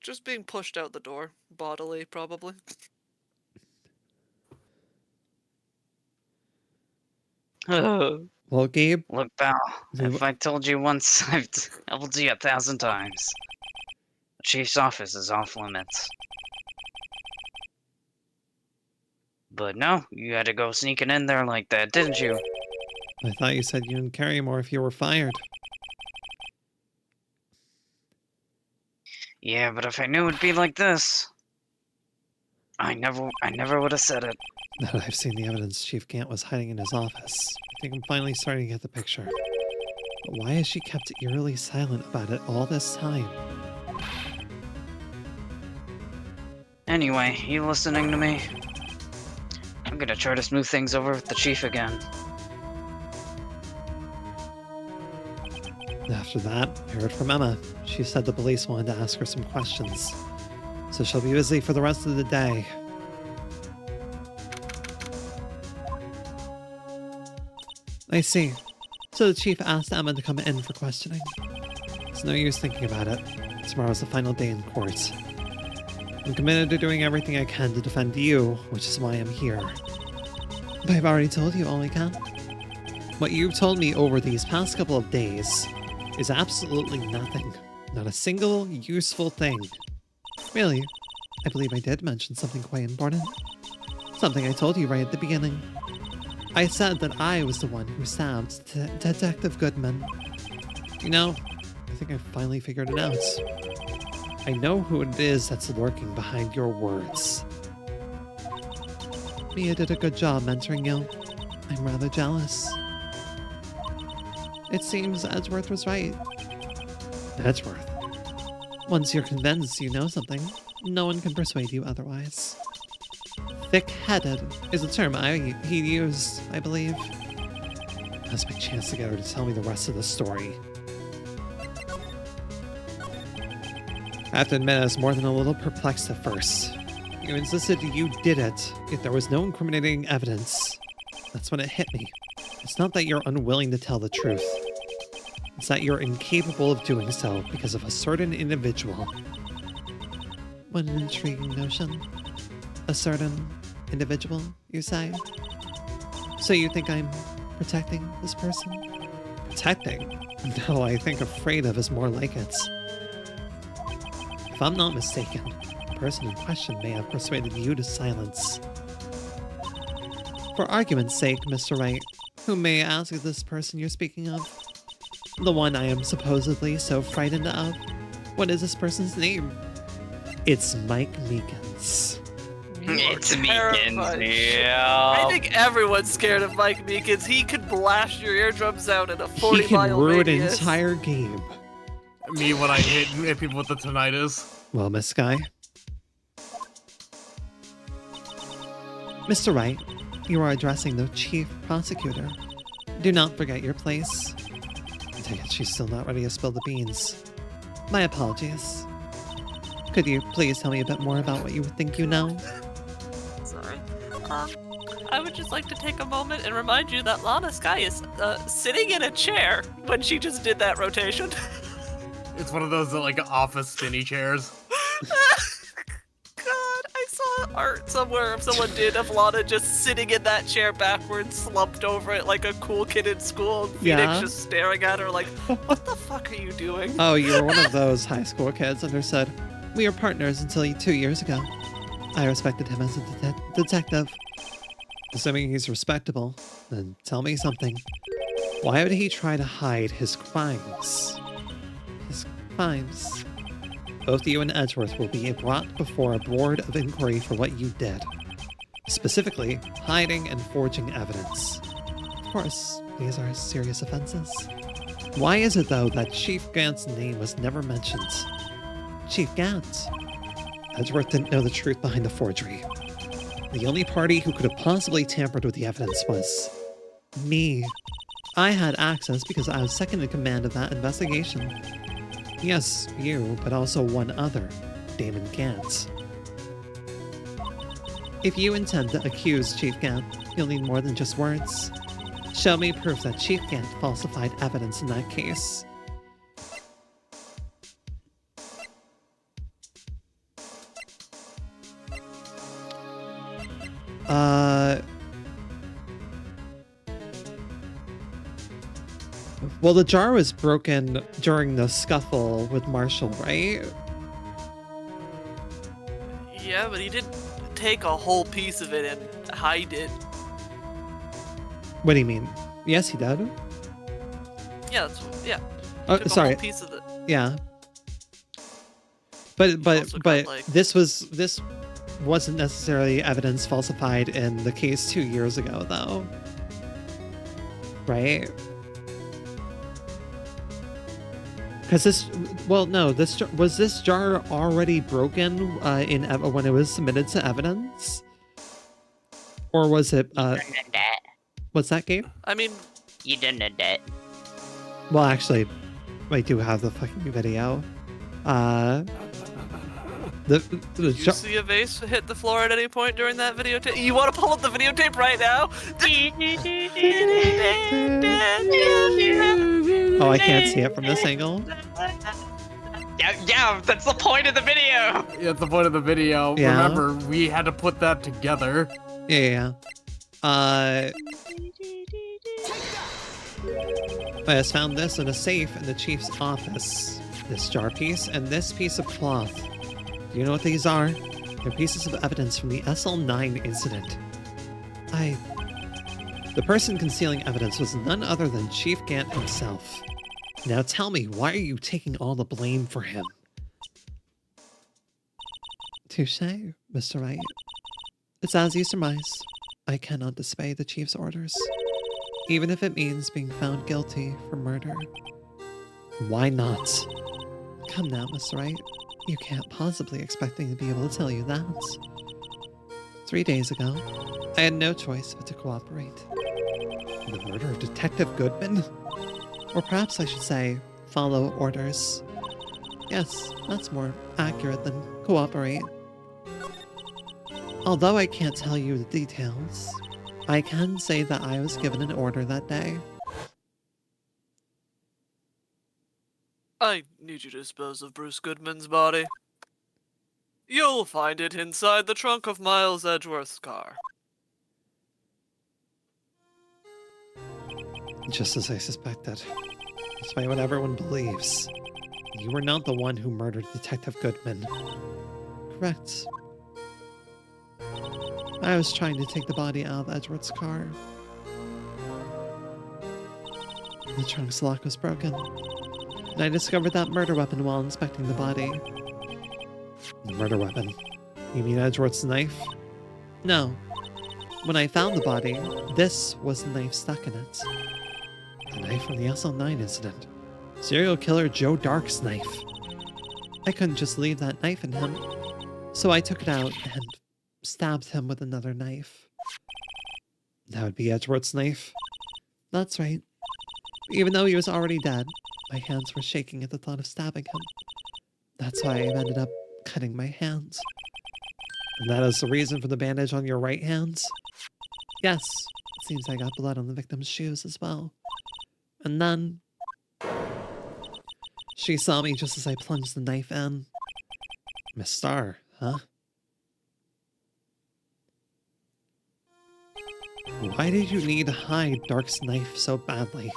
Just being pushed out the door, bodily, probably. Well, Gabe, Look, pal, We if I told you once, I've told you 1,000 times. The chief's office is off limits. But no, you had to go sneaking in there like that, didn't you? I thought you said you didn't care anymore if you were fired. Yeah, but if I knew it'd be like this, I never would have said it. Now that I've seen the evidence Chief Gant was hiding in his office, I think I'm finally starting to get the picture. But why has she kept eerily silent about it all this time? Anyway, you listening to me? I'm gonna try to smooth things over with the chief again. After that, I heard from Emma. She said the police wanted to ask her some questions. So she'll be busy for the rest of the day. I see. So the chief asked Emma to come in for questioning. It's no use thinking about it. Tomorrow's the final day in court. I'm committed to doing everything I can to defend you, which is why I'm here. But I've already told you all I can. What you've told me over these past couple of days is absolutely nothing. Not a single useful thing. Really, I believe I did mention something quite important. Something I told you right at the beginning. I said that I was the one who stabbed Detective Goodman. You know, I think I finally figured it out. I know who it is that's lurking behind your words. Mia did a good job mentoring you. I'm rather jealous. It seems Edgeworth was right. Edgeworth? Once you're convinced you know something, no one can persuade you otherwise. Thick-headed is a term he used, I believe. That's my chance to get her to tell me the rest of the story. I have to admit I was more than a little perplexed at first. You insisted you did it, yet there was no incriminating evidence. That's when it hit me. It's not that you're unwilling to tell the truth. It's that you're incapable of doing so because of a certain individual. What an intriguing notion. A certain individual, you say? So you think I'm protecting this person? Protecting? No, I think afraid of is more like it. If I'm not mistaken, the person in question may have persuaded you to silence. For argument's sake, Mr. Wright, who may I ask is this person you're speaking of? The one I am supposedly so frightened of? What is this person's name? It's Mike Meekins. It's terrified. Meekins, I yeah. think everyone's scared of Mike Meekins. He could blast your eardrums out in a 40 He can mile ruin an radius. entire game. Me when I hit people with the tinnitus. Well, Miss Sky. Mr. Wright, you are addressing the chief prosecutor. Do not forget your place. I take it she's still not ready to spill the beans. My apologies. Could you please tell me a bit more about what you think you know? Sorry. I would just like to take a moment and remind you that Lana Sky is sitting in a chair when she just did that rotation. It's one of those like office spinny chairs. God, I saw art somewhere of someone did of Lana just sitting in that chair backwards, slumped over it like a cool kid in school, and Phoenix Yeah. just staring at her like, what the fuck are you doing? Oh, you were one of those high school kids understood. We were partners until 2 years ago. I respected him as a detective. Assuming he's respectable, then tell me something. Why would he try to hide his crimes? His crimes. Both you and Edgeworth will be brought before a board of inquiry for what you did. Specifically, hiding and forging evidence. Of course, these are serious offenses. Why is it, though, that Chief Gant's name was never mentioned? Chief Gant. Edgeworth didn't know the truth behind the forgery. The only party who could have possibly tampered with the evidence was me. I had access because I was second in command of that investigation. Yes, you, but also one other, Damon Gant. If you intend to accuse Chief Gant, you'll need more than just words. Show me proof that Chief Gant falsified evidence in that case. Well, the jar was broken during the scuffle with Marshall, right? Yeah, but he didn't take a whole piece of it and hide it. What do you mean? Yes, he did. Yeah, that's yeah. Oh, Took a sorry. whole piece of it. Yeah. But also got, like- this wasn't necessarily evidence falsified in the case 2 years ago, though. Right? Because was this jar already broken when it was submitted to evidence, or was it? You didn't know that. What's that, Gabe? I mean, You didn't know that. Well, actually, I do have the fucking video. The did you see a vase hit the floor at any point during that videotape? You want to pull up the videotape right now? Oh, I can't see it from this angle. Yeah, that's the point of the video. Yeah, that's the point of the video. Yeah. Remember, we had to put that together. Yeah. I just found this in a safe in the chief's office. This jar piece and this piece of cloth. Do you know what these are? They're pieces of evidence from the SL9 incident. The person concealing evidence was none other than Chief Gant himself. Now tell me, why are you taking all the blame for him? Touché, Mr. Wright. It's as you surmise. I cannot disobey the chief's orders, even if it means being found guilty for murder. Why not? Come now, Mr. Wright. You can't possibly expect me to be able to tell you that. 3 days ago, I had no choice but to cooperate. The murder of Detective Goodman? Or perhaps I should say, follow orders. Yes, that's more accurate than cooperate. Although I can't tell you the details, I can say that I was given an order that day. I need you to dispose of Bruce Goodman's body. You'll find it inside the trunk of Miles Edgeworth's car. Just as I suspected. Despite what everyone believes, you were not the one who murdered Detective Goodman. Correct. I was trying to take the body out of Edward's car. The trunk's lock was broken, and I discovered that murder weapon while inspecting the body. The murder weapon? You mean Edward's knife? No. When I found the body, this was the knife stuck in it. The knife from the SL9 incident. Serial killer Joe Dark's knife. I couldn't just leave that knife in him, so I took it out and stabbed him with another knife. That would be Edward's knife. That's right. Even though he was already dead, my hands were shaking at the thought of stabbing him. That's why I ended up cutting my hands. And that is the reason for the bandage on your right hand? Yes, it seems I got blood on the victim's shoes as well. And then she saw me just as I plunged the knife in. Miss Starr, huh? Why did you need to hide Dark's knife so badly?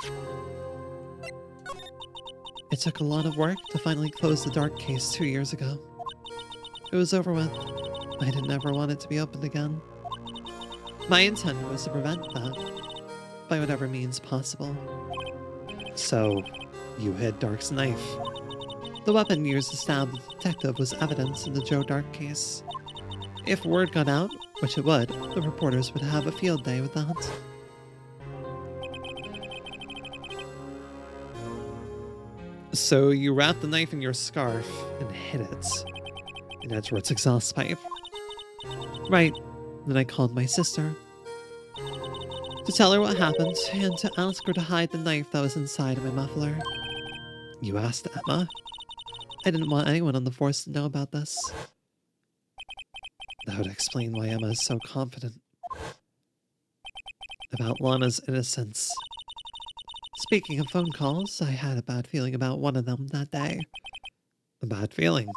It took a lot of work to finally close the Dark case 2 years ago. It was over with. I didn't ever want it to be opened again. My intent was to prevent that, by whatever means possible. So, you hid Dark's knife. The weapon used to stab the detective was evidence in the Joe Dark case. If word got out, which it would, the reporters would have a field day with that. So you wrapped the knife in your scarf and hid it in Edward's exhaust pipe. Right. Then I called my sister to tell her what happened and to ask her to hide the knife that was inside of my muffler. You asked Emma? I didn't want anyone on the force to know about this. That would explain why Emma is so confident about Lana's innocence. Speaking of phone calls, I had a bad feeling about one of them that day. A bad feeling?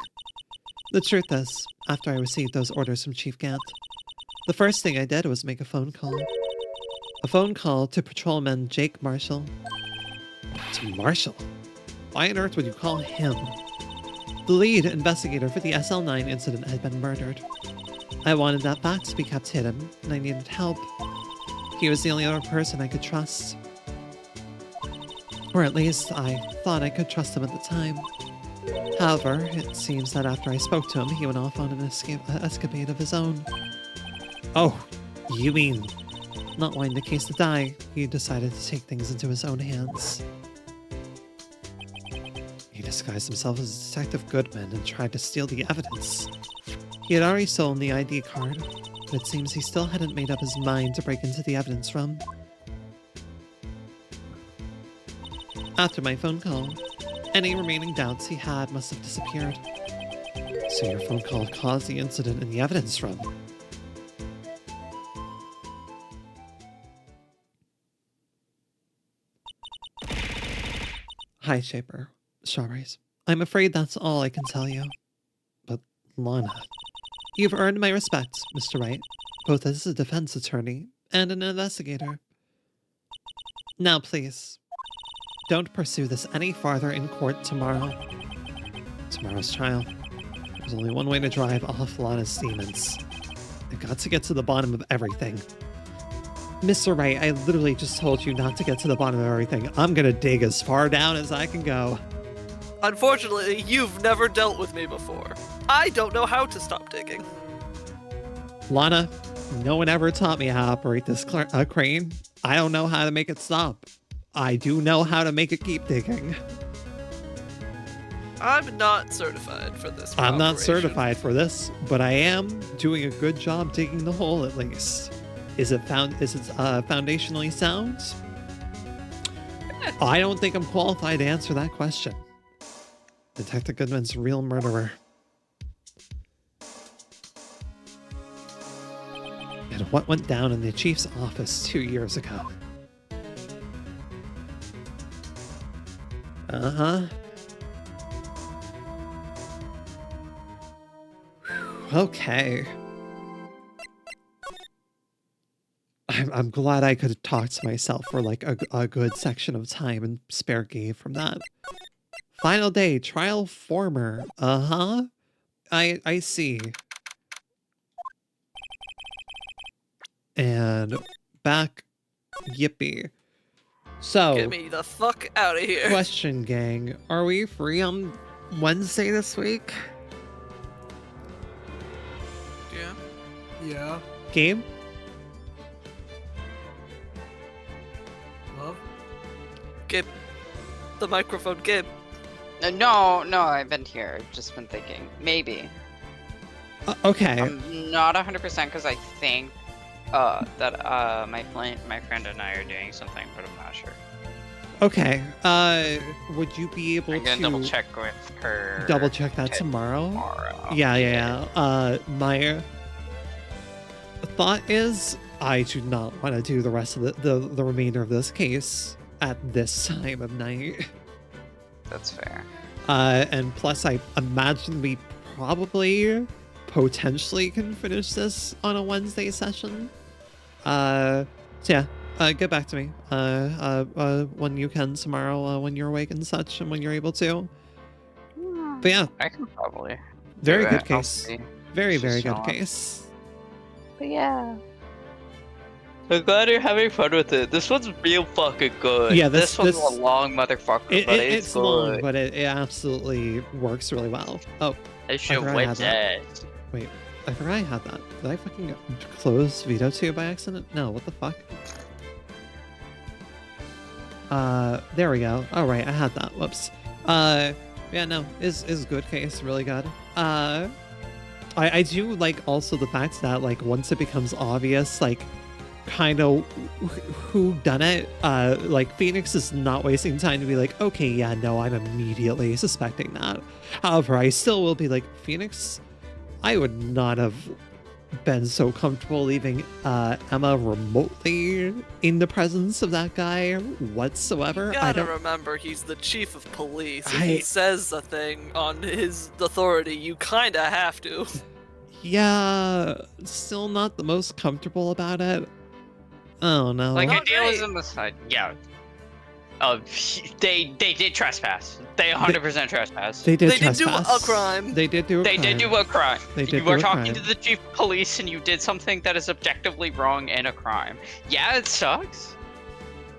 The truth is, after I received those orders from Chief Gant, the first thing I did was make a phone call. A phone call to Patrolman Jake Marshall. To Marshall? Why on earth would you call him? The lead investigator for the SL9 incident had been murdered. I wanted that fact to be kept hidden, and I needed help. He was the only other person I could trust. Or at least, I thought I could trust him at the time. However, it seems that after I spoke to him, he went off on an escapade of his own. Oh, you mean, not wanting the case to die, he decided to take things into his own hands. He disguised himself as Detective Goodman and tried to steal the evidence. He had already stolen the ID card, but it seems he still hadn't made up his mind to break into the evidence room. After my phone call, any remaining doubts he had must have disappeared. So your phone call caused the incident in the evidence room. Hi, Shaper. Strawberries. I'm afraid that's all I can tell you. But, Lana, you've earned my respect, Mr. Wright, both as a defense attorney and an investigator. Now, please, don't pursue this any farther in court tomorrow. Tomorrow's trial. There's only one way to drive off Lana's demons. I've got to get to the bottom of everything. Mr. Wright, I literally just told you not to get to the bottom of everything. I'm gonna dig as far down as I can go. Unfortunately, you've never dealt with me before. I don't know how to stop digging. Lana, no one ever taught me how to operate this crane. I don't know how to make it stop. I do know how to make it keep digging. I'm not certified for this. I'm not operation. certified for this, but I am doing a good job digging the hole at least. Is it foundationally sound? I don't think I'm qualified to answer that question. Detective Goodman's a real murderer. And what went down in the chief's office 2 years ago? Uh-huh. Okay. I'm glad I could talk to myself for like a good section of time and spare Gabe from that. Final day, trial former. Uh-huh. I see. And back. Yippee. So, Get me the fuck out of here. question, gang. Are we free on Wednesday this week? Yeah. Yeah. Gabe? Love? Gib. The microphone, Gib. No, I've been here. I've just been thinking. Maybe. Okay. I'm not 100% because I think that my friend and I are doing something, but I'm not sure. Okay. Would you be able I'm gonna to double check with her. double check that tomorrow? tomorrow. Yeah. My thought is I do not want to do the rest of the remainder of this case at this time of night. That's fair. And plus I imagine we probably potentially can finish this on a Wednesday session. So yeah, get back to me when you can tomorrow, when you're awake and such, and when you're able to. But yeah, I can probably. very do good it. I'll case. see. Very, It's very just good not- case. But yeah. I'm glad you're having fun with it. This one's real fucking good. Yeah, this one's this- a long motherfucker, but it's It's good. long, but it absolutely works really well. Oh, I should forgot I win had that. that. wait. I forgot I had that. Did I fucking close Veto 2 by accident? No, what the fuck? There we go. All right, I had that. Whoops. Yeah, no, is good case, really good. I do like also the fact that like once it becomes obvious, like kind of who done it, like Phoenix is not wasting time to be like, okay, yeah, no, I'm immediately suspecting that. However, I still will be like, Phoenix, I would not have been so comfortable leaving Emma remotely in the presence of that guy whatsoever. You I gotta don't. remember, he's the chief of police. If I- he says a thing on his authority, you kinda have to. Yeah, still not the most comfortable about it. Oh no. Like Not idealism aside, yeah. They did trespass. They 100% trespass. They did They did do a trespass. crime. They did do a They crime. did do a crime. They did You do were a talking crime. to the chief of police and you did something that is objectively wrong and a crime. Yeah, it sucks.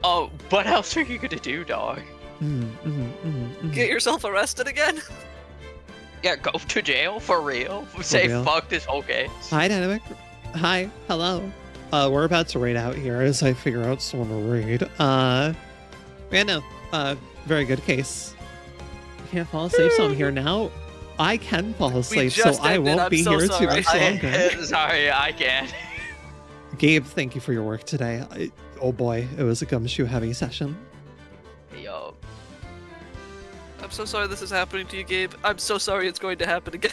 Oh, what else are you gonna do, dog? Get yourself arrested again? Yeah, go to jail for real. Say real. fuck this whole case. Hi, Dynamic. Hi. Hello. We're about to raid out here as I figure out someone to raid. Yeah, no. Very good case. You can't fall asleep, so I'm here now. I can fall asleep, so just I ended, won't I'm be so here too sorry. much longer. Sorry, I can't. Gabe, thank you for your work today. Oh boy, it was a gumshoe-heavy session. Yo. I'm so sorry this is happening to you, Gabe. I'm so sorry it's going to happen again.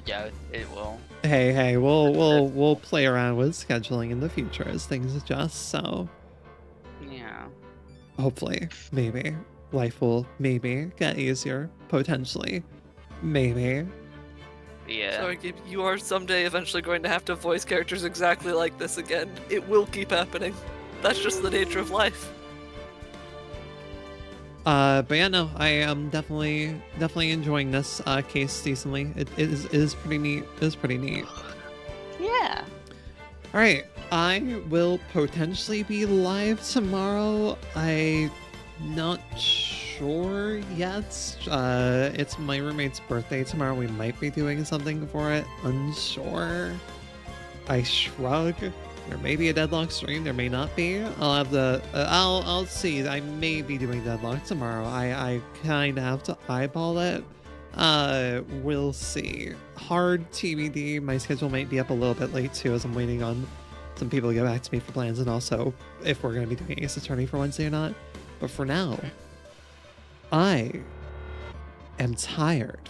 Yeah, it will. Hey, we'll play around with scheduling in the future as things adjust. So Yeah. hopefully, maybe life will maybe get easier. Potentially, maybe. Yeah. Sorry, Gabe. You are someday eventually going to have to voice characters exactly like this again. It will keep happening. That's just the nature of life. But yeah, no, I am definitely enjoying this case decently. It is pretty neat. It is pretty neat. Yeah. All right, I will potentially be live tomorrow. I'm not sure yet. It's my roommate's birthday tomorrow. We might be doing something for it. Unsure. I shrug. There may be a deadlock stream. There may not be. I'll have the. I'll see. I may be doing deadlock tomorrow. I kind of have to eyeball it. We'll see. Hard TBD. My schedule might be up a little bit late too, as I'm waiting on some people to get back to me for plans, and also if we're going to be doing Ace Attorney for Wednesday or not. But for now, I am tired.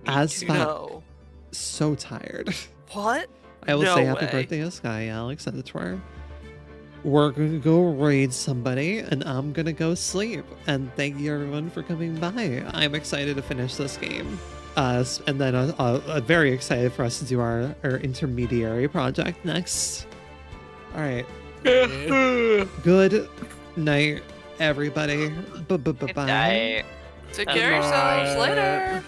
As fuck. No. So tired. What? I will No say happy way. birthday to Sky, Alex, at the tour. We're gonna go raid somebody, and I'm gonna go sleep. And thank you everyone for coming by. I'm excited to finish this game. And then very excited for us to do our intermediary project next. All right. Good night, everybody. Good Bye. night. Take care of yourselves. Later.